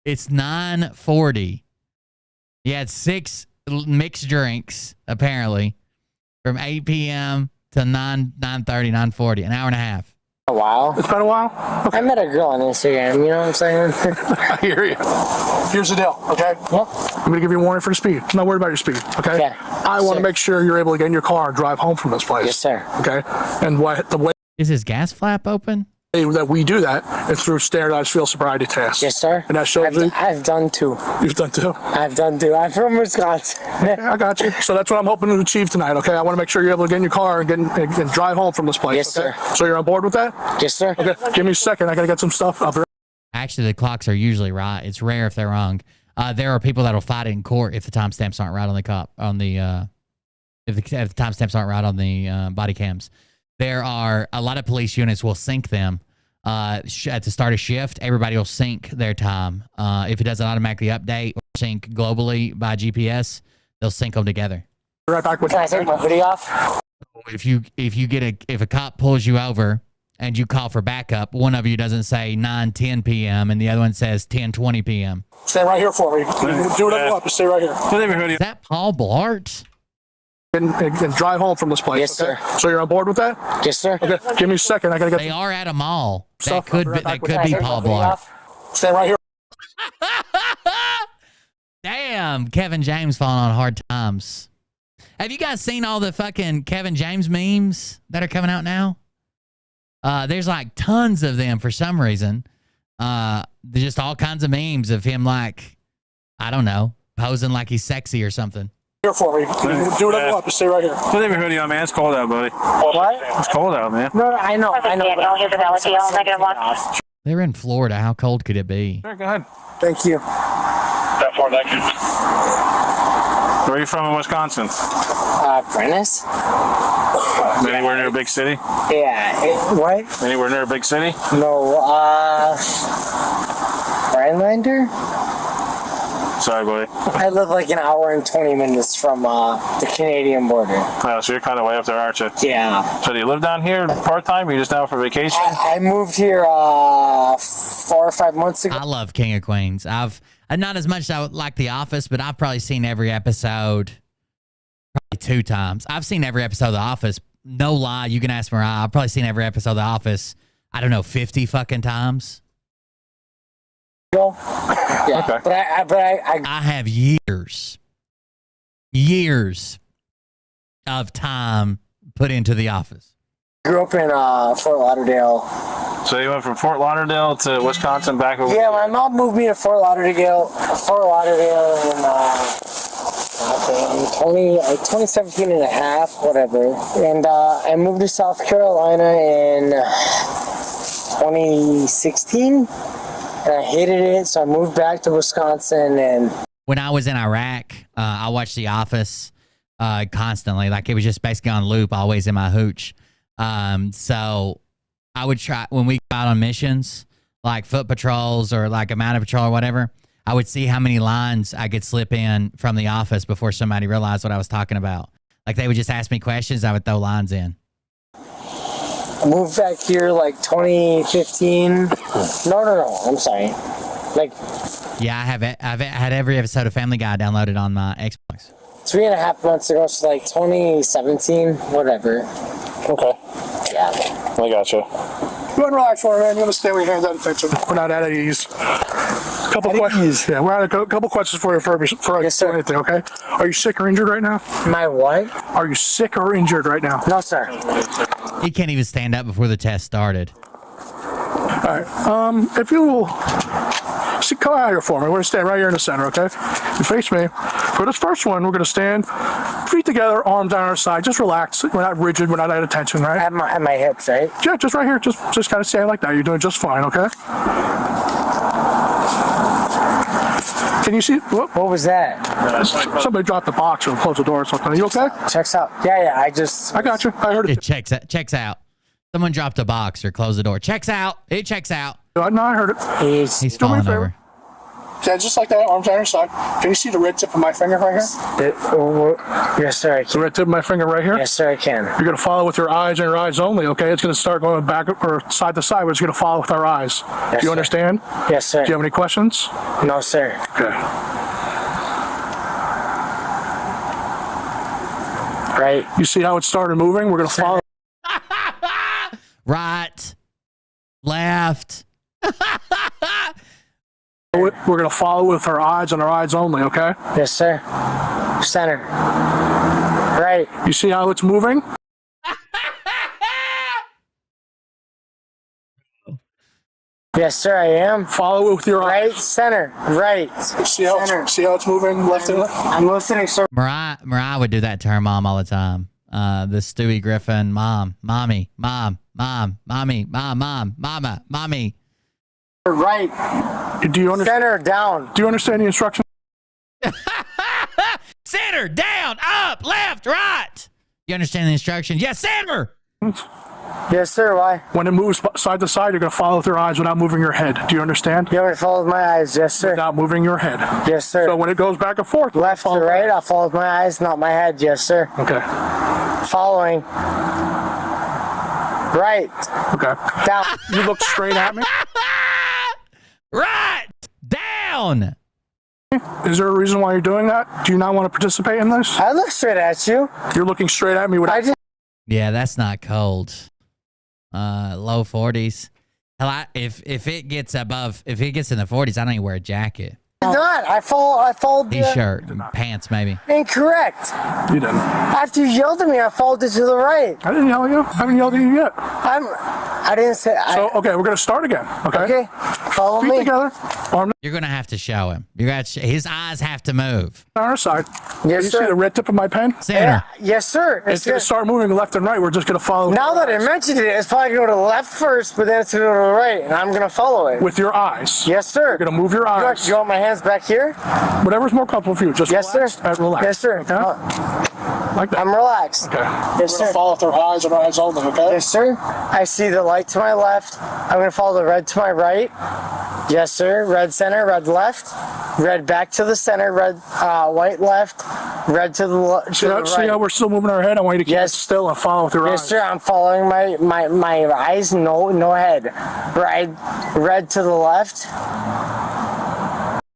It's 9:40. He had 6 mixed drinks, apparently, from 8 p.m. to 9:30, 9:40, an hour and a half. A while. It's been a while? Okay. I met a girl on Instagram, you know what I'm saying? I hear you. Here's the deal, okay? Yep. I'm going to give you a warning for the speed. I'm not worried about your speed, okay? Okay. I want to make sure you're able to get in your car and drive home from this place. Yes, sir. Okay? And the way Is his gas flap open? that we do that is through standardized field sobriety tests. Yes, sir. And that shows I've done 2. You've done 2? I've done 2. I'm from Wisconsin. I got you. So that's what I'm hoping to achieve tonight, okay? I want to make sure you're able to get in your car and drive home from this place. Yes, okay? sir. So you're on board with that? Yes, sir. Okay. Give me a second. I got to get some stuff up here. Actually, the clocks are usually right. It's rare if they're wrong. There are people that'll fight it in court if the timestamps aren't right on the if the timestamps aren't right on the body cams. There are a lot of police units will sync them at the start of shift. Everybody will sync their time. If it doesn't automatically update or sync globally by GPS, they'll sync them together. Right back with Can I take my hoodie off? If a cop pulls you over and you call for backup, one of you doesn't say 9:10 p.m. and the other one says 10:20 p.m. Stay right here for me. Do whatever you want, but stay right here. Is that Paul Blart? And drive home from this place. Yes, okay? sir. So you're on board with that? Yes, sir. Okay. Give me a second. I gotta get. They are at a mall. That Stuff. could I'll be be, right back that could be Paul Blart. Stay right here. Damn, Kevin James falling on hard times. Have you guys seen all the fucking Kevin James memes that are coming out now? There's like tons of them for some reason. There's just all kinds of memes of him like, I don't know, posing like he's sexy or something. Here for me. Do whatever you want, but stay right here. Put your hoodie on, man. It's cold out, buddy. What? It's cold out, man. No, I know. They're in Florida. How cold could it be? Sure, go ahead. Thank you. That far, thank you. Where are you from in Wisconsin? Prentice? Anywhere near a big city? Yeah. What? Anywhere near a big city? No, Rhinelander? Sorry, buddy. I live like an hour and 20 minutes from the Canadian border. Oh, so you're kind of way up there, aren't you? Yeah. So do you live down here part-time, or you just down for vacation? I moved here 4 or 5 months ago. I love King of Queens. I've not as much as I would like The Office, but I've probably seen every episode probably 2 times. I've seen every episode of The Office. No lie, you can ask Mariah. I've probably seen every episode of The Office, I don't know, 50 fucking times. Yeah, okay. But I have years of time put into The Office. Grew up in Fort Lauderdale. So you went from Fort Lauderdale to Wisconsin back over? Yeah, my mom moved me to Fort Lauderdale in 2017 and a half, whatever. And I moved to South Carolina in 2016. And I hated it, so I moved back to Wisconsin. And when I was in Iraq, I watched The Office constantly. Like, it was just basically on loop, always in my hooch. So I would try, when we go out on missions, like foot patrols or like a mounted patrol or whatever, I would see how many lines I could slip in from The Office before somebody realized what I was talking about. Like, they would just ask me questions, I would throw lines in. I moved back here like 2015. No, I'm sorry. Like, yeah, I've had every episode of Family Guy downloaded on my Xbox. 3.5 months ago, so like 2017, whatever. Okay. Yeah. I got you. Go ahead and relax for me, man. You want to stay with your hands out of attention. We're not at ease. Couple questions. Yeah, we had a couple questions for you before I do anything, okay? Are you sick or injured right now? My what? Are you sick or injured right now? No, sir. He can't even stand up before the test started. All right. If you will, come out here for me. We're gonna stand right here in the center, okay? You face me. For this first one, we're gonna stand, feet together, arms down our side. Just relax. We're not rigid. We're not at attention, right? At my hips, right? Yeah, just right here. Just kind of stand like that. You're doing just fine, okay? Can you see? What was that? Somebody dropped the box or closed the door or something. Are you okay? Checks out. Yeah. I got you. I heard it. It checks out. Someone dropped a box or closed the door. Checks out. It checks out. No, I heard it. He's falling over. Yeah, just like that, arms on your side. Can you see the red tip of my finger right here? Yes, sir, I can. The red tip of my finger right here? Yes, sir, I can. You're going to follow with your eyes and your eyes only, okay? It's going to start going back or side to side, but it's going to follow with our eyes. Yes, Do you understand? Yes, sir. Do you have any questions? No, sir. Okay. Right. You see how it started moving? We're going to follow. Right. Left. We're going to follow with our eyes and our eyes only, okay? Yes, sir. Center. Right. You see how it's moving? Yes, sir, I am. Follow it with your eyes. Right, center. Right. See how it's moving left and right? I'm listening, sir. Mariah would do that to her mom all the time. The Stewie Griffin mom, mommy, mom, mommy, mama, mommy. Right. Do you understand? Center down. Do you understand the instructions? Center, down, up, left, right. You understand the instructions? Yes, center. Yes, sir. Why? When it moves side to side, you're going to follow with your eyes without moving your head. Do you understand? You want me to follow with my eyes? Yes, sir. Without moving your head. Yes, sir. So when it goes back and forth, left to right, I'll follow with my eyes, not my head. Yes, sir. Okay. Following. Right. Okay. Down. You look straight at me. Right. Down. Is there a reason why you're doing that? Do you not want to participate in this? I look straight at you. You're looking straight at me. Yeah, that's not cold. Low 40s. Hell, if it gets in the 40s, I don't even wear a jacket. Not. I followed T-shirt, pants, maybe. Incorrect. You didn't. After you yelled at me, I followed it to the right. I didn't yell at you. I haven't yelled at you yet. I didn't say. Okay, we're gonna start again. Okay. Okay. Follow Feet me. together. Arm You're gonna have to show him. His eyes have to move. on our side. Yes, you sir. see the red tip of my pen? Center. Yes, sir. It's gonna start moving left and right. We're just gonna follow. Now that I mentioned it, it's probably going to go to the left first, but then it's going to go to the right, and I'm going to follow it. With your eyes. Yes, sir. You're gonna move your eyes. You want my hands back here? Whatever's more comfortable for you. Just yes, relax sir. and relax. Yes, sir. Okay? Like that. I'm relaxed. Okay. Yes, We're sir. gonna follow with our eyes and our eyes only. Okay. Yes, sir. I see the light to my left. I'm going to follow the red to my right. Yes, sir. Red center, red left. Red back to the center, red, white left. Red to the right. See how we're still moving our head? I want you to keep it still and follow with your eyes. Yes, sir. I'm following my eyes, no head. Red to the left.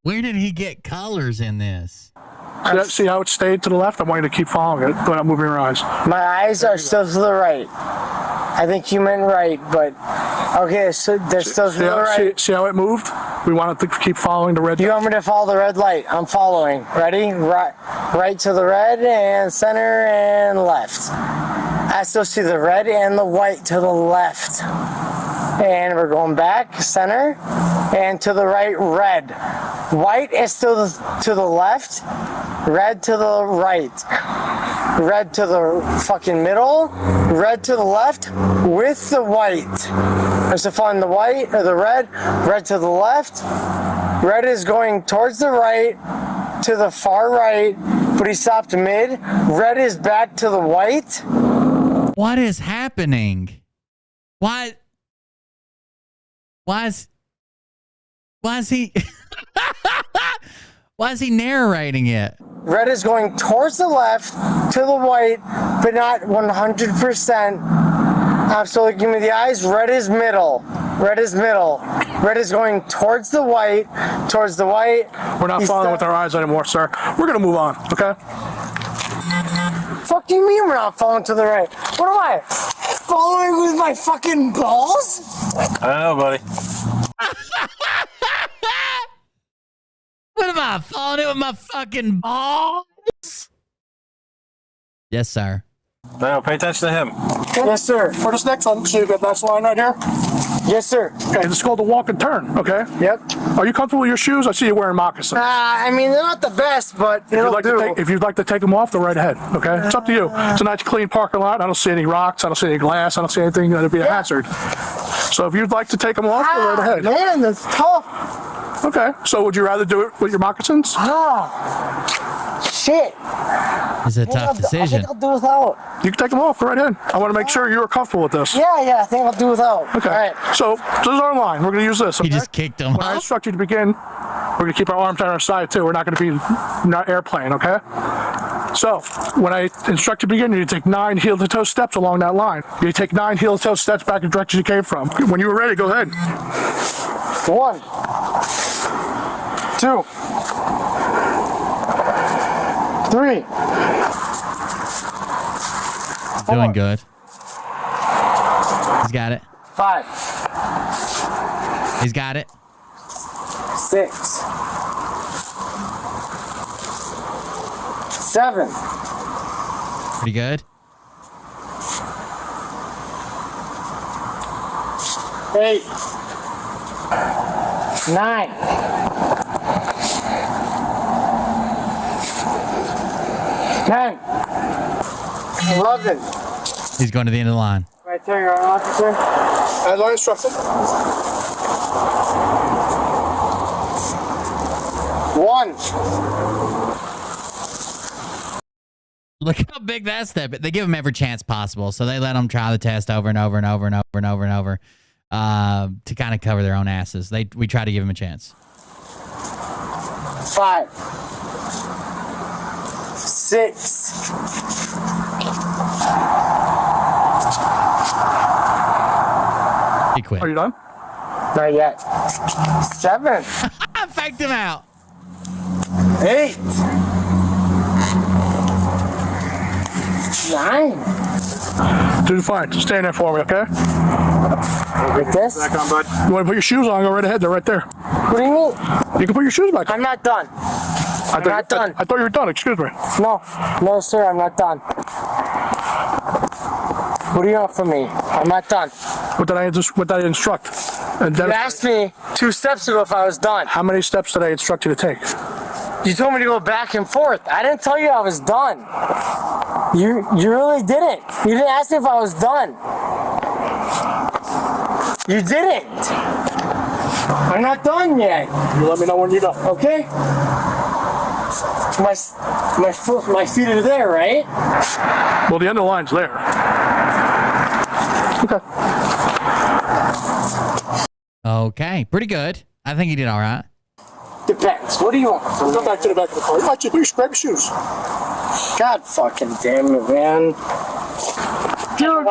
Where did he get colors in this? See how it stayed to the left? I want you to keep following it, but not moving your eyes. My eyes are still to the right. I think you meant right, but okay, so they're still to the right. See how it moved? We want it to keep following the red. You want me to follow the red light? I'm following. Ready? Right to the red and center and left. I still see the red and the white to the left. And we're going back, center, and to the right, red. White is still to the left, red to the right. Red to the fucking middle, red to the left with the white. I'm still following the white or the red to the left. Red is going towards the right, to the far right, but he stopped mid. Red is back to the white. What is happening? Why is he why is he narrating it? Red is going towards the left, to the white, but not 100%. I'm still looking at the eyes. Red is middle. Red is middle. Red is going towards the white, We're not following with our eyes anymore, sir. We're gonna move on, okay? Fuck you mean we're not following to the right? What am I? Following with my fucking balls? I don't know, buddy. What am I, falling in with my fucking balls? Yes, sir. No, pay attention to him. Yes, sir. For this next one, so you got that line right here? Yes, sir. Okay, this is called the walk and turn, okay? Yep. Are you comfortable with your shoes? I see you wearing moccasins. I mean, they're not the best, but if you'd like to take them off, go right ahead, okay? It's up to you. It's a nice clean parking lot. I don't see any rocks. I don't see any glass. I don't see anything that would be a hazard. So if you'd like to take them off, go right ahead. Man, that's tough. Okay, so would you rather do it with your moccasins? Shit. It's a tough decision. I think I'll do without. You can take them off. Go right ahead. I want to make sure you're comfortable with this. Yeah, I think I'll do without. Okay. All right. So this is our line. We're going to use this. Okay? He just kicked him When I instruct you to begin, we're going to keep our arms on our side too. We're not going to be not airplane, okay? So when I instruct you to begin, you take 9 heel-to-toe steps along that line. You take 9 heel-to-toe steps back in the direction you came from. When you were ready, go ahead. 1, 2, 3. Doing good. He's got it. 5. He's got it. 6. 7. Pretty good. 8. 9. 10. 11. He's going to the end of the line. Right there, Your Honor, officer. As I instructed. 1. Look how big that step. They give him every chance possible, so they let him try the test over and over and over and over and over and over to kind of cover their own asses. We try to give him a chance. 5. 6. He quit. Are you done? Not yet. 7. I faked him out. 8. 9. Do fine. Just stay in there for me, okay? Like this? Back on, bud. You want to put your shoes on? Go right ahead. They're right there. What do you mean? You can put your shoes back on. I'm not done. I'm not done. I thought you were done. Excuse me. No, sir, I'm not done. What do you want from me? I'm not done. What did I instruct? And You asked me 2 steps ago if I was done. How many steps did I instruct you to take? You told me to go back and forth. I didn't tell you I was done. You really didn't. You didn't ask me if I was done. You didn't. I'm not done yet. You let me know when you're done. Okay? My feet are there, right? Well, the end of the line's there. Okay. Okay, pretty good. I think he did all right. Depends. What do you want? Go back to the back of the car. Why don't you grab your shoes? God fucking damn it, man. Dude,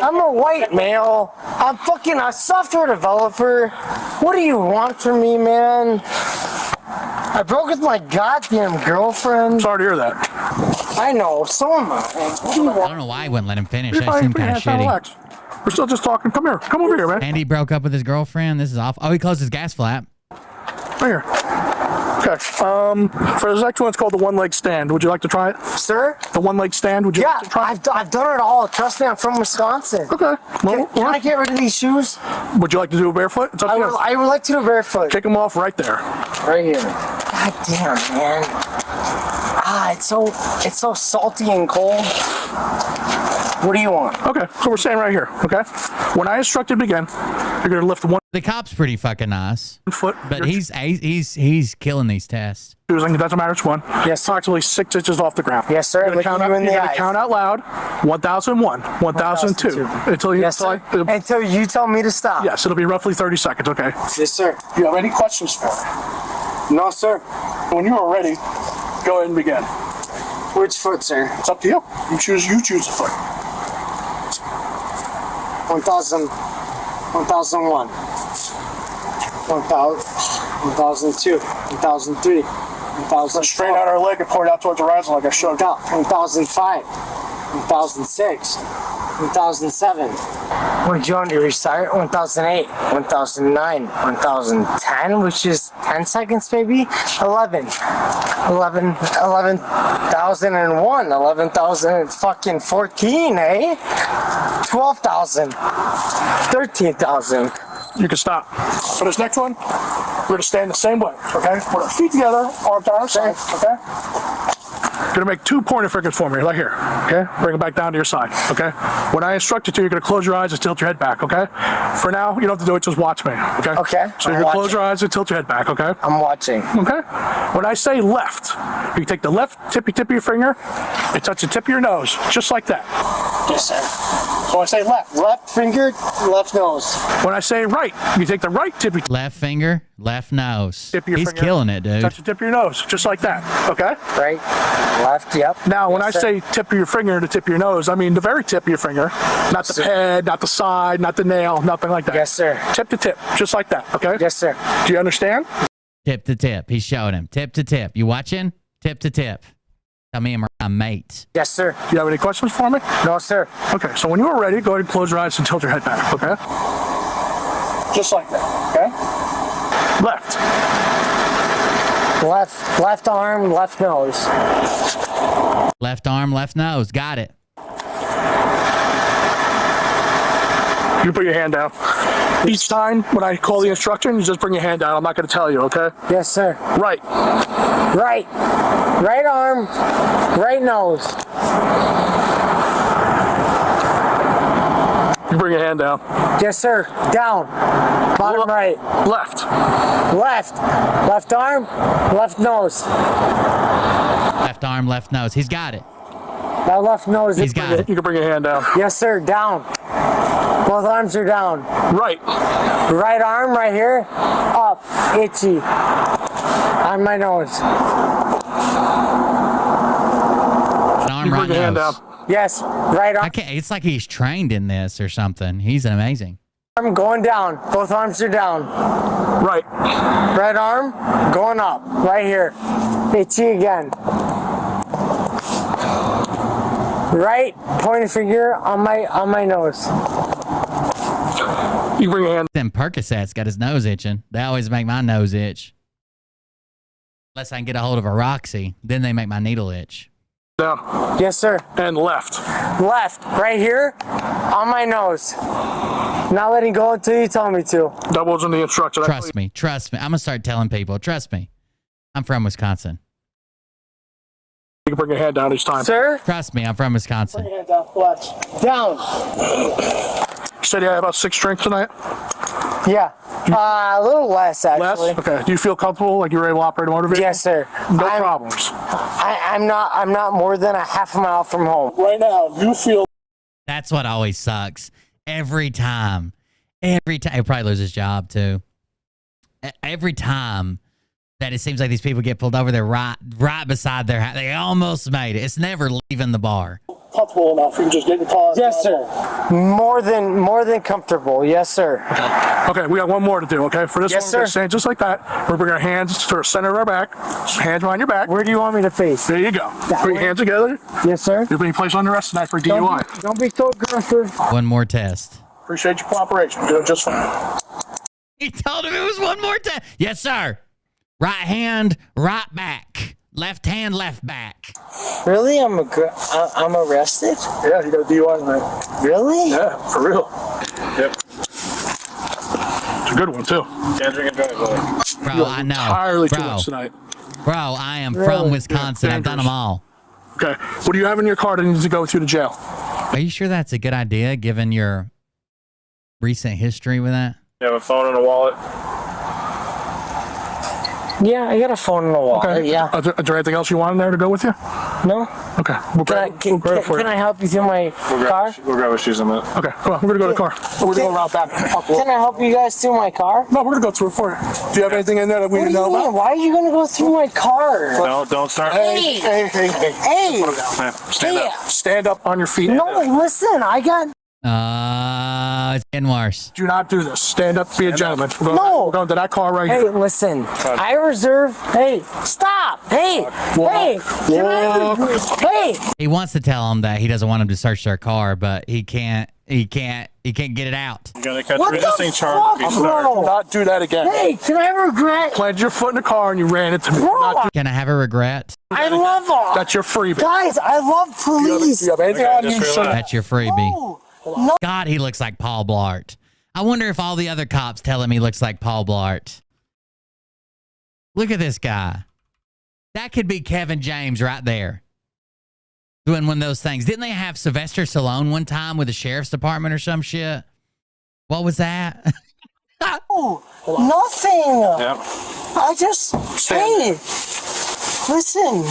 I'm a white male. I'm fucking a software developer. What do you want from me, man? I broke with my goddamn girlfriend. Sorry to hear that. I know, so am I. What do you want? I don't know why he wouldn't let him finish. You're That fine. seemed Put your kind of hands down, shitty. relax. We're still just talking. Come here. Come over here, man. Andy broke up with his girlfriend. This is awful. Oh, he closed his gas flap. Right here. Okay. For this next one, it's called the one-leg stand. Would you like to try it? Sir? The one-leg stand. Would you like to try it? I've done it all. Trust me, I'm from Wisconsin. Okay. Well, Can I get rid of these shoes? Would you like to do it barefoot? It's up to you. I would like to do it barefoot. Kick them off right there. Right here. God damn, man. It's so salty and cold. What do you want? Okay, so we're staying right here, okay? When I instruct you to begin, you're going to lift one The cop's pretty fucking nice, foot. but he's killing these tests. It doesn't matter which one. Yes. Approximately 6 inches off the ground. Yes, sir. You're going to count out loud. 1001, 1002. Until you tell me to stop. Yes, it'll be roughly 30 seconds, okay? Yes, sir. Do you have any questions for me? No, sir. When you are ready, go ahead and begin. Which foot, sir? It's up to you. You choose a foot. 1000, 1001, 1002, 1003, 1004. Straight out our leg and pour it out towards the horizon like I showed you. 1005, 1006, 1007. What did you want to restart? 1008, 1009, 1010, which is 10 seconds, maybe? 11,001, 11,014, eh? 12,000, 13,000. You can stop. For this next one, we're gonna stand the same way, okay? Put our feet together, arms on our side, okay? You're gonna make 2 pointer fingers for me, right here, okay? Bring it back down to your side, okay? When I instruct you to, you're gonna close your eyes and tilt your head back, okay? For now, you don't have to do it, just watch me, okay? Okay. So you're gonna close your eyes and tilt your head back, okay? I'm watching. Okay? When I say left, you take the left tip of your finger and touch the tip of your nose, just like that. Yes, sir. So I say left finger, left nose. When I say right, you take the right tip of Left finger, left nose. Tip of your He's finger. killing it, dude. Touch the tip of your nose, just like that, okay? Right, left, yep. Now, when Yes, I sir. say tip of your finger to tip of your nose, I mean the very tip of your finger, not the head, not the side, not the nail, nothing like that. Yes, sir. Tip to tip, just like that, okay? Yes, sir. Do you understand? Tip to tip. He's showing him. Tip to tip. You watching? Tip to tip. Tell me I'm my mate. Yes, sir. Do you have any questions for me? No, sir. Okay, so when you are ready, go ahead and close your eyes and tilt your head back, okay? Just like that, okay? Left. Left arm, left nose. Left arm, left nose. Got it. You put your hand down. Each time when I call the instruction, you just bring your hand down. I'm not going to tell you, okay? Yes, sir. Right. Right. Right arm, right nose. You bring your hand down. Yes, sir. Down. Bottom right. Left. Left. Left arm, left nose. Left arm, left nose. He's got it. That left nose. He's got it. You can bring your hand down. Yes, sir. Down. Both arms are down. Right. Right arm right here. Up. Itchy. On my nose. An arm, You right bring your hand nose. down. Yes. Right arm. I can't. It's like he's trained in this or something. He's amazing. Arm going down. Both arms are down. Right. Right arm going up. Right here. Itchy again. Right pointer finger on my nose. You bring your hand. Them Percocets got his nose itching. They always make my nose itch. Unless I can get a hold of a Roxy, then they make my needle itch. Down. Yes, sir. And left. Left. Right here on my nose. Not letting go until you tell me to. That wasn't the instruction. Trust me. Trust me. I'm gonna start telling people. Trust me. I'm from Wisconsin. You can bring your hand down each time. Sir? Trust me. I'm from Wisconsin. Bring your hand down. Watch. Down. You said you had about 6 drinks tonight? Yeah. A little less, actually. Less? Okay. Do you feel comfortable, like you're able to operate a motor vehicle? Yes, sir. No problems. I'm not more than a half a mile from home. Right now, you feel... That's what always sucks. Every time. Every time. He'll probably lose his job, too. Every time that it seems like these people get pulled over, they're right beside their house. They almost made it. It's never leaving the bar. Comfortable enough, you can just get in the car. Yes, sir. More than comfortable. Yes, sir. Okay, we got one more to do, okay? For this Yes, one, sir. we're gonna stand just like that. We're bringing our hands to the center of our back. Hands behind your back. Where do you want me to face? There you go. That Put your way? hands together. Yes, sir. You're being placed under arrest tonight for DUI. Don't be so aggressive. One more test. Appreciate your cooperation. You're doing just fine. He told him it was one more test. Yes, sir. Right hand, right back. Left hand, left back. Really? I'm arrested? Yeah, you got a DUI tonight. Really? Yeah, for real. Yep. It's a good one, too. Can't drink and drive, boy. Bro, I know. Entirely too Bro. much tonight. Bro, I am Really? from Wisconsin. Yeah, I've done them all. Okay. What do you have in your car that needs to go with you to jail? Are you sure that's a good idea, given your recent history with that? You have a phone and a wallet? Yeah, I got a phone and a wallet. Okay. Yeah. Is there anything else you want in there to go with you? No? Okay. We'll grab it for you. Can I help you through my car? We'll grab a shoes in a minute. Okay, come on, we're gonna go to the car. We're gonna go around back. Can I help you guys through my car? No, we're gonna go through it for you. Do you have anything in there that we What do need to you know mean? about? Why are you gonna go through my car? No, don't start. Hey! Hey. Hey! Put it down. Man, stand up. Stand up on your feet. No, listen, I got... It's getting worse. Do not do this. Stand up, be a gentleman. We're going to that car right Hey, here. listen, I reserve... Hey, stop! Hey! Hey! Hey! He wants to tell him that he doesn't want him to search their car, but he can't. He can't get it out. You're gonna catch What me. the This ain't charged. fuck, bro? Do not do that again. Hey, can I regret? Planted your foot in the car and you ran into me. Bro, Can I have a regret? I love them. That's your freebie. Guys, I love police. Do you have anything on you? That's your freebie. No. God, he looks like Paul Blart. I wonder if all the other cops tell him he looks like Paul Blart. Look at this guy. That could be Kevin James right there. Doing one of those things. Didn't they have Sylvester Stallone one time with the sheriff's department or some shit? What was that? Oh, nothing. Yep. I just, hey, listen.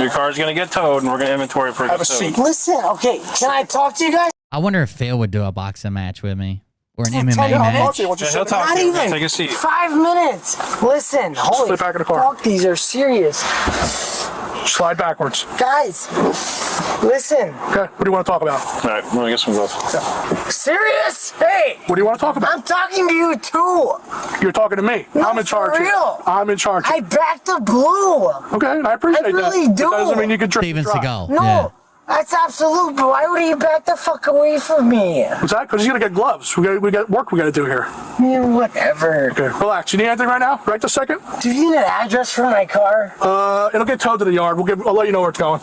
Your car's gonna get towed, and we're gonna inventory for it. Have a seat. Listen, okay, can I talk to you guys? I wonder if Phil would do a boxing match with me. Or an MMA Tell you, I'll match. talk to you. Yeah, he'll talk Not to you. even Take a seat. 5 minutes. Listen, holy Sit back in the car. fuck, these are serious. Slide backwards. Guys, listen. Okay, what do you want to talk about? All right, let me get some gloves. Serious? Hey. What do you want to talk about? I'm talking to you too. You're talking to me. No, I'm in charge. for real. Here. I'm in charge. I backed the blue. Okay, I appreciate I really that. do. That doesn't mean you can drink. Steven and drive. Seagal. No, Yeah. that's absolute, but why would he back the fuck away from me? What's that? Because he's gonna get gloves. We got work we gotta do here. Man, whatever. Okay, relax. You need anything right now? Right this second? Do you need an address for my car? It'll get towed to the yard. I'll let you know where it's going.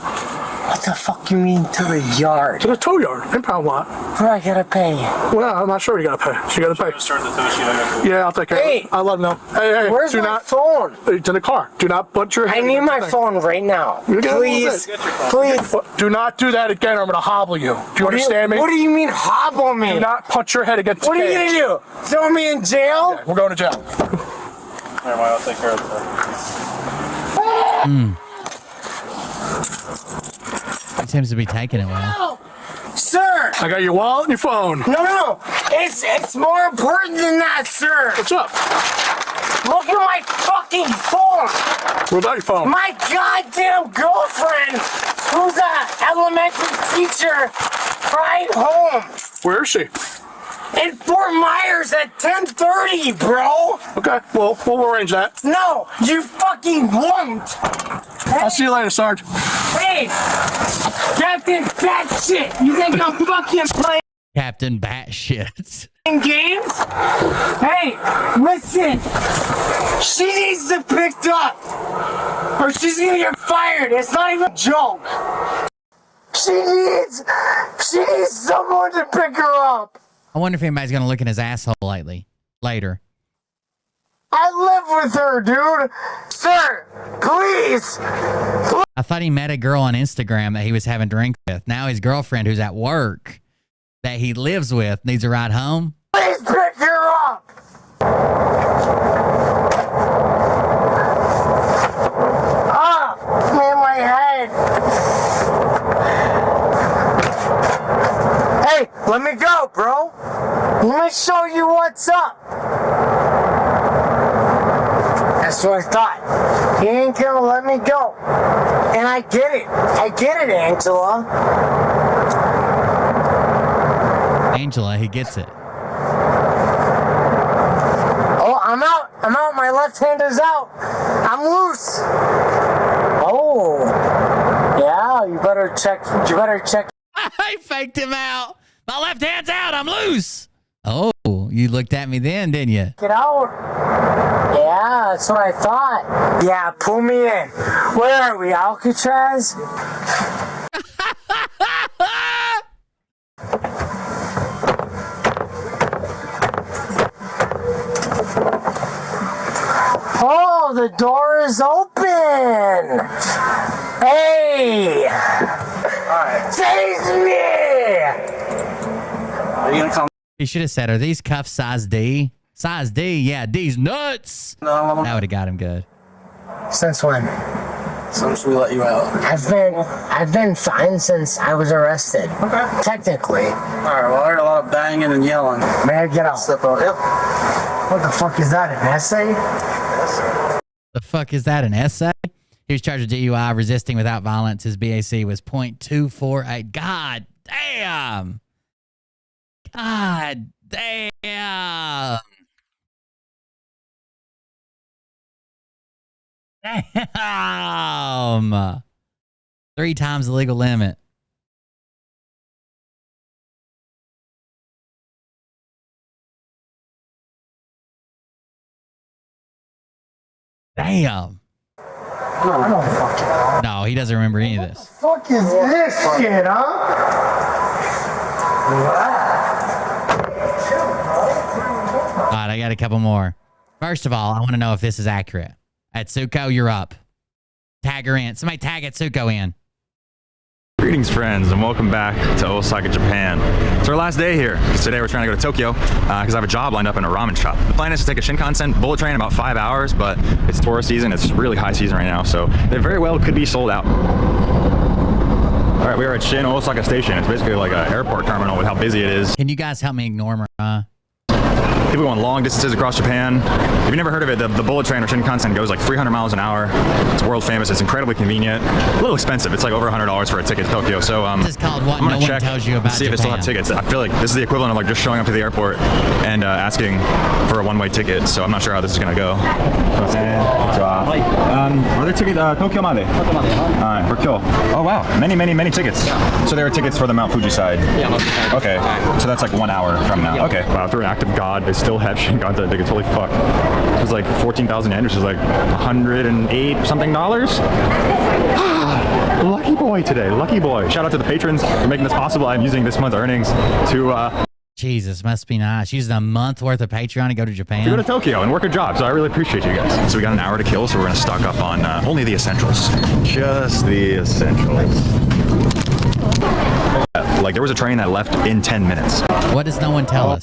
What the fuck you mean to the yard? To the tow yard, impound lot. Where I gotta pay? Well, I'm not sure you gotta pay. So you gotta pay. Start the tow. Yeah, I'll take care of it. I'll let him know. Hey, Where's do my not, phone? It's in the car. Do not put your head I need against my the thing. phone right now. You get it a little Please, bit. please. Do not do that again or I'm gonna hobble you. Do you understand me? What do you mean hobble me? Do not punch your head against What the are you cage. gonna do? Throw me in jail? Yeah, we're going to jail. Never mind, I'll take care of it. He seems to be taking it well. Sir! I got your wallet and your phone. No. It's more important than that, sir. What's up? Look at my fucking phone. What about your phone? My goddamn girlfriend, who's an elementary teacher, cried home Where is she? in Fort Myers at 10:30, bro. Okay, well, we'll arrange that. No, you fucking won't. I'll see you later, Sarge. Hey, Captain Batshit, you think I'm fucking playing Captain Batshit. games? Hey, listen. She needs to pick up, or she's gonna get fired. It's not even a joke. She needs someone to pick her up. I wonder if anybody's going to look in his asshole later. I live with her, dude. Sir, please. I thought he met a girl on Instagram that he was having drinks with. Now his girlfriend, who's at work, that he lives with, needs a ride home. Please pick her up. Man, my head. Hey, let me go, bro. Let me show you what's up. That's what I thought. He ain't gonna let me go. And I get it. I get it, Angela. Angela, he gets it. Oh, I'm out. My left hand is out. I'm loose. Oh. Yeah, you better check. I faked him out. My left hand's out. I'm loose. Oh, you looked at me then, didn't you? Get out. Yeah, that's what I thought. Yeah, pull me in. Where are we, Alcatraz? Oh, the door is open. Hey. Save me. Are you gonna come? He should have said, are these cuffs size D? Size D? Yeah, D's nuts. No. That would have got him good. Since when? Since we let you out. I've been fine since I was arrested. Okay. Technically. Alright, well I heard a lot of banging and yelling. May I get out? Step out. Yep. What the fuck is that, an essay? The fuck is that, an essay? He was charged with DUI, resisting without violence. His BAC was .248. God damn. God damn. Damn. 3 times the legal limit. Damn. No, he doesn't remember any of this. What the fuck is this shit, huh? All right, I got a couple more. First of all, I want to know if this is accurate. Atsuko, you're up. Tag her in. Somebody tag Atsuko in. Greetings, friends, and welcome back to Osaka, Japan. It's our last day here, because today we're trying to go to Tokyo, because I have a job lined up in a ramen shop. The plan is to take a Shinkansen bullet train in about 5 hours, but it's tourist season. It's really high season right now, so they very well could be sold out. All right, we are at Shin Osaka Station. It's basically like an airport terminal with how busy it is. Can you guys help me ignore her? People going long distances across Japan. If you've never heard of it, the bullet train or Shinkansen goes like 300 miles an hour. It's world famous. It's incredibly convenient. A little expensive. It's like over $100 for a ticket to Tokyo. So this is called what I'm gonna no one check tells you about see if they still have tickets. I feel like this is the equivalent of like just showing up to the airport and asking for a one-way ticket. So I'm not sure how this is gonna go. Are there tickets Tokyo Made? For Kyo. Oh wow, many tickets. So there are tickets for the Mount Fuji side. Okay, so that's like 1 hour from now. Okay. Wow, if they're an act of God, they still have Shinkansen tickets. Holy fuck. It was like 14,000 yen, which is like $108 something. Lucky boy today, lucky boy. Shout out to the patrons for making this possible. I'm using this month's earnings to Jesus, must be nice. Using a month worth of Patreon to go to Japan. to go to Tokyo and work a job, so I really appreciate you guys. So we got an hour to kill, so we're gonna stock up on only the essentials. Just the essentials. Like there was a train that left in 10 minutes. What does no one tell us?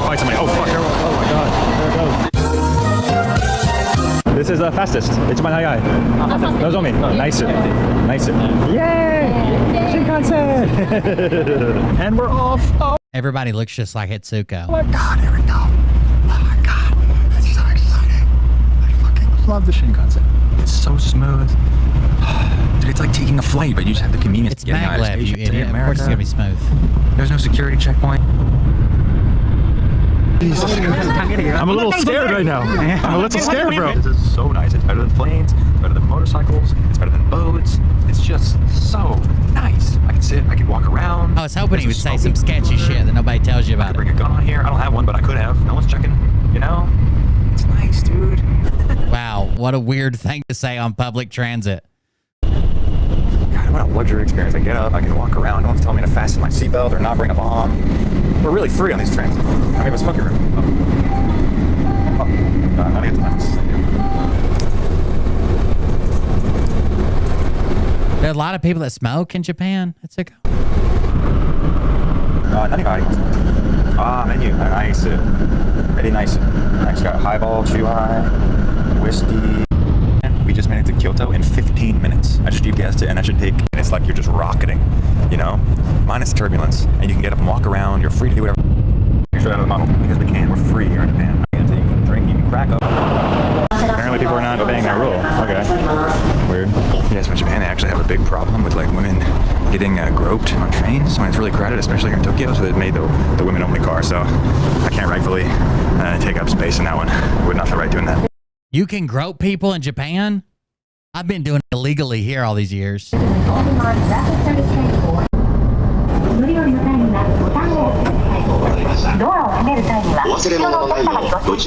Fight somebody. Oh fuck, oh my god, there it goes. This is the fastest. It's my high. Nozomi. Nicer. Yay! Shinkansen! And we're off. Oh. Everybody looks just like Hitsuko. Oh my god, here we go. Oh my god, that's so exciting. I fucking love the Shinkansen. It's so smooth. Dude, it's like taking a flight, but you just have the convenience It's of getting out of maglev, you station to idiot. Of course it's gonna be smooth. There's no security checkpoint. I'm a little scared right now. I'm a little scared, bro. This is so nice. It's better than planes. It's better than motorcycles. It's better than boats. It's just so nice. I can sit. I can walk around. I was hoping he would say some sketchy shit that nobody tells you about. I could bring a gun on here. I don't have one, but I could have. No one's checking. You know? It's nice, dude. Wow, what a weird thing to say on public transit. God, what a luxury experience. I get up, I can walk around. No one's telling me to fasten my seatbelt or not bring a bomb. We're really free on these trains. I have a smoking room. I need to There are a lot of people that smoke in Japan. It's like menu. Nice. Very nice. Nice. Got highball, chuhai, whiskey. We just made it to Kyoto in 15 minutes. I just GPSed it, and that should take. And it's like you're just rocketing, you know, minus turbulence, and you can get up and walk around. You're free to do whatever. You're straight out of the model because we can. We're free here in Japan. You can drink, you can crack up. Apparently, people are not obeying that rule. Okay. Weird. Yes, but Japan they actually have a big problem with like women getting groped on trains when it's really crowded, especially here in Tokyo. So they made the women-only car. So I can't rightfully take up space in that one. I would not feel right doing that. You can grope people in Japan? I've been doing it illegally here all these years. So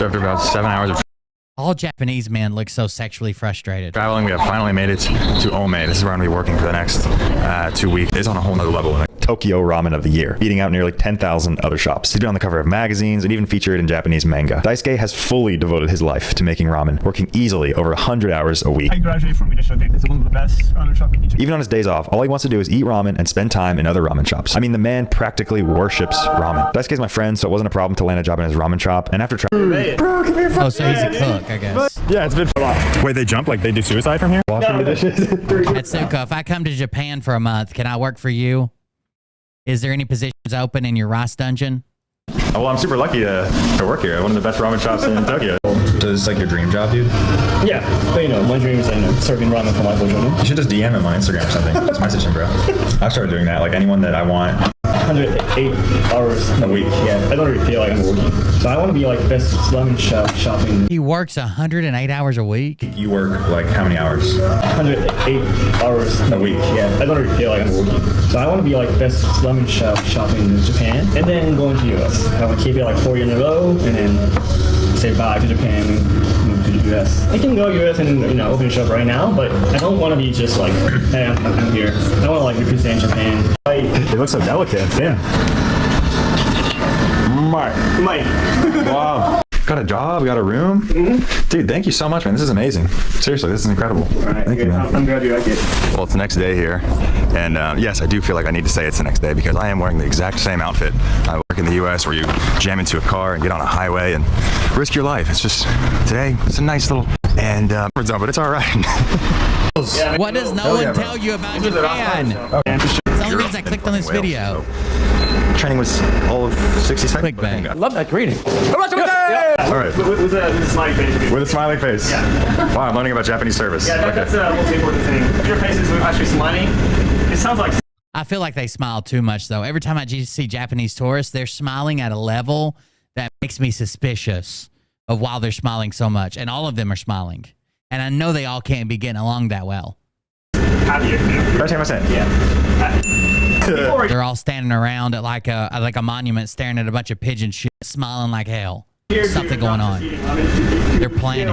after about 7 hours of all Japanese men look so sexually frustrated. traveling, we have finally made it to Ome. This is where I'm going to be working for the next 2 weeks. It's on a whole nother level. Tokyo Ramen of the Year, beating out nearly 10,000 other shops. He's been on the cover of magazines and even featured in Japanese manga. Daisuke has fully devoted his life to making ramen, working easily over 100 hours a week. I graduated from Ideshote. It's one of the best ramen shops in Egypt. Even on his days off, all he wants to do is eat ramen and spend time in other ramen shops. I mean, the man practically worships ramen. Daisuke's my friend, so it wasn't a problem to land a job in his ramen shop. And after Oh, so he's a cook, I guess. Yeah, it's been fun. Wait, they jump like they do suicide from here? Washing the dishes? Etsuko, if I come to Japan for a month, can I work for you? Is there any positions open in your rice dungeon? Oh, well, I'm super lucky to work here. One of the best ramen shops in Tokyo. So is this like your dream job, dude? Yeah, but my dream is serving ramen for my children. You should just DM him on Instagram or something. Just message him, bro. I've started doing that. Like anyone that I want. 108 hours a week. Yeah, I don't really feel like I'm working. So I want to be like best ramen shopping. He works 108 hours a week? You work like how many hours? 108 hours a week. Yeah, I don't really feel like I'm working. So I want to be like best ramen shopping in Japan and then going to US. I want to keep it like 4 years in a row and then say bye to Japan and move to U.S. I can go U.S. and open a shop right now, but I don't want to be just like, hey, I'm here. I want to like represent Japan. They look so delicate. Yeah. Mike. Wow. Got a job, got a room. Dude, thank you so much, man. This is amazing. Seriously, this is incredible. All right, thank you, man. I'm glad you like it. Well, it's the next day here, and yes, I do feel like I need to say it's the next day because I am wearing the exact same outfit. I work in the U.S. where you jam into a car and get on a highway and risk your life. It's just, today, it's a nice little, and but it's all right. What does no one tell you about Japan? It's the only reason I clicked on this video. Training was all of 60 seconds. Clickbait. I love that greeting. All right. With a smiley face. With a smiling face. Yeah. Wow, I'm learning about Japanese service. Yeah, that's the most important thing. If your face is actually smiling, it sounds like... I feel like they smile too much, though. Every time I see Japanese tourists, they're smiling at a level that makes me suspicious of why they're smiling so much. And all of them are smiling. And I know they all can't be getting along that well. How do you? Yeah. They're all standing around at like a monument staring at a bunch of pigeon shit, smiling like hell. There's something going on. They're planning,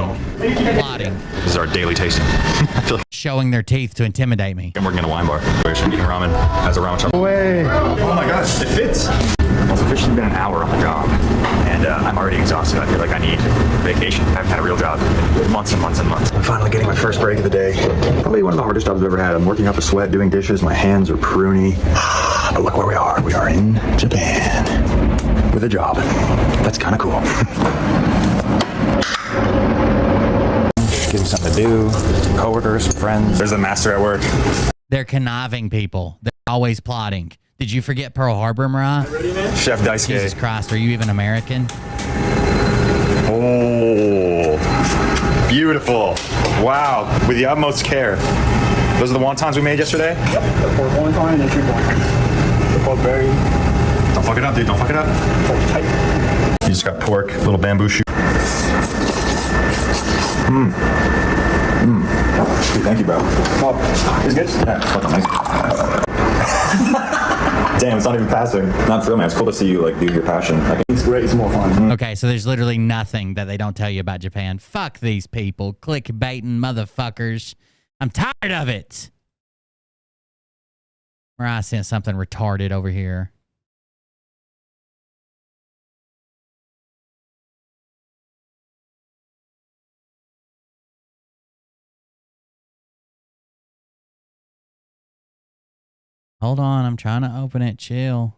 plotting. This is our daily tasting. I feel like showing their teeth to intimidate me. I'm working in a wine bar. Eating ramen as a ramen shop. Way. Oh my gosh, it fits. It's officially been an hour on the job, and I'm already exhausted. I feel like I need vacation. I haven't had a real job in months and months and months. I'm finally getting my first break of the day. Probably one of the hardest jobs I've ever had. I'm working up a sweat, doing dishes. My hands are pruny. But look where we are. We are in Japan with a job. That's kind of cool. Give me something to do. Some coworkers, some friends. There's a master at work. They're conniving people. They're always plotting. Did you forget Pearl Harbor, Mariah? Chef Daisuke. Jesus Christ, are you even American? Oh, beautiful. Wow, with the utmost care. Those are the wontons we made yesterday? Yep, the pork wonton and the shrimp wonton. The pork berry. Don't fuck it up, dude. Don't fuck it up. Pork tight. You just got pork, little bamboo shoot. Dude, thank you, bro. Oh, it's good? Yeah, it's fucking amazing. Damn, it's not even passing. Not for real, man. It's cool to see you like do your passion. It's great. It's more fun. Okay, so there's literally nothing that they don't tell you about Japan. Fuck these people. Clickbaiting motherfuckers. I'm tired of it. Mariah sent something retarded over here. Hold on, I'm trying to open it. Chill.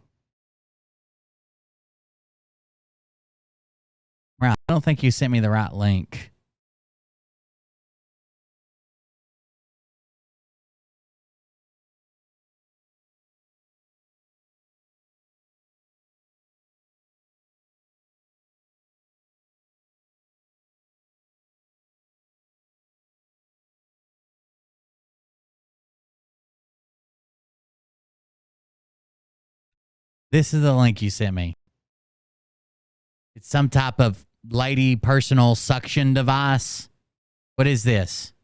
Right, I don't think you sent me the right link. This is the link you sent me. It's some type of lady personal suction device. What is this?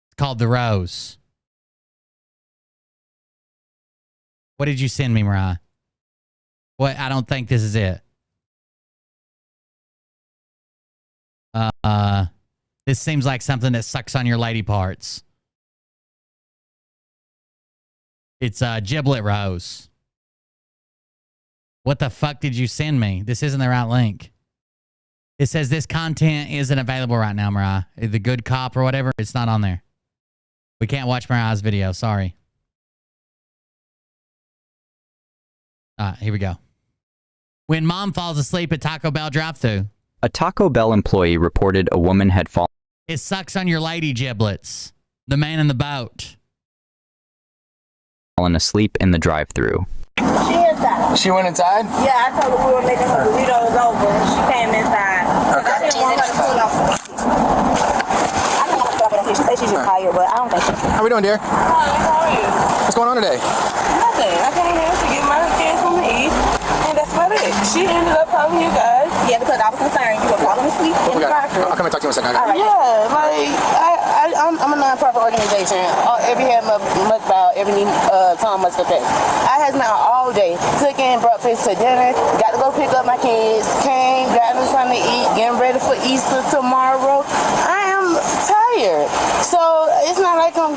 It's called the Rose. What did you send me, Mariah? What? I don't think this is it. This seems like something that sucks on your lady parts. It's a giblet rose. What the fuck did you send me? This isn't the right link. It says this content isn't available right now, Mariah. The good cop or whatever, it's not on there. We can't watch Mariah's video. Sorry. Here we go. When mom falls asleep at Taco Bell drive-thru. A Taco Bell employee reported a woman had fallen. It sucks on your lady giblets. The man in the boat. Fallen asleep in the drive-thru. She inside. She went inside? Yeah, I told her we were making her burritos over. She came inside. Okay. I didn't want her to pull off. I think I'm gonna here. She said she's just tired, but I don't think she. How we doing, dear? Hi, how are you? What's going on today? Nothing. I came here to get my kids from the east, and that's about it. She ended up calling you guys. Yeah, because I was concerned you were falling asleep in the drive-thru. I'll come and talk to you in a second. All right. Yeah, like I'm a non-profit organization. Every head must bow, every tongue must confess. I has been out all day, cooking breakfast to dinner. Got to go pick up my kids. Came, got them something to eat. Getting ready for Easter tomorrow. I am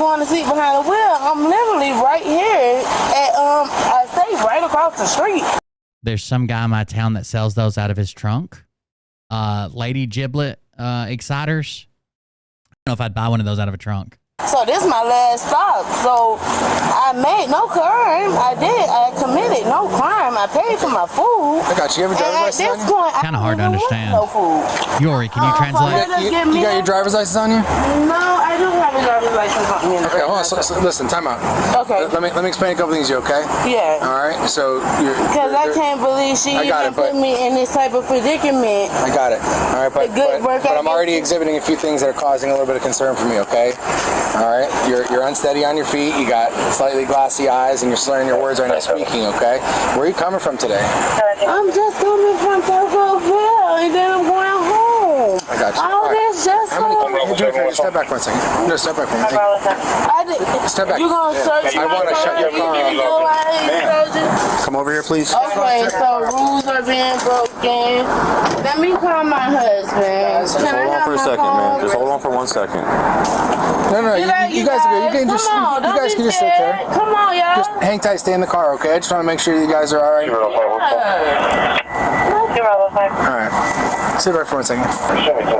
going to sleep behind the wheel, I'm literally right here at I stay right across the street. There's some guy in my town that sells those out of his trunk. Lady giblet exciters. I don't know if I'd buy one of those out of a trunk. So this is my last stop. So I made no crime. I committed no crime. I paid for my food. I got you. You have a driver's license on you? Point, kind of hard to understand. No food. Yori, can you translate? You got your driver's license on you? No, I don't have a driver's license on me. Okay, hold on. So listen, time out. Okay. Let me explain a couple things. You okay? Yeah. All right. So you're. Because I can't believe she even put me in this type of predicament. I got it. All right, but I'm already exhibiting a few things that are causing a little bit of concern for me. Okay. All right. You're unsteady on your feet. You got slightly glassy eyes, and you're slurring your words. Are not speaking. Okay. Where are you coming from today? I'm just coming from Taco Bell, and then I'm going home. I got you. All this just Just step back for a second. No, step back for a second. Step back. You gonna search I want to shut your car off. Come over here, please. Okay, so rules are being broken. Let me call my husband. Just hold on for a second, man. Just hold on for 1 second. No, you guys are good. You guys can just sit there. Come on, y'all. Just hang tight, stay in the car, okay? I just want to make sure you guys are all right. All right. Sit back for 1 second.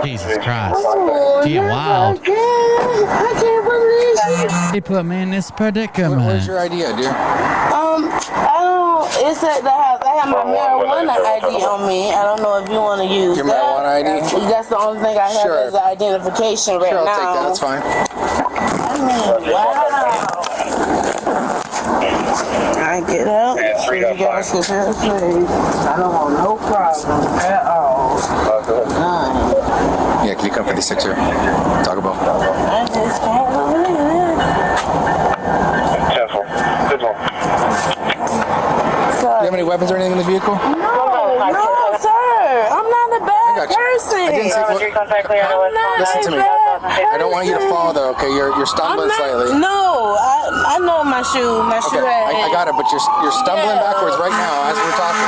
Jesus Christ. Gee, wild. I can't believe He put me in this predicament. Where's your idea, dear? I don't. It said that I have my marijuana ID on me. I don't know if you want to use your that. marijuana ID. That's the only thing I have as an identification right I'll now. take that. That's fine. I mean, wow. I get up. You guys can have please. I don't want no problem at all. Yeah, can you come for the 6er? Talk about. I just can't believe it. Careful. Good one. Do you have any weapons or anything in the vehicle? No, sir. I'm not a bad person. I didn't say listen to me. I don't want you to fall though. Okay, you're stumbling slightly. No, I know my shoe. My shoe. I got it, but you're stumbling backwards right now as we're talking.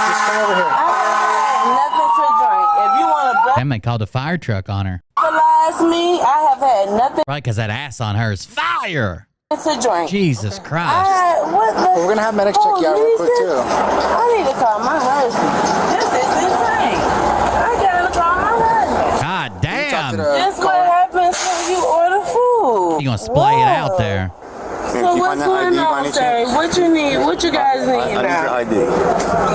Just come over here. Nothing to drink. If you want to That man called a fire truck on her. brutalize me, I have had nothing Right, because that ass on her is fire. to drink. Jesus Christ. We're gonna have medics check you out real quick too. I need to call my husband. This is insane. I gotta call my husband. God damn. This what happens when you order food. You gonna splay it out there. So what's going on, sir? What you need? What you guys need now? I need your ID.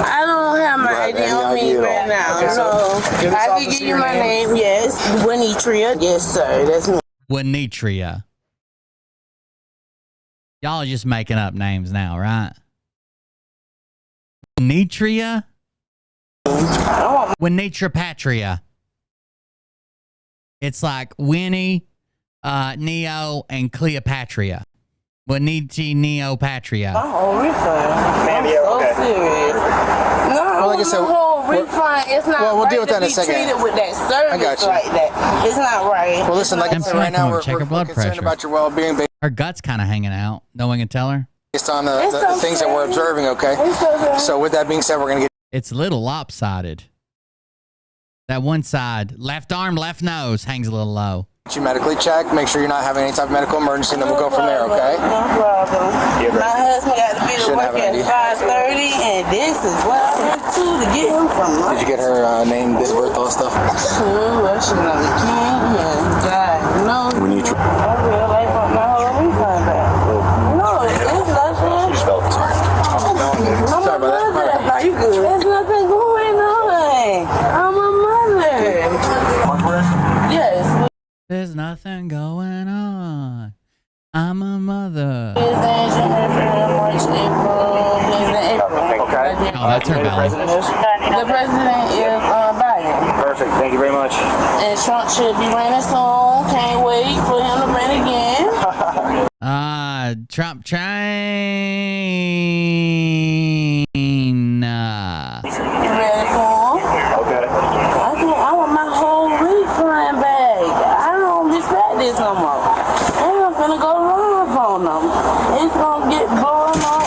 I don't have my ID on me right now. Okay, so I can give you my name. Yes, Winitria. Yes, sir. That's me. Winitria. Y'all are just making up names now, right? Winitria? Winitra Patria. It's like Winnie, Neo, and Cleopatra. Winiti Neopatria. Oh, refund. I'm so serious. No, Well, like I said, the whole refund. It's not we'll right deal with that in a to be second. treated with that service I got you. like that. It's not right. Well, listen, like I said, right now we're check her blood concerned pressure. about your well-being Her gut's kind of hanging out. No one can tell her. based on the things that we're observing. Okay. So with that being said, we're gonna get. It's a little lopsided. That one side, left arm, left nose, hangs a little low. You medically check, make sure you're not having any type of medical emergency, and then we'll go from there, okay? No problem. My husband got to be to work at 5:30, and this is what I went to get him from. Did you get her name, date of birth, all that stuff? Sure, she know the king, and God knows. We need you. I feel like my whole refund back. No, it's nothing. Sorry about that. No, you good. There's nothing going on. I'm a mother. Yes. There's nothing going on. I'm a mother. Okay. Oh, that's her belly. The president is Biden. Perfect. Thank you very much. And Trump should be running soon. Can't wait for him to run again. Trump train. You ready for him? Okay. I want my whole refund back. I don't respect this no more. And I'm finna go run on them. It's gonna get blown up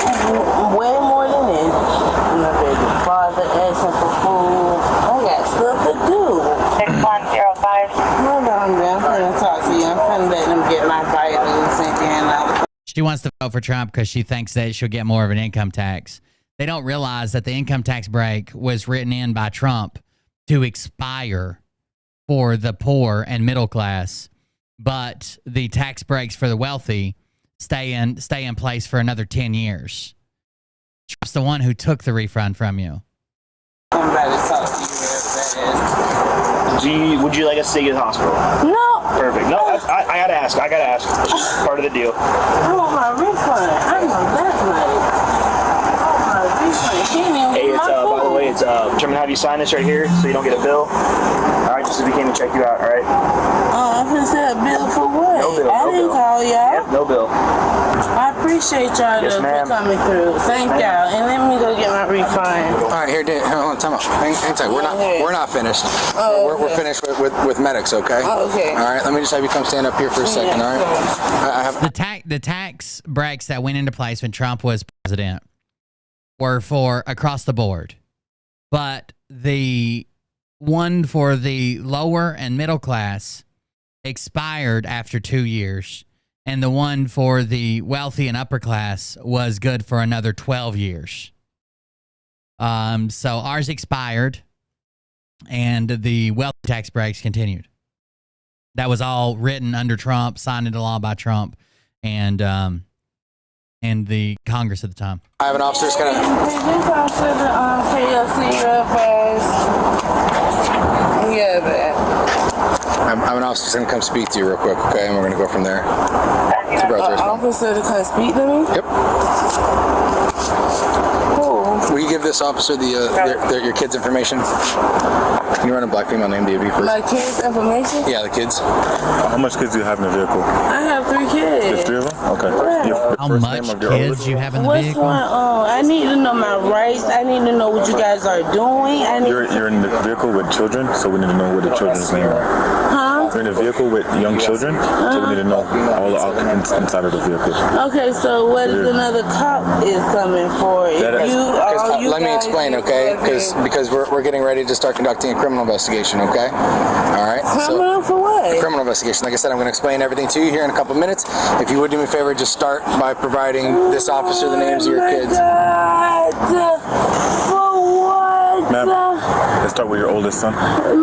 way more than this. I'm not ready to father asking for food. I got stuff to do. 6105. Hold on, man. I'm finna talk to you. I'm finna let them get my vitamins in. She wants to vote for Trump because she thinks that she'll get more of an income tax. They don't realize that the income tax break was written in by Trump to expire for the poor and middle class, but the tax breaks for the wealthy stay in place for another 10 years. Trump's the one who took the refund from you. Would you like us to take you to the hospital? No. Perfect. No, I gotta ask. It's part of the deal. I want my refund. I know that's right. Hey, it's by the way, it's I'm gonna have you sign this right here so you don't get a bill. All right, just so we came to check you out. All right. I'm gonna say a bill for what? No bill. I didn't call y'all. Yep, no bill. I appreciate y'all for coming through. Thank y'all, and let me go get my refund. All right, here, hold on, time out. Hang tight. We're not finished. We're finished with medics, okay? Okay. All right, let me just have you come stand up here for a second. All right. The tax breaks that went into place when Trump was president were for across the board, but the one for the lower and middle class expired after 2 years, and the one for the wealthy and upper class was good for another 12 years. So ours expired, and the wealth tax breaks continued. That was all written under Trump, signed into law by Trump, and the Congress at the time. I have an officer that's gonna. I have an officer that's gonna come speak to you real quick, okay? And we're gonna go from there. Officer to come speak to me? Yep. Will you give this officer your kids' information? Can you run a black female named DB, please? My kids' information? Yeah, the kids. How much kids do you have in the vehicle? I have 3 kids. Just 3 of them? Okay. Yeah. How much kids you have in the What's vehicle? going on? I need to know my rights. I need to know what you guys are doing. You're in the vehicle with children, so we need to know what the children's name are. Huh? You're in a vehicle with young children, so we need to know all the occupants inside of the vehicle. Okay, so what is another cop is coming for? Let me explain, okay? Because we're getting ready to start conducting a criminal investigation, okay? All right. Criminal for what? A criminal investigation. Like I said, I'm going to explain everything to you here in a couple minutes. If you would do me a favor, just start by providing this officer the names of your kids. Ma'am, let's start with your oldest son.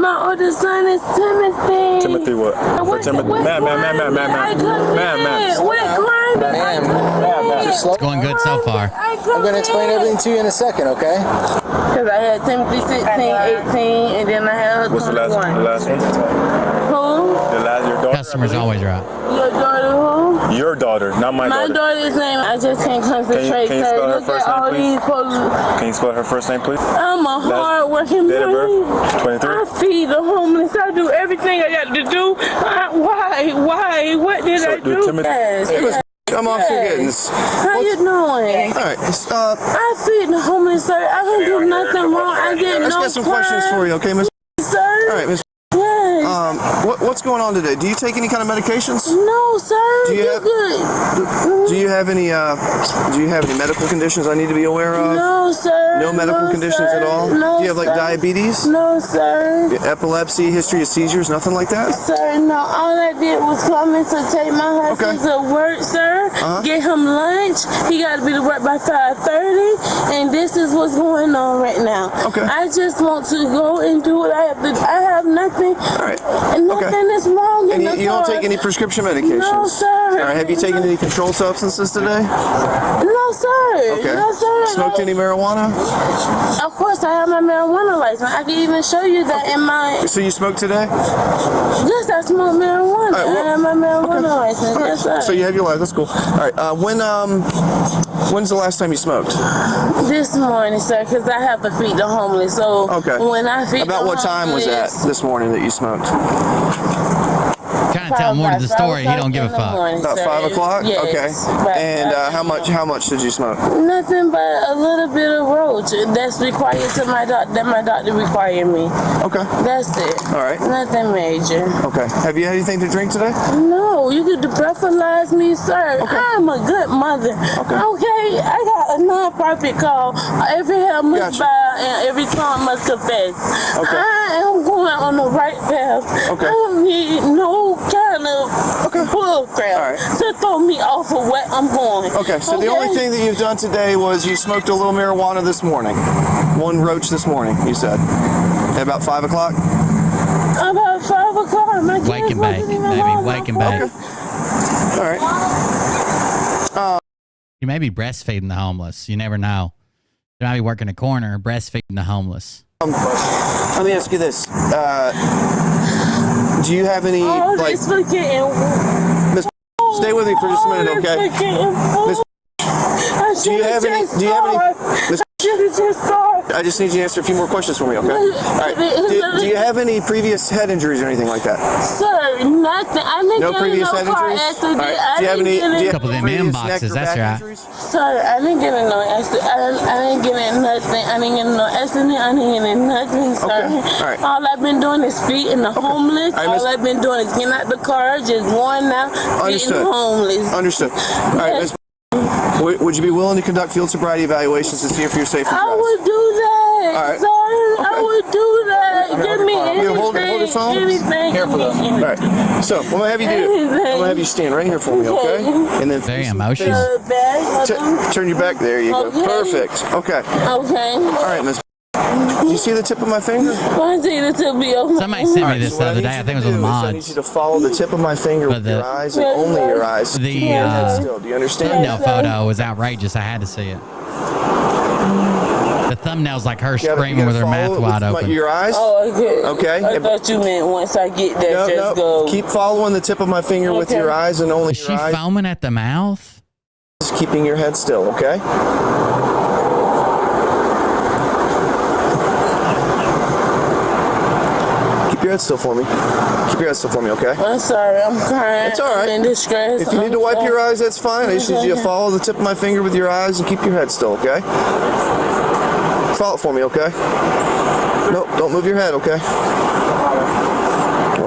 My oldest son is Timothy. Timothy what? Ma'am. It's going good so far. I'm going to explain everything to you in a second, okay? Because I had Timothy 16, 18, and then I had 21. What's the last one? Who? Your daughter? Customer's always right. Your daughter who? Your daughter, not my daughter. My daughter's name, I just can't concentrate. Can you spell her first name, please? Can you spell her first name, please? I'm a hard-working date of birth? 23? I feed the homeless. I do everything I got to do. Why? What did I do? I'm off your goodness. How you doing? All right. I feed the homeless, sir. I don't do nothing wrong. I did Let's no get some crime. questions for you, okay, Miss? Sir? All right, Miss. Yes. What's going on today? Do you take any kind of medications? No, sir. Do you You're have- good. Do you have any medical conditions I need to be aware of? No, sir. No medical conditions sir. at all? No, Do you have like sir. diabetes? No, sir. Epilepsy, history of seizures, nothing like that? Sir, no. All I did was come in to take my husband to work, sir. Get him lunch. He got to be to work by 5:30, and this is what's going on right now. Okay. I just want to go and do what I have to do. I have nothing. All right. And nothing is wrong in And the you don't car. take any prescription medications? No, sir. All right. Have you taken any controlled substances today? No, sir. Okay. No, sir. Smoked any marijuana? Of course, I have my marijuana license. I can even show you that in my... So you smoked today? Yes, I smoke marijuana. I have my marijuana license. All right. Yes, sir. So you have your license. That's cool. All right. When's the last time you smoked? This morning, sir, because I have to feed the homeless. So when I feed About the what time was that this morning that you smoked? Trying to tell more to the story. He don't give a fuck. About 5 o'clock? Yes. Okay. And how much did you smoke? Nothing but a little bit of roach that's required to my doctor. That my doctor required me. Okay. That's it. All right. Nothing major. Okay. Have you had anything to drink today? No, you could breathalyze me, sir. I'm a good mother. Okay. I got a non-profit call. Every hell must bow and every tongue must confess. I am going on the right path. I don't need no kind of bull crap to throw me off of what I'm going. Okay, so the only thing that you've done today was you smoked a little marijuana this morning. One roach this morning, you said. At about 5 o'clock? About 5 o'clock. My kids Wake and bake, wasn't even baby. home. Wake and bake. All right. You may be breastfeeding the homeless. You never know. You might be working a corner, breastfeeding the homeless. Let me ask you this. Do you have any, like... Miss, stay with me for just a minute, okay? Miss, do you have any... Miss, I just need you to answer a few more questions for me, okay? All right. Do you have any previous head injuries or anything like that? Sir, nothing. I didn't No get previous in no head car injuries? accident. All right. Do you have any... A couple of them inboxes, that's right. Sir, I didn't get in no accident. I didn't get in nothing. I didn't get in no accident. I didn't get in nothing, sir. Okay. All right. All I've been doing is feeding the homeless. All I've been doing is getting out the car, just going out, feeding the homeless. Understood. All right, Miss, would you be willing to conduct field sobriety evaluations to see if you're safe to drive? I would do that, All right. sir. I would do that. Give me anything. Hold your phone. Anything. Careful though. All right. So what I'm gonna have you do? I'm gonna have you stand right here for me, okay? And then very emotional. Turn your back. There you go. Perfect. Okay. Okay. All right, Miss. Do you see the tip of my finger? I see the tip of your Somebody sent me this the other day. I think it was on the I need mods. you to follow the tip of my finger with your eyes and only your eyes. The Do you understand? thumbnail photo was outrageous. I had to see it. The thumbnail's like her screaming with her mouth wide open. Your eyes? Oh, okay. Okay. I thought you meant once I get there, just go. Keep following the tip of my finger with your eyes and only Is your she eyes. foaming at the mouth? Just keeping your head still, okay? Keep your head still for me. Keep your head still for me, okay? I'm sorry, I'm crying. It's all right. I'm in distress. If you need to wipe your eyes, that's fine. I just need you to follow the tip of my finger with your eyes and keep your head still, okay? Follow it for me, okay? No, don't move your head, okay?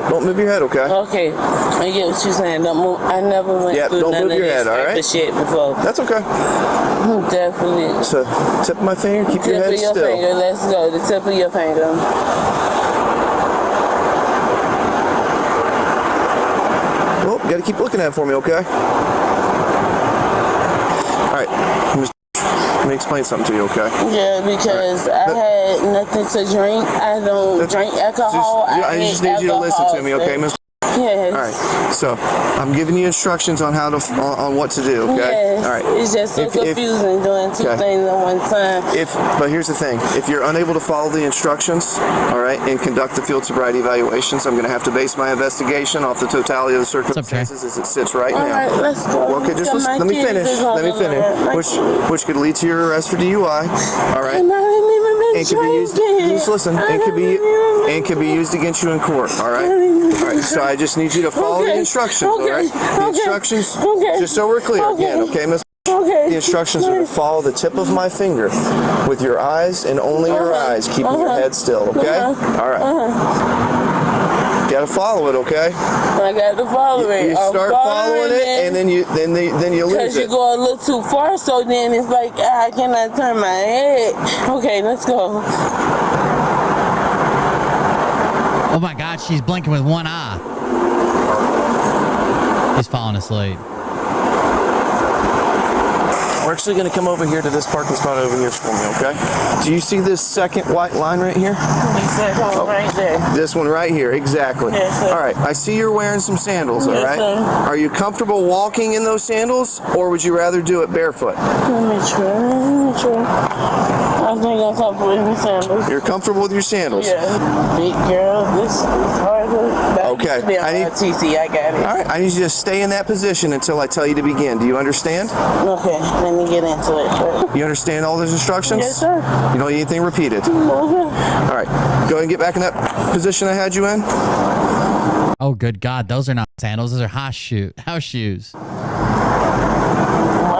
Don't move your head, okay? Okay, I get what you're saying. Don't move. I never went through don't none move of your this head, all type right? of shit before. That's okay. Definitely. So, tip of my finger, keep your head Tip of your still. finger, let's go. The tip of your finger. Oh, you gotta keep looking at it for me, okay? Alright, let me explain something to you, okay? Yeah, because I had nothing to drink. I don't drink alcohol. I just need you to listen to me, okay, Miss? Yes. All right. So I'm giving you instructions on how to on what to do. Okay. Yes. All right. It's just so confusing doing two things at one time. But here's the thing: if you're unable to follow the instructions, all right, and conduct the field sobriety evaluations, I'm going to have to base my investigation off the totality of the circumstances as it sits right now. All right, let's go. Okay, just listen, let me finish. Which could lead to your arrest for DUI. All right. And could be used. Just listen. And could be used against you in court. All right. All right. So I just need you to follow the instructions. All right. The instructions. Just so we're clear again. Okay, Miss. The instructions are to follow the tip of my finger with your eyes and only your eyes, keeping your head still. Okay. All right. You gotta follow it, okay? I got to follow it. You start following it, and then you lose Because you it. go a little too far, so then it's like I cannot turn my head. Okay, let's go. Oh my God, she's blinking with one eye. He's falling asleep. We're actually going to come over here to this parking spot over here for me, okay? Do you see this second white line right here? Exactly, right there. This one right here, exactly. Yes, sir. All right, I see you're wearing some sandals, all Yes, right? sir. Are you comfortable walking in those sandals, or would you rather do it barefoot? Let me try. I think I'm comfortable with my sandals. You're comfortable with your sandals? Yeah. Big girl, this is harder. Okay. I got it. All right, I need you to stay in that position until I tell you to begin. Do you understand? Okay, let me get into it. You understand all those instructions? Yes, sir. You don't need anything repeated? No. All right, go ahead and get back in that position I had you in. Oh, good God. Those are not sandals. Those are house shoes.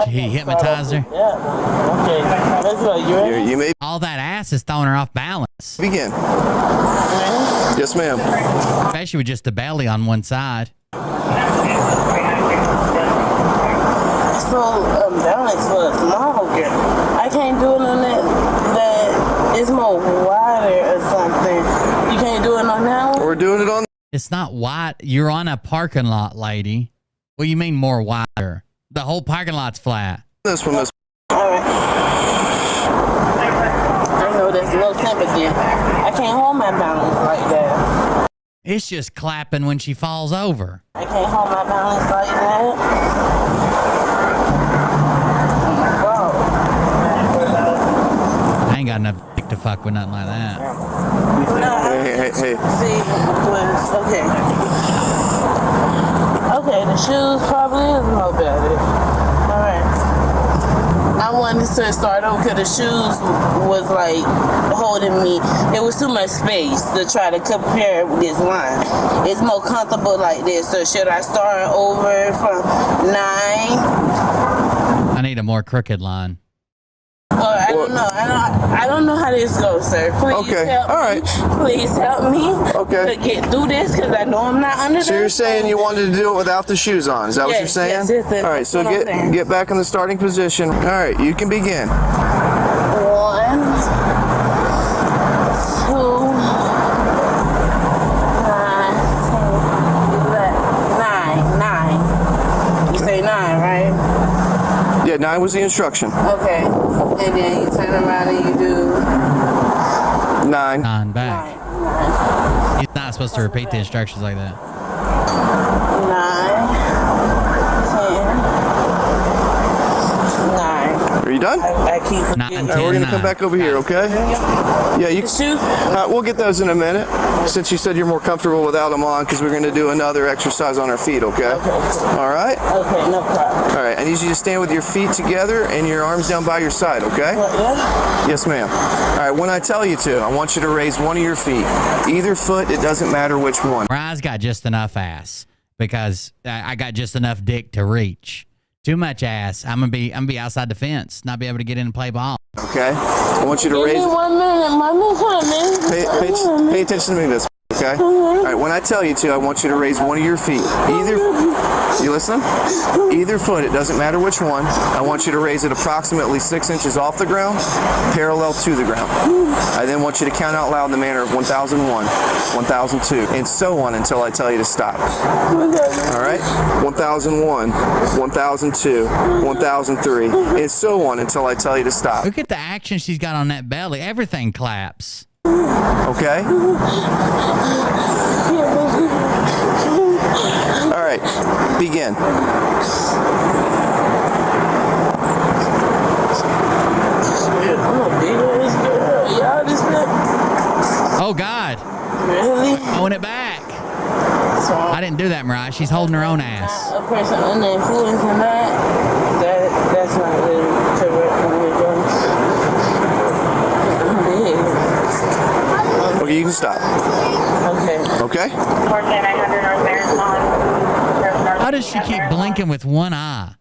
He hypnotized her. Yeah. Okay, let's go. You ready? You may. All that ass is throwing her off balance. Begin. Yes, ma'am. Especially with just the belly on one side. So, balance for a small girl. I can't do it on that is more wider or something. You can't do it on that one? We're doing it on. It's not wide. You're on a parking lot, lady. Well, you mean more wider. The whole parking lot's flat. This one, Miss. Alright. I know that's low sympathy. I can't hold my balance like that. It's just clapping when she falls over. I can't hold my balance like that. I ain't got enough dick to fuck with nothing like that. Hey. See, okay. Okay, the shoes probably is no better. Alright. I wanted to start over because the shoes was like holding me. It was too much space to try to compare this line. It's more comfortable like this. So should I start over from 9? I need a more crooked line. I don't know. I don't know how this goes, sir. Please help me. Please help me to get through this because I know I'm not under So you're saying you wanted to do it without the shoes on? Is that what you're saying? Yes, all right. So get back in the starting position. All right. You can begin. 1, 2, 9. You say 9, right? Yeah, 9 was the instruction. Okay. And then you turn around and you do 9. 9 back. He's not supposed to repeat the instructions like that. 9, 10, 9. Are you done? I keep All right, we're gonna come back over here, okay? Yeah, you. We'll get those in a minute. Since you said you're more comfortable without them on, because we're gonna do another exercise on our feet, okay? All right. Okay, no problem. All right. I need you to stand with your feet together and your arms down by your side, okay? Yes, ma'am. All right. When I tell you to, I want you to raise one of your feet. Either foot. It doesn't matter which one. Mariah's got just enough ass because I got just enough dick to reach. Too much ass. I'm gonna be outside the fence, not be able to get in and play ball. Okay. I want you to raise. Give me 1 minute. Mommy's coming. Pay attention to me, Miss. Okay. All right. When I tell you to, I want you to raise one of your feet. You listen? Either foot. It doesn't matter which one. I want you to raise it approximately 6 inches off the ground, parallel to the ground. I then want you to count out loud in the manner of 1001, 1002, and so on until I tell you to stop. All right? 1001, 1002, 1003, and so on until I tell you to stop. Look at the action she's got on that belly. Everything claps. Okay? All right, begin. Oh, God. Really? Throwing it back. I didn't do that, Mariah. She's holding her own ass. A person under influence in that's not really correct. Okay, you can stop. Okay. Okay? How does she keep blinking with one eye?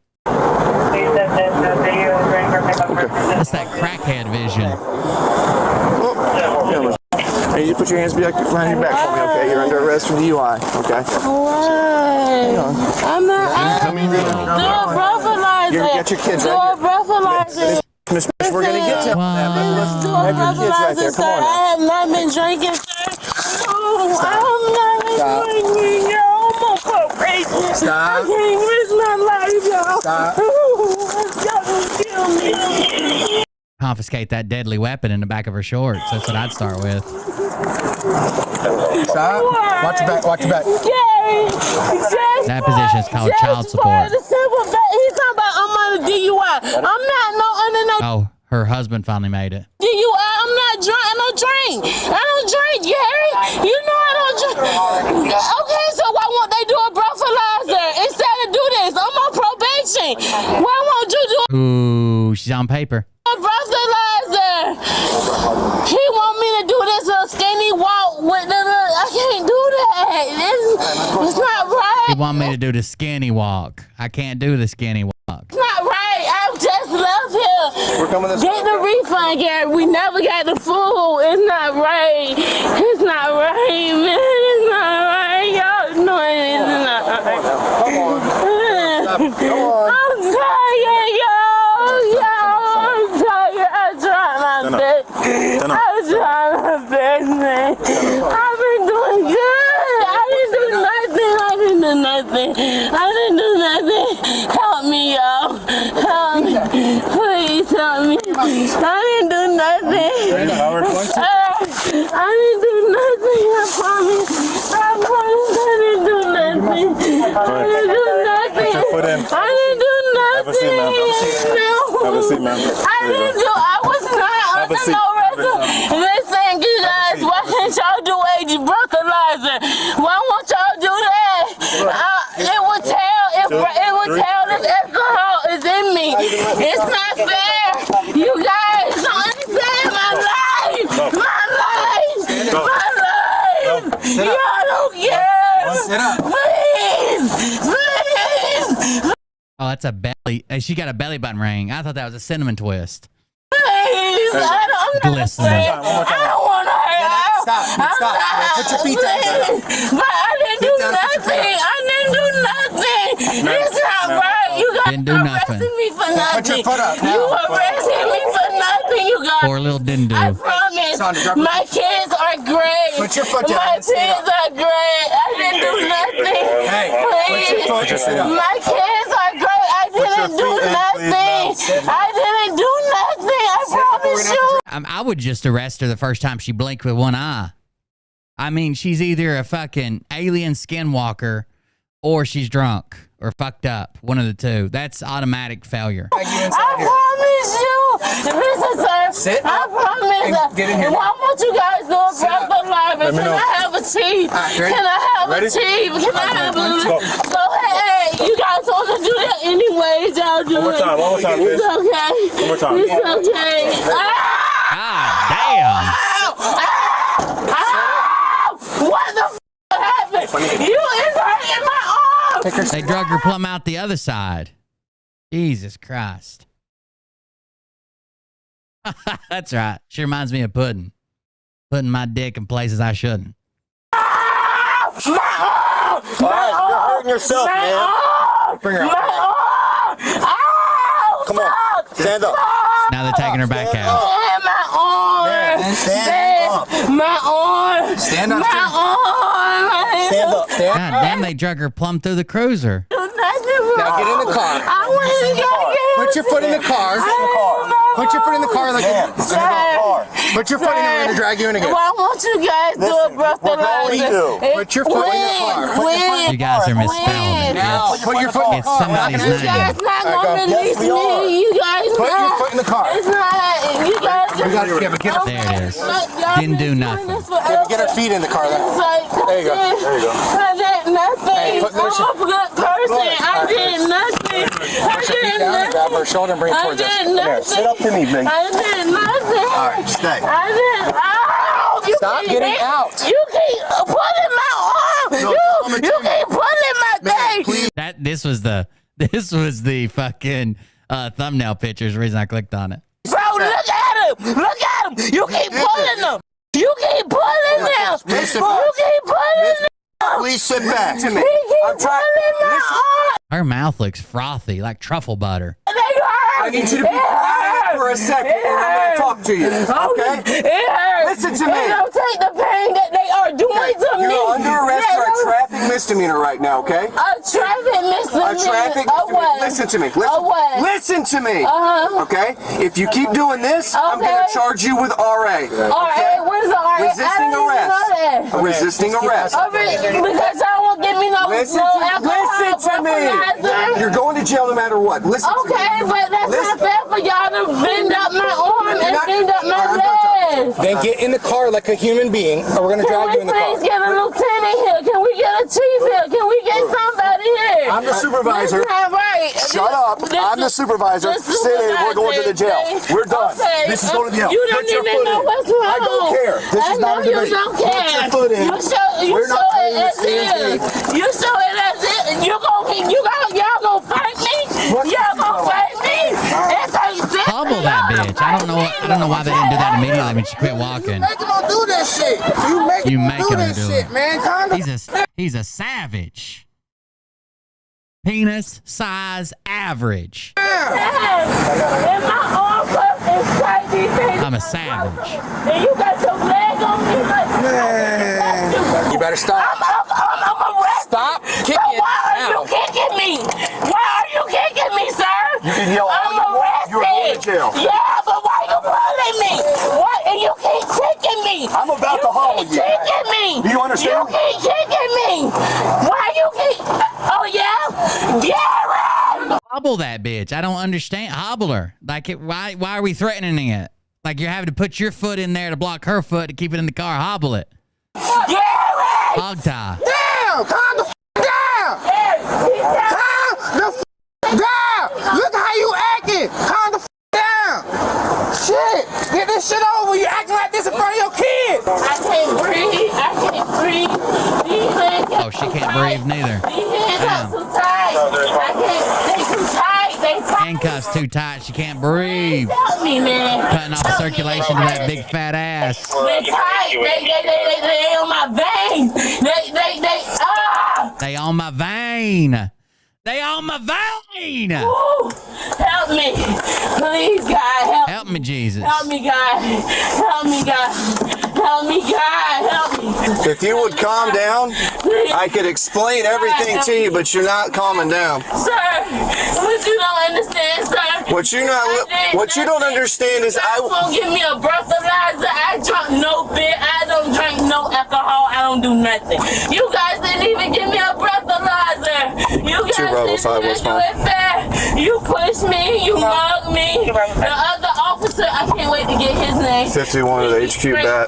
That's that crackhead vision. Hey, you put your hands behind your back for me, okay? You're under arrest for DUI, okay? Why? I'm not. Do a breathalyzer. You got your kids right here. Do a breathalyzer. Miss, we're gonna get to that, but let's Do a have your kids right there. breathalyzer, Come sir. on. I have not been drinking, sir. Oh, I'm not drinking, y'all. I'm on probation. Stop. I can't risk my life, y'all. Stop. Y'all gonna kill me. Confiscate that deadly weapon in the back of her shorts. That's what I'd start with. Stop. Watch your back. Watch your back. That position is called child support. He's talking about I'm on a DUI. I'm not under no Oh, her husband finally made it. DUI. I'm not drunk. I don't drink. I don't drink, Gary. You know I don't drink. Okay, so why won't they do a breathalyzer instead of do this? I'm on probation. Why won't you do Ooh, she's on paper. a breathalyzer? He want me to do this little skinny walk with the. I can't do that. It's not right. You want me to do the skinny walk. I can't do the skinny walk. It's not right. I just left here. We're coming this Get the refund, Gary. We never got the food. It's not right. It's not right, man. It's not right. Y'all know it's not right. Come on. Come on. I'm tired, y'all. I'm tired. I tried my best. I tried my best, man. I've been doing good. I didn't do nothing. I didn't do nothing. me. I didn't do nothing. I didn't do nothing. I promise. I promise I didn't do nothing. I didn't do nothing. Put your foot in. I didn't do nothing. Have a seat, ma'am. I didn't do. I was not under no record. Listen, you guys, why can't y'all do a breathalyzer? Why won't y'all do that? It would tell if alcohol is in me. It's not fair. You guys don't understand my life. My life. My life. Y'all don't care. Sit up. Please. Please. Oh, that's a belly. She got a belly button ring. I thought that was a cinnamon twist. Please. I'm not Glistening. afraid. I don't want to hurt her. Stop. Put your feet down. But I didn't do nothing. I didn't do nothing. It's not right. You guys Didn't do nothing. arresting me for nothing. Put your foot up now. You arresting me for nothing, you guys. Poor little Dindu. I promise. My kids are great. Put your foot down. My and stand kids up. are great. I didn't do nothing. Hey, Please. put your foot up. My kids are great. I didn't do nothing. I didn't do nothing. I promise you. I would just arrest her the first time she blinked with one eye. I mean, she's either a fucking alien skinwalker or she's drunk or fucked up. One of the two. That's automatic failure. I promise you. Listen, sir. Sit I promise. get in here. Why won't you guys do a breathalyzer? Can I have a tea? Can I have a tea? Can I have a... So, hey, you guys want to do that anyways. Y'all do it. One more time, It's okay. One more time. It's okay. Damn. What the f happened? You is hurting my arm. They drug her plumb out the other side. Jesus Christ. That's right. She reminds me of pudding. Putting my dick in places I shouldn't. All right, you're hurting yourself, man. Bring her out. Come on, stand up. Now they're taking her back out. My arm. Stand up. My arm. Stand up. My arm. Stand up. God damn, they drug her plumb through the cruiser. Now get in the car. I want to get Put your foot in the car. Put your foot in the car like Put your foot in there and drag you in again. Why won't you guys do a breathalyzer? Put your foot in the car. You guys are misspelling it. Now, put your foot in the It's car. somebody's You guys name. not gonna release me. You guys Put not. your foot in the car. It's not. You guys. There it is. Didn't do nothing. Get her feet in the car then. There you go. I did nothing. Hey, I'm a good person. I did nothing. I did nothing. Grab her shoulder and bring it towards us. I did nothing. Sit up to me, Big. I did nothing. All right, stay. I did. Ow! You Stop getting out. You keep pulling my arm. You keep pulling my thing. This was the fucking thumbnail pictures. The reason I clicked on it. Bro, look at him. Look at him. You keep pulling them. You keep pulling them. You keep pulling them. Please sit back to me. He keep pulling my arm. Her mouth looks frothy, like truffle butter. I need you to be quiet for a second and I'm going to talk to you. Okay? It hurts. Listen to me. It don't take the pain that they are doing to me. You're under arrest for a traffic misdemeanor right now, okay? A traffic misdemeanor. A traffic misdemeanor. Listen to me. Listen to me. Okay? If you keep doing this, I'm going to charge you with RA. RA? What is the RA? Resisting arrest. Resisting arrest. Because y'all won't give me no Listen to me. You're going to jail no matter what. Listen to me. Okay, but that's not fair for y'all to bend up my arm and bend up my leg. Then get in the car like a human being, or we're going to drag you in the car. Can we please get a lieutenant here? Can we get a chief here? Can we get somebody here? I'm the supervisor. That's not right. Shut up. I'm the supervisor. Sit in. We're going to the jail. We're done. Okay. This is going to the jail. You don't even know what's wrong. I don't care. This is not a debate. You don't care. Put your foot in. You show it as is. You show it as is. Y'all gonna fight me? Y'all gonna fight me? Pummel that bitch. I don't know why they didn't do that immediately when she quit walking. Make them do this shit. You making her do shit, it. man. Calm down. He's a savage. Penis size average. And my arm is tight these days. I'm a savage. And you got your leg on me like You better stop. I'm arrested. Stop kicking. Why are you kicking me? Why are you kicking me, sir? You can yell all you want. You're going to jail. Yeah, me. Do you understand? You keep kicking me. Why you keep? Oh yeah, Gary. Hobble that bitch. I don't understand. Hobble her. Like, why are we threatening it? Like, you're having to put your foot in there to block her foot to keep it in the car. Hobble it. Gary. Hog tie. Down! Calm the down! Calm the down! Look how you acting! Calm the down! Shit! Get this shit over! You acting like this in front of your kids! I can't breathe. I can't breathe. These hands Oh, she can't breathe neither. These hands are too tight. I can't. They too tight. They tight. Handcuffs too tight. She can't breathe. Help me, man. Cutting off circulation to that big fat ass. They tight. They on my veins. They on my vein. They on my vein. Ooh, help me. Please, God, help me, Jesus. Help me, God. Help me, God. Help me, God. Help me. If you would calm down, I could explain everything to you, but you're not calming down. Sir, what you don't understand, sir. What you don't understand is I won't give me a breathalyzer. I drunk no beer. I don't drink no alcohol. I don't do nothing. You guys didn't even give me a breathalyzer. You guys didn't even do it fair. You pushed me. You mugged me. The other officer, I can't wait to get his name. 51 of the HQ bat.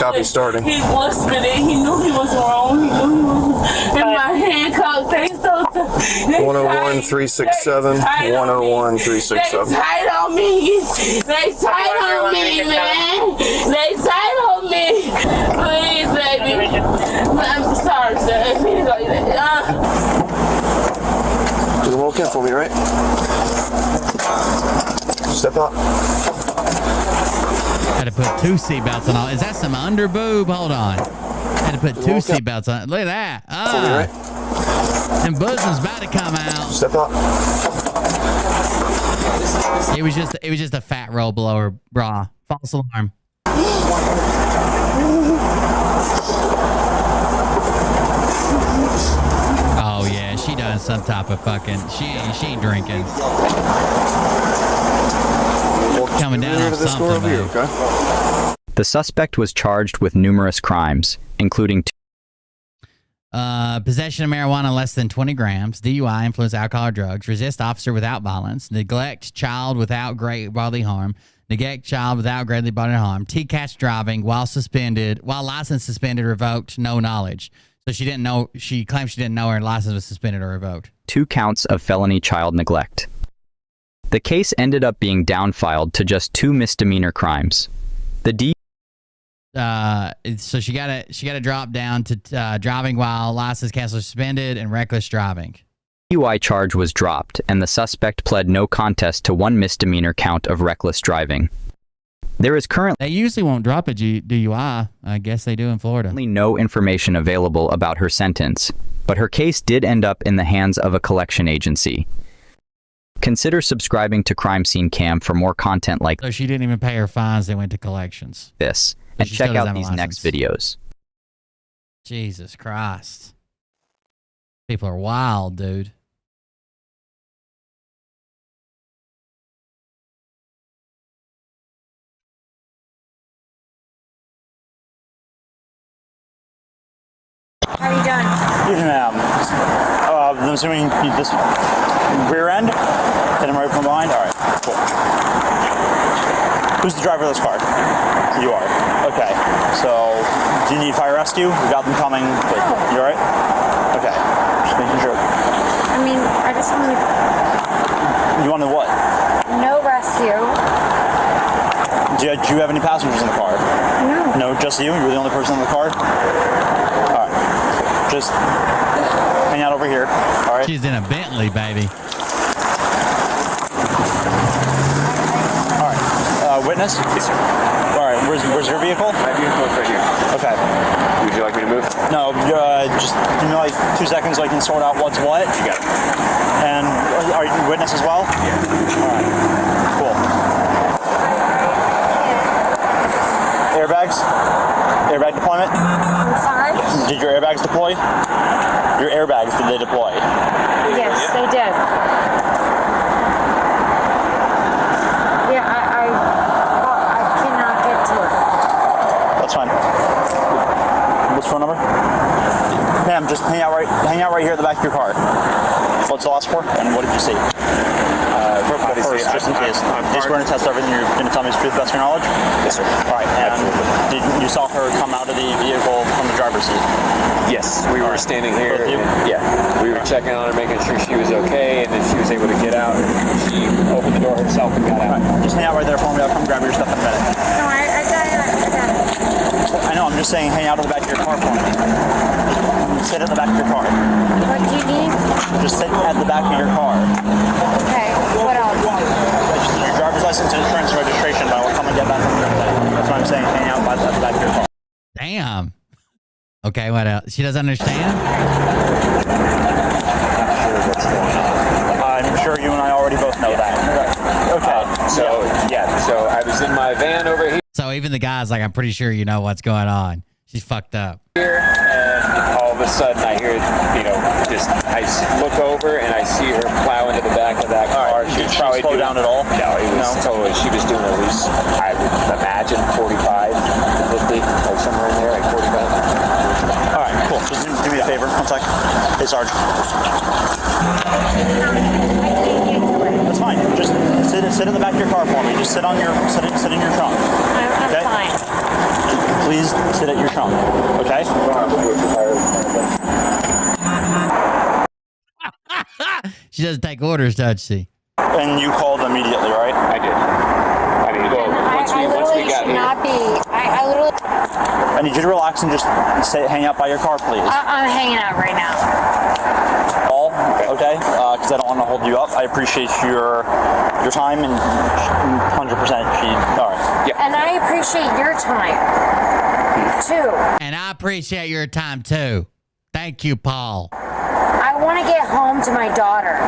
Copy starting. He whispered it. He knew he was wrong. He knew he was. In my handcuffs, they so 101 367 101 367. They tight on me. They tight on me, man. They tight on me. Please, baby. I'm sorry, sir. You walk in for me, right? Step up. Had to put 2 seatbelts on. Is that some under boob? Hold on. Had to put 2 seatbelts on. Look at that. And bosoms about to come out. Step up. It was just a fat roll below her bra. False alarm. Oh yeah, she done some type of fucking. She ain't drinking. Coming down off something, man. The suspect was charged with numerous crimes, including possession of marijuana less than 20 grams, DUI, influence alcohol or drugs, resist officer without violence, neglect child without great bodily harm, neglect child without greatly bodily harm, TCAS driving while license suspended, revoked, no knowledge. So she didn't know. She claimed she didn't know her license was suspended or revoked. 2 counts of felony child neglect. The case ended up being downfiled to just 2 misdemeanor crimes. So she got to drop down to driving while license canceled, suspended, and reckless driving. DUI charge was dropped, and the suspect pled no contest to 1 misdemeanor count of reckless driving. There is currently... They usually won't drop a DUI. I guess they do in Florida. No information available about her sentence, but her case did end up in the hands of a collection agency. Consider subscribing to Crime Scene Cam for more content like So she didn't even pay her fines. They went to collections. this, and check out these next videos. Jesus Christ. People are wild, dude. How are you doing? Evening, ma'am. I'm assuming you this rear end? Hit him right from behind? Alright, cool. Who's the driver of this car? You are. Okay. So, do you need fire rescue? We got them coming. But you alright? Okay. Just making sure. I mean, I just wanted... You wanted what? No rescue. Do you have any passengers in the car? No. No, just you? You're the only person in the car? Alright. Just hang out over here. Alright. She's in a Bentley, baby. Alright. Witness? Yes, sir. Alright, where's your vehicle? My vehicle is right here. Okay. Would you like me to move? No, just give me like 2 seconds so I can sort out what's what. You got it. And are you witness as well? Yeah. Alright. Cool. Airbags? Airbag deployment? I'm sorry? Did your airbags deploy? Your airbags, did they deploy? Yes, they did. Yeah, I cannot get to it. That's fine. What's phone just hang out right here at the back of your car. What's the last four? And what did you see? First, just in case. You swear to test everything. You're going to tell me the truth, best of your knowledge? Yes, sir. All right. And you saw her come out of the vehicle from the driver's seat? Yes. We were standing here. We were checking on her, making sure she was okay, and then she was able to get out. And she opened the door herself and got out. Just hang out right there for me. I'll come grab your stuff in a minute. No, I got it. I know. I'm just saying, hang out at the back of your car for me. Sit at the back of your car. What do you need? Just sit at the back of your car. Okay, what else? Your driver's license, insurance, and registration, but I will come and get that from you. That's what I'm saying, hang out at the back of your car. Damn. Okay, what else? She doesn't understand? I'm sure you and I already both know that. Okay. So I was in my van over here. So even the guy's like, I'm pretty sure you know what's going on. She's fucked up. And all of a sudden I hear, I look over and I see her plow into the back of that car. Right. Did she slow down at all? No, it was totally, she was doing at least, I would imagine, 45, 50, or somewhere in there, like 45. All right, cool. Just do me a favor. One sec. Hey, Sarge. That's fine. Just sit in the back of your car for me. Just sit in your trunk. I'm fine. Please sit at your trunk. Okay? She doesn't take orders, does she? And you called immediately, right? I did. I mean, once we got here. I literally. I need you to relax and just hang out by your car, please. I'm hanging out right now. All okay? Because I don't want to hold you up. I appreciate your time and 100%. All right. Yeah. And I appreciate your time too. And I appreciate your time too. Thank you, Paul. I want to get home to my daughter.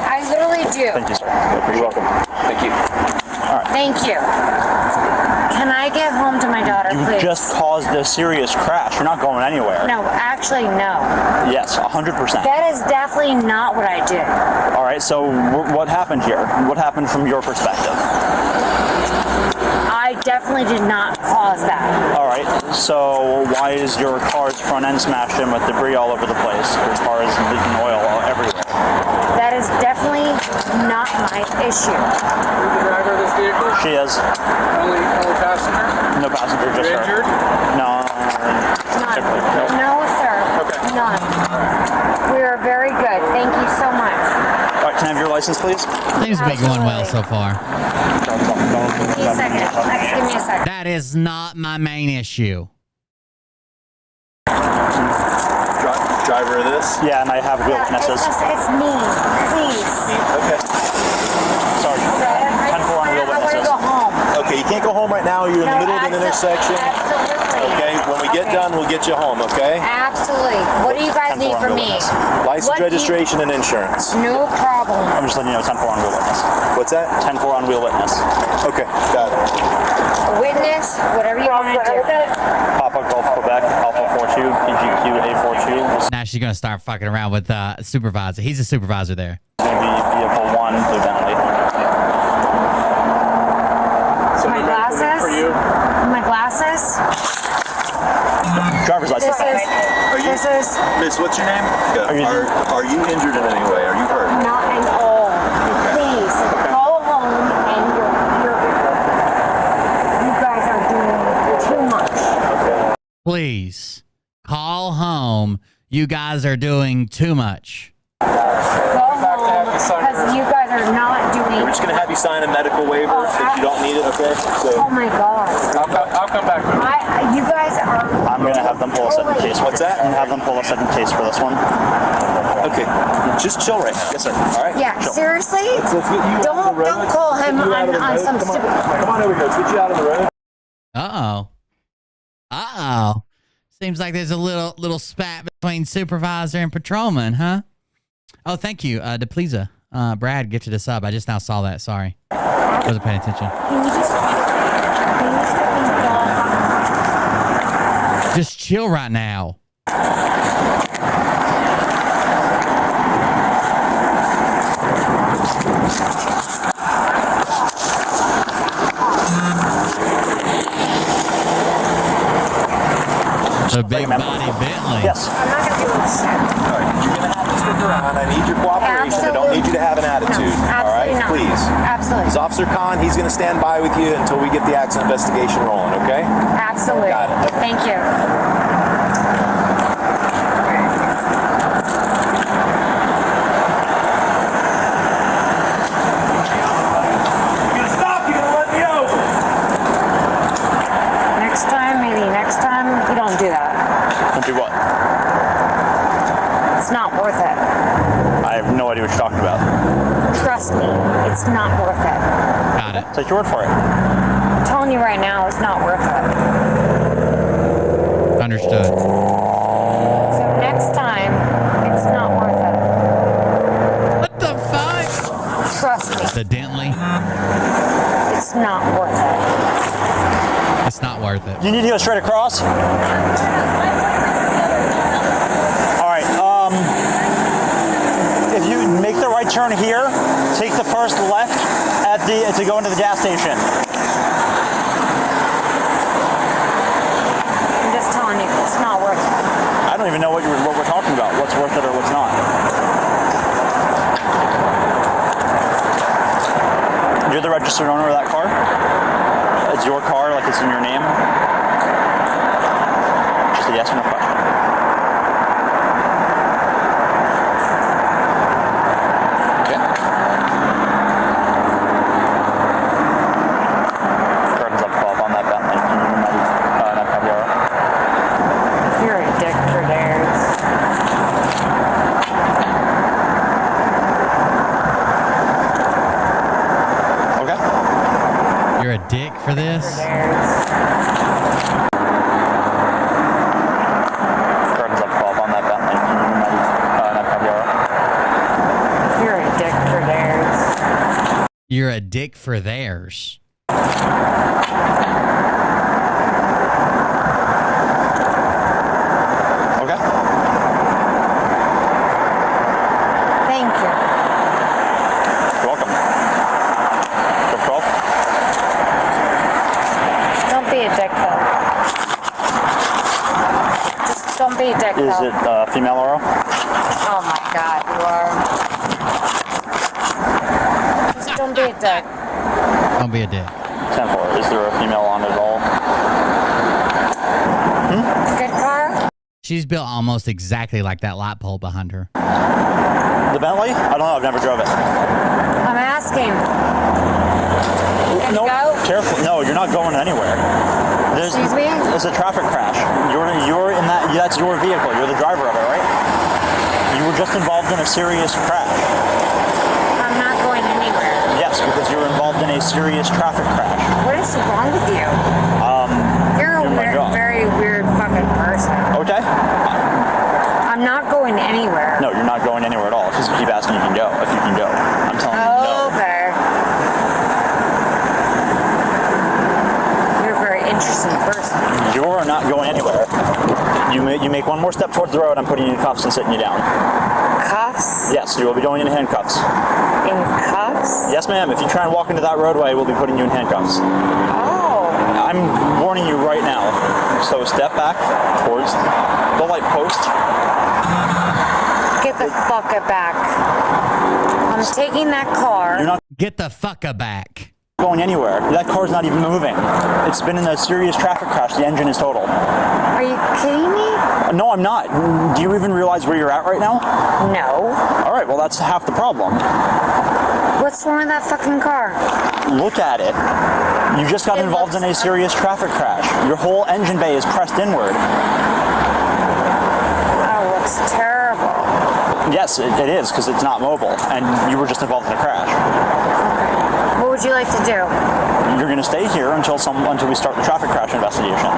I literally do. Thank you, sir. You're welcome. Thank you. All right. Thank you. Can I get home to my daughter, please? You just caused a serious crash. You're not going anywhere. No, actually, no. Yes, 100%. That is definitely not what I did. All right, so what happened here? What happened from your perspective? I definitely did not cause that. All right, so why is your car's front end smashed in with debris all over the place? Your car is leaking oil everywhere. That is definitely not my issue. You're the driver of this vehicle? She is. Only passenger? No passenger, just her. Injured? No. None. No, sir. Okay. None. We are very good. Thank you so much. All right, can I have your license, please? Seems to be going well so far. Give me a second. Give me a second. That is not my main issue. Driver of this? Yeah, and I have wheel witnesses. It's me. Please. Okay. Sorry. 10-4 on wheel I want to witnesses. go home. Okay, you can't go home right now. You're in the middle of an intersection. Absolutely. Okay, when we get done, we'll get you home, okay? Absolutely. What do you guys need from me? License, registration, and insurance. No problem. I'm just letting you know 10-4 on wheel witness. What's that? 10-4 on wheel witness. Okay, got it. Witness, whatever you want to do. Papa Golf Quebec, Alpha 42, PGQ A42. Now she's going to start fucking around with supervisor. He's a supervisor there. Maybe vehicle 1, Blue Bentley. My glasses? My glasses? Driver's license. This is Miss, what's your name? Are you injured in any way? Are you hurt? not at all. Please, go home and you guys are doing too much. Please call home. You guys are doing too much. Go home because you guys are not doing. We're just going to have you sign a medical waiver if you don't need it, okay? Oh my God. I'll come back. You guys are. I'm going to have them pull a second case. What's that? I'm going to have them pull a second case for this one. Okay, just chill right now. Yes, sir. All right? Yeah, Chill. seriously? Let's get you Don't call him on some stupid. Come on over here. Let's get you out of the road. Uh-oh. Seems like there's a little spat between supervisor and patrolman, huh? Oh, thank you, DePleasa. Brad gifted a sub. I just now saw that. Sorry. Wasn't paying attention. Just chill right now. A big body Bentley. Yes. I'm not gonna do this shit. All right, you're gonna have to stick around. I need your cooperation. I don't need you to have an attitude. No, all right, absolutely not. please. Absolutely. This Officer Khan, he's gonna stand by with you until we get the accident investigation rolling. Okay? Absolutely. Got it. Thank you. Next time, you don't do that. Don't do what? It's not worth it. I have no idea what you're talking about. Trust me, it's not worth it. Got it. Take your word for it. I'm telling you right now, it's not worth it. Understood. So next time, it's not worth it. What the fuck? Trust me. The Dentley. It's not worth it. It's not worth it. You need to go straight across? All right, if you make the right turn here, take the first left to go into the gas station. I'm just telling you, it's not worth it. I don't even know what we're talking about, what's worth it or what's not. You're the registered owner of that car? It's your car, like it's in your name? Just a yes or no question. Okay. Curtains up above on that Bentley. Not Caballero. You're a dick for theirs. Okay. You're a dick for this? Curtains up above on that Bentley. Not Caballero. You're a dick for theirs. You're a dick for theirs. Okay. Thank you. You're welcome. Go 12. Don't be a dick, though. Just don't be a dick, Is though. it female or? Oh my God, you are. Just don't be a dick. Don't be a dick. 10-4. Is there a female on it at all? Good car? She's built almost exactly like that light pole behind her. The Bentley? I don't know. I've never drove it. I'm asking. Can you go? Careful. No, you're not going anywhere. Excuse me? There's a traffic crash. You're in that. That's your vehicle. You're the driver of it, right? You were just involved in a serious crash. I'm not going anywhere. Yes, because you were involved in a serious traffic crash. What is wrong with you? You're a very weird fucking person. Okay. I'm not going anywhere. No, you're not going anywhere at all. Because you keep asking, you can go. If you can go, I'm telling you, no. Okay. You're a very interesting person. You're not going anywhere. You make one more step towards the road, I'm putting you in cuffs and sitting you down. Cuffs? Yes, you will be going in handcuffs. In cuffs? Yes, ma'am. If you try and walk into that roadway, we'll be putting you in handcuffs. Oh. I'm warning you right now. So step back towards the light post. Get the fuck back. I'm taking that car. You're not Get the fuck back. going anywhere. That car's not even moving. It's been in a serious traffic crash. The engine is total. Are you kidding me? No, I'm not. Do you even realize where you're at right now? No. All right, well, that's half the problem. What's wrong with that fucking car? Look at it. You just got involved in a serious traffic crash. Your whole engine bay is pressed inward. Oh, it looks terrible. Yes, it is, because it's not mobile, and you were just involved in a crash. What would you like to do? You're going to stay here until we start the traffic crash investigation.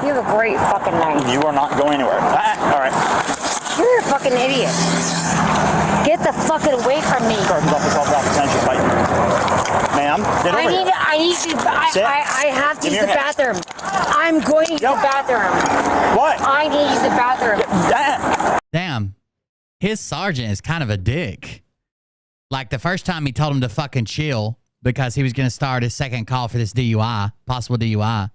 You have a great fucking night. You are not going anywhere. All right. You're a fucking idiot. Get the fucking away from me. Carton's off the 12th attention, fight. Ma'am, get over here. I have to use the bathroom. I'm going to use the bathroom. What? I need to use the bathroom. Damn. His sergeant is kind of a dick. Like the first time he told him to fucking chill because he was going to start his second call for this DUI, possible DUI.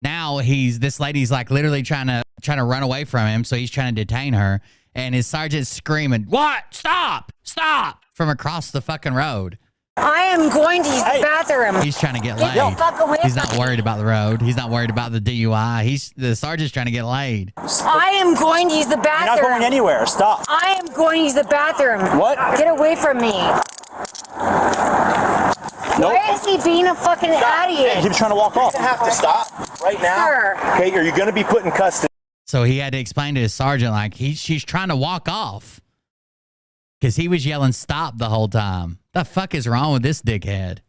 Now this lady's like literally trying to run away from him, so he's trying to detain her, and his sergeant's screaming, "What? Stop! Stop!" from across the fucking road. I am going to use the bathroom. He's trying to get laid. the fuck away He's from not me. worried about the road. He's not worried about the DUI. The sergeant's trying to get laid. I am going to use the bathroom. You're not going anywhere. Stop. I am going to use the bathroom. What? Get away from me. Nope. Why is he being a fucking idiot? He was trying to walk off. You have to stop right now. Sir. Okay, or you're going to be put in custody. So he had to explain to his sergeant, like, she's trying to walk off. Because he was yelling stop the whole time. The fuck is wrong with this dickhead?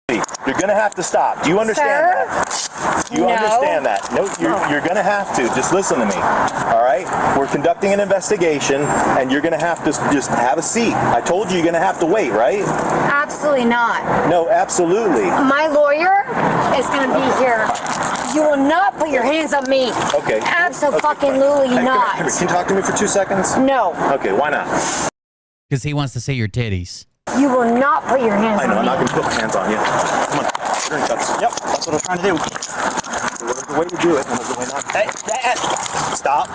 You're going to have to stop. Do you understand that? Do you understand that? No, you're going to have to. Just listen to me. All right? We're conducting an investigation, and you're going to have to just have a seat. I told you you're going to have to wait, right? Absolutely not. No, absolutely. My lawyer is going to be here. You will not put your hands on me. Okay. Absolutely Hey, not. Come here. Can you talk to me for 2 seconds? No. Okay, why not? Because he wants to see your titties. You will not put your hands I know, on I'm me. not going to put my hands on you. Come on. You're in cuffs. Yep, that's what I'm trying to do. There's the way to do it, and there's the way not to. Hey, stop.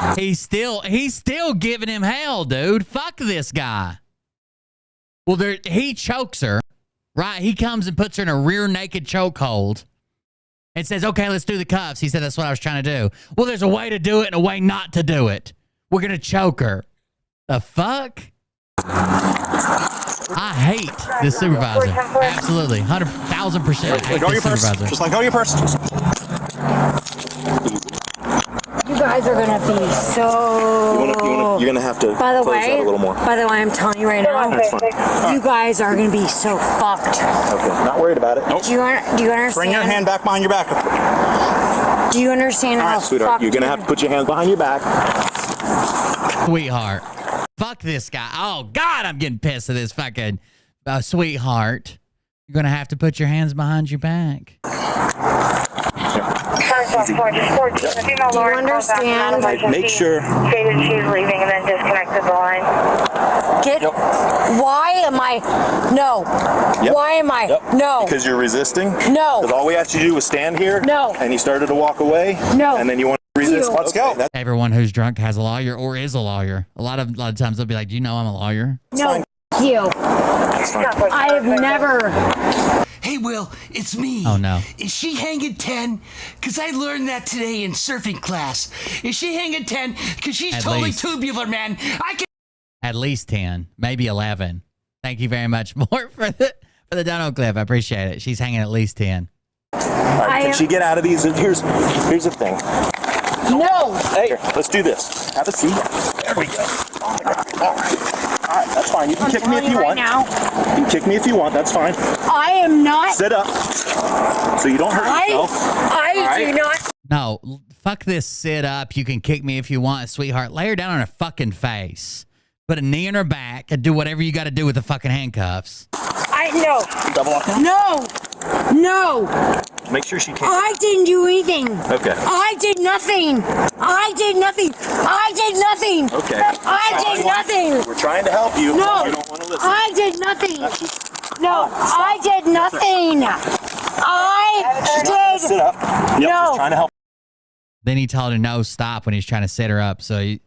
He's still giving him hell, dude. Fuck this guy. Well, he chokes her, right? He comes and puts her in a rear naked chokehold and says, "Okay, let's do the cuffs." He said, "That's what I was trying to do." Well, there's a way to do it and a way not to do it. We're going to choke her. The fuck? I hate this supervisor. Absolutely. 100,000%. I hate Go to your this purse. supervisor. Just go to your purse. You guys are gonna be so. You're gonna have to By the close way, out a little more. I'm telling you right now, That's fine. you guys are gonna be so fucked. Okay, not worried about it. Nope. Do you understand? Bring your hand back behind your back. Do you understand All how right, sweetheart. fucked You're gonna have to put your hands behind your back. Sweetheart. Fuck this guy. Oh, God, I'm getting pissed at this fucking sweetheart. You're going to have to put your hands behind your back. Do you understand? Make sure. Stated she's leaving and then disconnected the line. Why am I? No. Yep. Why am I? Yep. No. Because you're resisting? No. Because all we asked you to do was stand here? No. And you started to walk away? No. And then you want to resist? You. Let's go. Everyone who's drunk has a lawyer or is a lawyer. A lot of times they'll be like, "Do you know I'm a lawyer?" No. You. I have never. Hey, Will, it's me. Oh, no. Is she hanging 10? Because I learned that today in surfing class. Is she hanging 10? Because she's At totally least. tubular, man. I can. At least 10, maybe 11. Thank you very much more for the dono clip. I appreciate it. She's hanging at least 10. All right, can she get out of these? Here's the thing. No. Hey, let's do this. Have a seat. There we go. Oh my God. All right, that's fine. You can kick me if you want. Now. You can kick me if you want. That's fine. I am not. Sit up so you don't hurt yourself. I do not. No, fuck this sit up. You can kick me if you want, sweetheart. Lay her down on her fucking face. Put a knee in her back and do whatever you got to do with the fucking handcuffs. No. Double off. No. No. Make sure she can't. I didn't do anything. Okay. I did nothing. I did nothing. I did nothing. Okay. I did nothing. We're trying to help you. No. You don't want to listen. I did nothing. No, I did nothing. I did. Sit up. Yep, No. just trying to help. Then he told her no, stop when he's trying to sit her up. So this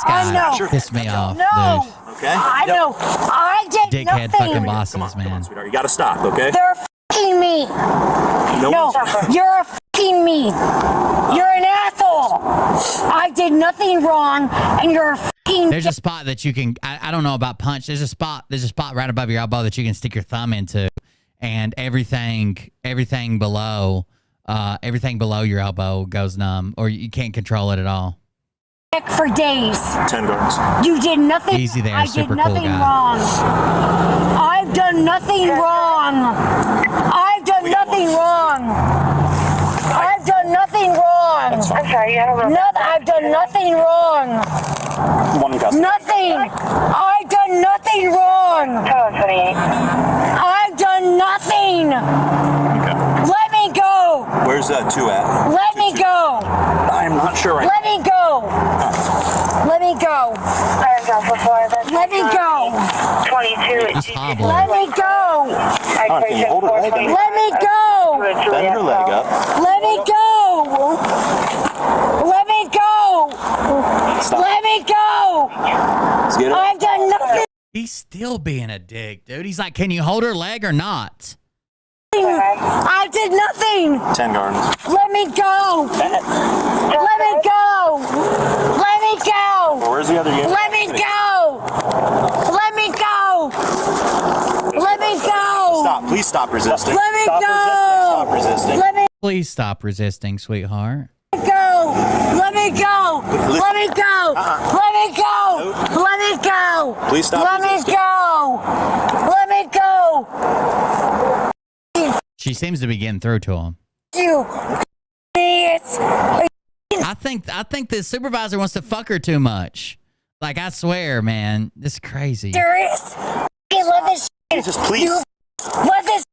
I know. guy pissed me off, No. dude. Okay. I know. I did Dickhead nothing. fucking bosses, man. Sweetheart, you got to stop, okay? They're f***ing me. No, you're f***ing me. You're an asshole. I did nothing wrong, and you're a f***ing. There's a spot that you can. I don't know about punch. There's a spot right above your elbow that you can stick your thumb into, and everything below your elbow goes numb, or you can't control it at all. For days. 10 guards. You did nothing. Easy there, I super did cool nothing guy. wrong. I've done nothing wrong. I've done nothing wrong. I've done nothing wrong. I'm sorry, I've done nothing wrong. Nothing. I've done nothing wrong. I've done nothing. Let me go. Where's that 2 at? Let me go. I'm not sure right Let me go. Let me go. Let me go. 22. Just hobbling. Let me go. Can you hold her leg up? Let me go. Bend her leg up. Let me go. Let me go! Stop. Let me go! I've done nothing. He's still being a dick, dude. He's like, can you hold her leg or not? I did nothing. 10 gardens. Let me go. Let me go. Let me go. Well, where's the other unit? Let me go. Let me go. Let me go. Stop. Please stop resisting. Let me Stop go. Stop resisting. Let me Please stop resisting, sweetheart. go. Let me go. Let me go. Let me go. Let me go. Please stop Let me resisting. go. Let me go. She seems to be getting through to him. You idiots. I think the supervisor wants to fuck her too much. Like, I swear, man, this is crazy. Serious? Hey, let this shit. Just please. Let this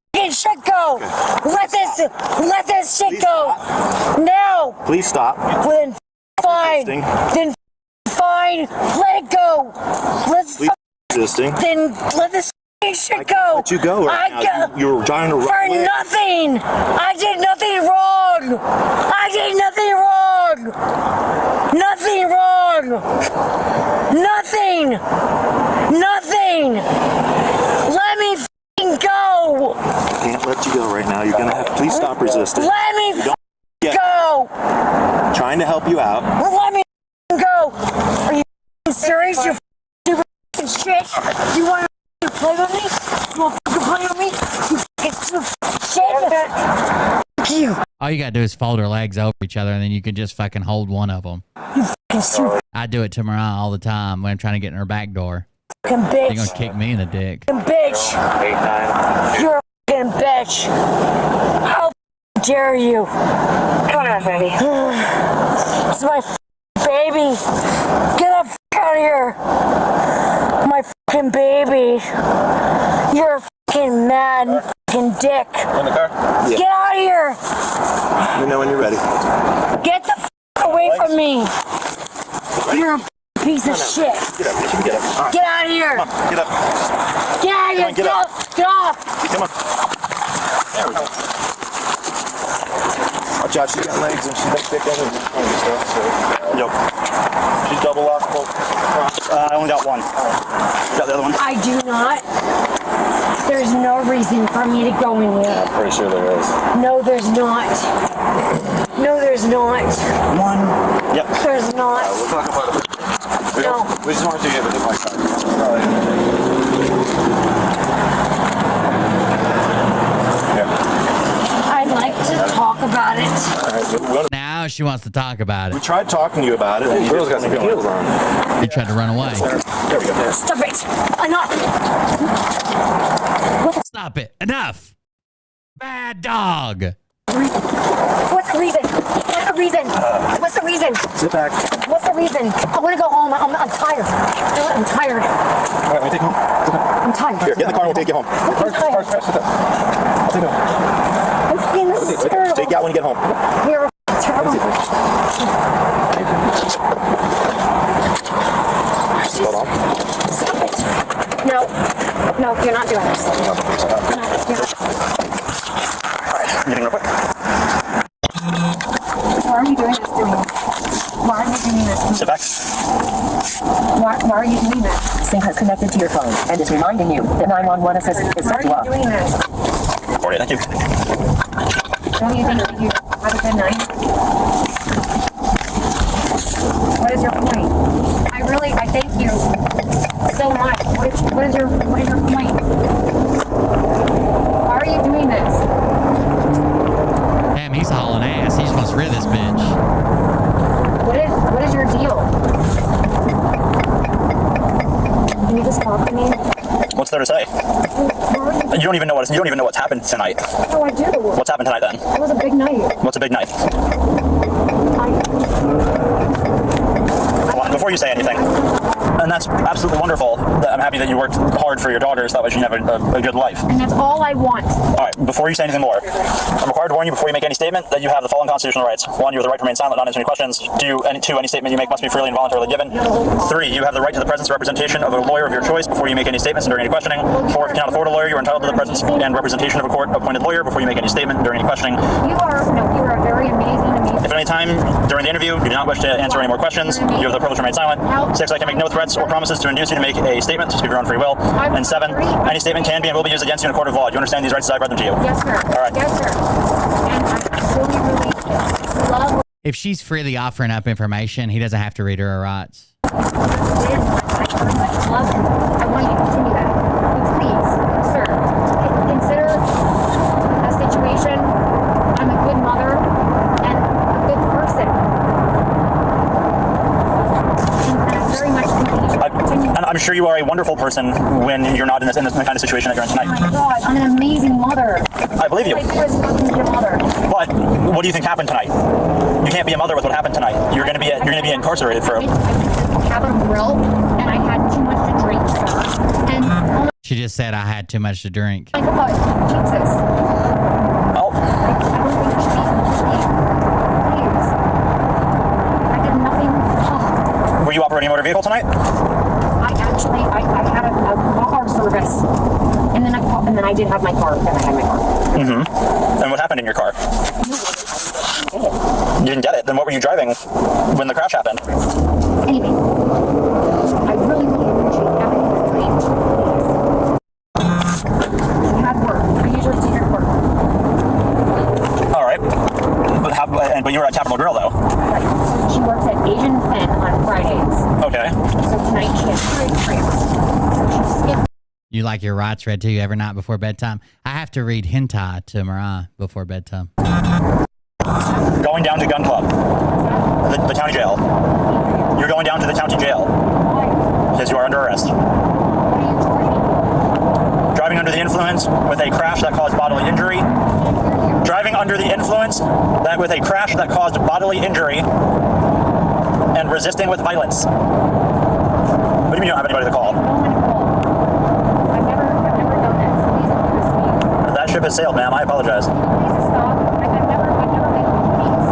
shit go. Let this shit go. Now. Please stop. Then fine. Then fine. Let it go. Let's Please resisting. then let this shit go. Let you go right now. You were trying to run for away. nothing. I did nothing wrong. I did nothing wrong. Nothing wrong. Nothing. Nothing. Let me f***ing go. I can't let you go right now. You're gonna have. Please stop resisting. Let me You don't get go. I'm trying to help you out. Let me go. Are you serious? You stupid shit. You want to play with me? You want to play with me? You stupid shit. Fuck you. All you gotta do is fold her legs over each other, and then you can just fucking hold one of them. I do it to Mariah all the time when I'm trying to get in her back door. Fucking bitch. You're gonna kick me in the dick. Fucking bitch. You're a fucking bitch. How dare you? Come on, baby. It's my baby. Get the fuck out of here. My fucking baby. You're a fucking mad fucking dick. In the car? Yeah. Get out of here. Let me know when you're ready. Get the fuck away from me. You're a piece of shit. Get up. You can get up. Get out of here. Come on. Get up. Get out of here. Come on, get up. Get off. Come on. There we go. Watch out. She's got legs and she's got thick and stuff. So. Yep. She's double lockable. I only got one. Got the other one? I do not. There's no reason for me to go in here. I'm pretty sure there is. No, there's not. No, there's not. One. Yep. There's not. We'll talk about it. No. We just want to get it in my car. I'd like to talk about it. Now she wants to talk about We it. tried talking to you about it. And you girl's got some heels on. You tried to run away. There we go. Stop it. Enough. Stop it. Enough. Bad dog. What's the reason? What's the reason? What's the reason? Sit back. What's the reason? I want to go home. I'm tired. I'm tired. All right, let me take you home. I'm tired. Here, get in the car and we'll take you home. I'm tired. Sit down. I'll take you home. I'm fucking this is terrible. Take you out when you get home. You're terrible. Hold on. Stop it. No. No, you're not doing this. You're not. I'm getting real quick. Why are you doing this to me? Why are you doing this to me? Sit back. Why are you doing this? Sync has connected to your phone and is reminding you that 911 assist is set to Why are off. you doing this? Alright, thank you. Don't you think that you have a good night? What is your point? I thank you so much. What is your point? Why are you doing this? Damn, he's hauling ass. He just wants rid of this bitch. What is your deal? Can you just talk to me? What's there to say? You don't even know what's happened tonight. No, I do. What's happened tonight then? It was a big night. What's a big night? Well, before you say anything, and that's absolutely wonderful. I'm happy that you worked hard for your daughters. That way you can have a good life. And that's all I want. All right, before you say anything more, I'm required to warn you before you make any statement that you have the following constitutional rights. 1, you have the right to remain silent, not answer any questions. 2, any statement you make must be freely and voluntarily given. 3, you have the right to the presence and representation of a lawyer of your choice before you make any statements and during any questioning. 4, if you cannot afford a lawyer, you are entitled to the presence and representation of a court-appointed lawyer before you make any statement during any questioning. You are very amazing. If any time during the interview you do not wish to answer any more questions, you have the privilege to remain silent. 6, I can make no threats or promises to induce you to make a statement to speak your own free will. And 7, any statement can be and will be used against you in a court of law. Do you understand these rights as I've read them to you? Yes, sir. All right. Yes, sir. And I really love. If she's freely offering up information, he doesn't have to read her rights. I want you to continue that. But please, sir, consider a situation. I'm a good mother and a good person. And I'm very much continue. And I'm sure you are a wonderful person when you're not in this kind of situation that you're in tonight. Oh my God, I'm an amazing mother. I believe you. All I do is love to be a mother. But what do you think happened tonight? You can't be a mother with what happened tonight. You're going to be incarcerated for. I have a grill and I had too much to drink, sir. And oh She just said I had too much to drink. my God, Jesus. Oh. I don't think you should be. Please. I did nothing. Oh. Were you operating a motor vehicle tonight? I had a car service, and then I did have my car. Then I had my car. Mm-hmm. And what happened in your car? You didn't get it. Then what were you driving when the crash happened? Anyway, I really appreciate everything you're doing. You had work. I usually do your work. All right. But you were at Capital Grill though. Right. So she works at Asian Fen on Fridays. Okay. So tonight she has trips. So she skipped. You like your rights read to you every night before bedtime? I have to read hentai to Mariah before bedtime. Going down to gun club. The county jail. You're going down to the county jail. Because you are under arrest. Driving under the influence with a crash that caused bodily injury. Driving under the influence with a crash that caused bodily injury. And resisting with violence. What do you mean you don't have anybody to call? I've never done this. Please don't understand. That ship has sailed, ma'am. I apologize. Please stop. I've never been please.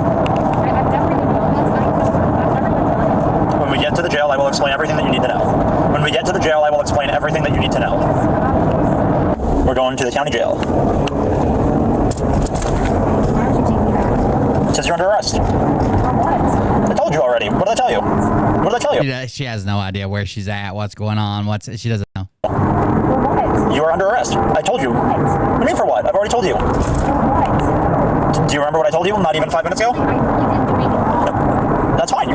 I've never even done this. I've never been done it. When we get to the jail, I will explain everything that you need to know. When we get to the jail, I will explain everything that you need to know. We're going to the county jail. Why would you take me there? Says you're under arrest. For what? I told you already. What did I tell you? What did I tell you? She has no idea where she's at, what's going on, she doesn't know. For what? You are under arrest. I told you. What do you mean for what? I've already told you. For what? Do you remember what I told you not even 5 minutes ago? You didn't do anything wrong. That's fine.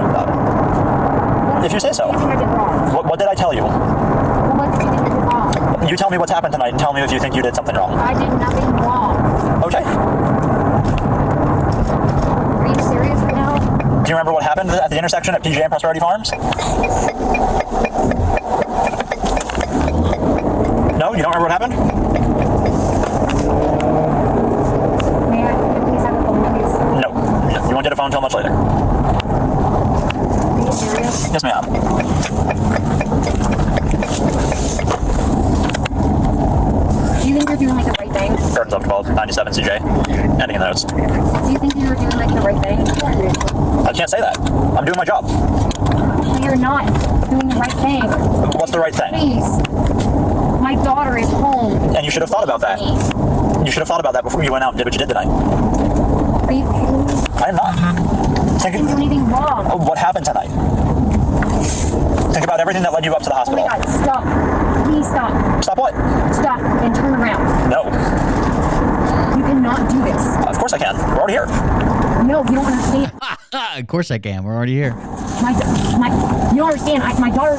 If you say so. What do you think I did wrong? What did I tell you? What did you think I did wrong? You tell me what's happened tonight and tell me if you think you did something wrong. I did nothing wrong. Okay. Are you serious right now? Do you remember what happened at the intersection at PJ and Prosperity Farms? No? You don't remember what happened? May I please have a phone, please? No. You won't get a phone until much later. Are you serious? Yes, ma'am. Do you think you're doing like the right thing? Curtains up 12, 97 CJ. Ending in those. Do you think you're doing like the right thing? I can't say that. I'm doing my job. You're not doing the right thing. What's the right thing? Please. My daughter is home. And you should have thought about that. You should have thought about that before you went out and did what you did tonight. Are you kidding? I am not. I didn't do anything wrong. What happened tonight? Think about everything that led you up to the hospital. Oh my God, stop. Please stop. Stop what? Stop and turn around. No. You cannot do this. Of course I can. We're already here. No, you don't understand. Of course I can. We're already here. You don't understand. My daughter,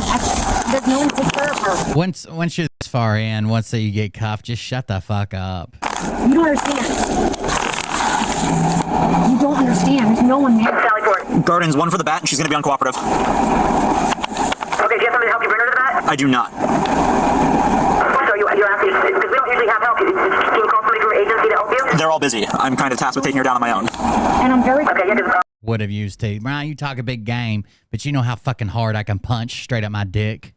there's no one to take care of her. Once you're this far in, once that you get cuffed, just shut the fuck up. You don't understand. You don't understand. There's no one there. Garden's one for the bat, and she's going to be uncooperative. Okay, do you have somebody to help you bring her to the bat? I do not. So you're asking, because we don't usually have help. Can you call somebody from your agency to help you? They're all busy. I'm kind of tasked with taking her down on my own. And I'm very... Okay, yeah, Would have used to. Brian, you talk a big game, but you know how fucking hard I can punch straight up my dick?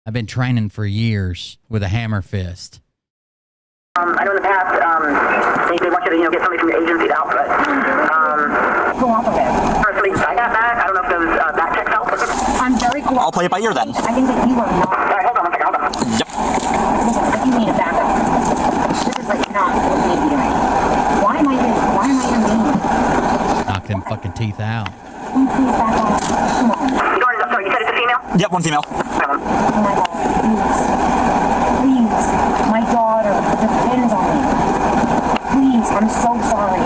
I've been training for years with a hammer fist. I know in the past, they want you to, get somebody from your agency to help, but, Go off of it. or somebody beside that back. I don't know if those back checks help. I'm very cool. I'll play it by ear then. I think that you are not. All right, hold on one second, hold on. Yep. You need a backup. This is like not what we need to be doing. Why am I even mean? Knocked him fucking teeth out. Sorry, you said it's a female? Yep, one female. Oh my God, please, my daughter depends on me. Please, I'm so sorry.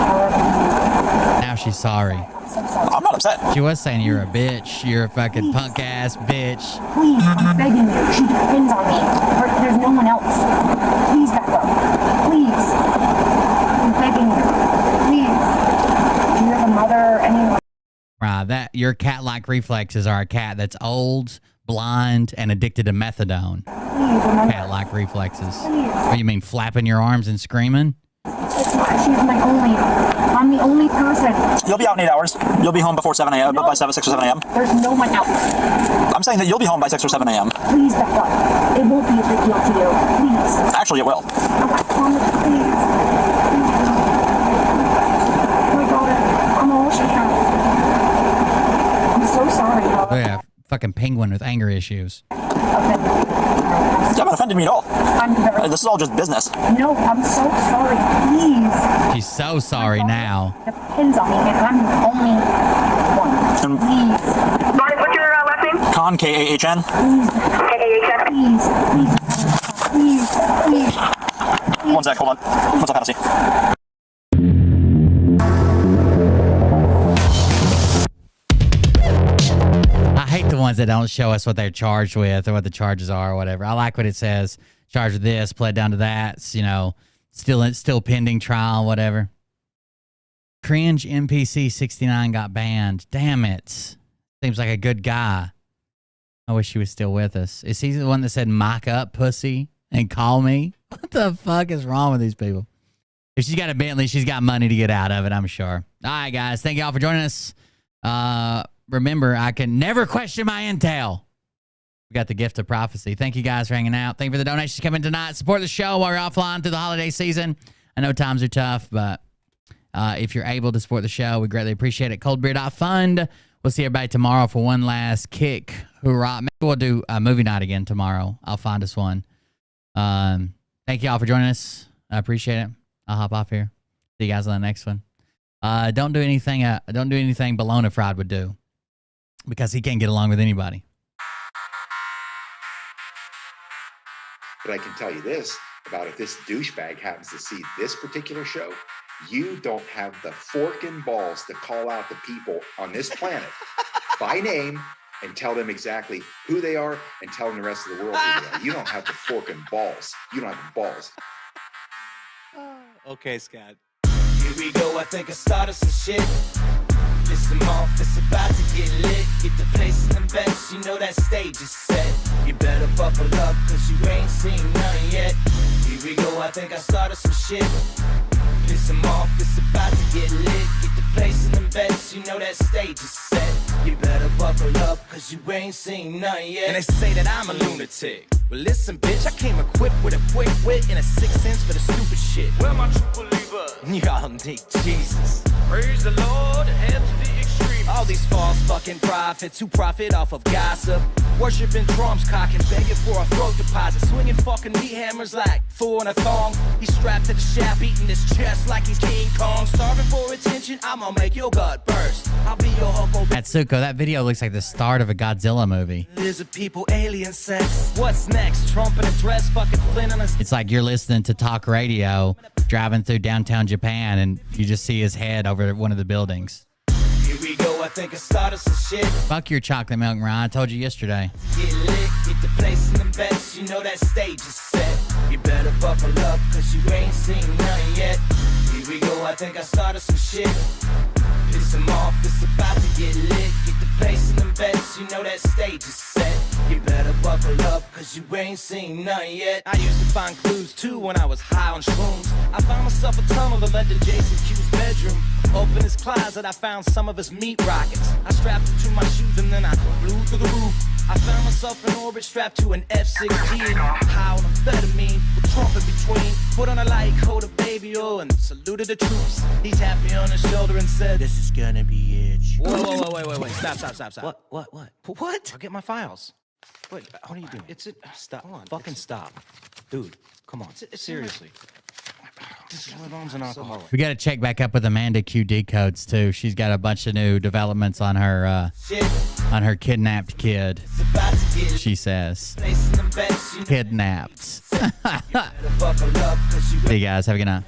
Now she's sorry. I'm not upset. She was saying you're a bitch. You're a fucking punk ass bitch. Please, I'm begging you. She depends on me. There's no one else. Please back up. Please. I'm begging you. Please. Do you have a mother? Anyone? Right, that your cat-like reflexes are a cat that's old, blind, and addicted to methadone. Cat-like reflexes. What, you mean flapping your arms and screaming? She's my only. I'm the only person. You'll be out in 8 hours. You'll be home before 7 a.m. No, by 6 or 7 a.m. There's no one else. I'm saying that you'll be home by 6 or 7 a.m. Please back up. It won't be a big deal to you. Please. Actually, it will. I promise. Please. My daughter. I'm all she has. I'm so sorry. Oh yeah, fucking penguin with anger issues. You haven't offended me at all. This is all just business. No, I'm so sorry. Please. She's so sorry now. Depends on me, and I'm the only one. Please. Sorry, what's your last name? Khan, K-A-H-N. K-A-H-N. Please. Please. Please. Please. One sec, hold on. What's up, Hennessy? I hate the ones that don't show us what they're charged with or what the charges are or whatever. I like what it says. Charged with this, pled down to that. You know, still pending trial, whatever. Cringe NPC 69 got banned. Damn it. Seems like a good guy. I wish he was still with us. Is he the one that said mock up pussy and call me? What the fuck is wrong with these people? If she's got a Bentley, she's got money to get out of it, I'm sure. All right, guys. Thank y'all for joining us. Remember, I can never question my intel. We got the gift of prophecy. Thank you guys for hanging out. Thank you for the donations coming tonight. Support the show while we're offline through the holiday season. I know times are tough, but if you're able to support the show, we greatly appreciate it. Coldbeer.fund. We'll see everybody tomorrow for one last kick. Hoorah. Maybe we'll do a movie night again tomorrow. I'll find us one. Thank you all for joining us. I appreciate it. I'll hop off here. See you guys on the next one. Don't do anything Bologna Fried would do, because he can't get along with anybody. But I can tell you this about if this douchebag happens to see this particular show, you don't have the forking balls to call out the people on this planet by name and tell them exactly who they are and tell them the rest of the world who they are. You don't have the forking balls. You don't have the balls. Okay, Scott. Here we go, I think I started some shit. Listen off, it's about to get lit. Get the place in the best, you know that stage is set. You better buckle up, cause you ain't seen none yet. Here we go, I think I started some shit. Piss them off, it's about to get lit. Get the place in the best, you know that stage is set. You better buckle up, cause you ain't seen none yet. And they say that I'm a lunatic. Well, listen, bitch, I came equipped with a quick wit and a 6th sense for the stupid shit. Where my true believers? Y'all need Jesus. Praise the Lord, head to the extreme. All these false fucking prophets who profit off of gossip. Worshipping drums, cocking, begging for a throat deposit. Swinging fucking meat hammers like four in a thong. He's strapped to the shaft, beating his chest like he's King Kong. Starving for attention, I'ma make your gut burst. I'll be your Hulk. Atsuko, that video looks like the start of a Godzilla movie. Lizard people, alien sex. What's next? Trump in a dress, fucking Flynn on a... It's like you're listening to talk radio, driving through downtown Japan, and you just see his head over one of the buildings. Here we go, I think I started some shit. Fuck your chocolate milk, Ryan. I told you yesterday. Get lit, get the place in the best, you know that stage is set. You better buckle up, cause you ain't seen none yet. Here we go, I think I started some shit. Piss them off, it's about to get lit. Get the place in the best, you know that stage is set. You better buckle up, cause you ain't seen none yet. I used to find clues too when I was high on shrooms. I found myself a tunnel that led to Jason Q's bedroom. Open his closet, I found some of his meat rockets. I strapped it to my shoes and then I flew through the roof. I found myself in orbit strapped to an F-16. High on amphetamine, with Trump in between. Put on a light coat of baby oil and saluted the troops. He tapped me on the shoulder and said, "This is gonna be it." Whoa, wait. Stop. What? I'll get my files. Wait, what are you doing? Stop. Hold on. Fucking stop. Dude, come on. Seriously. We got to check back up with Amanda QD codes too. She's got a bunch of new developments on her kidnapped kid. She says kidnapped. See you guys. Have a good night.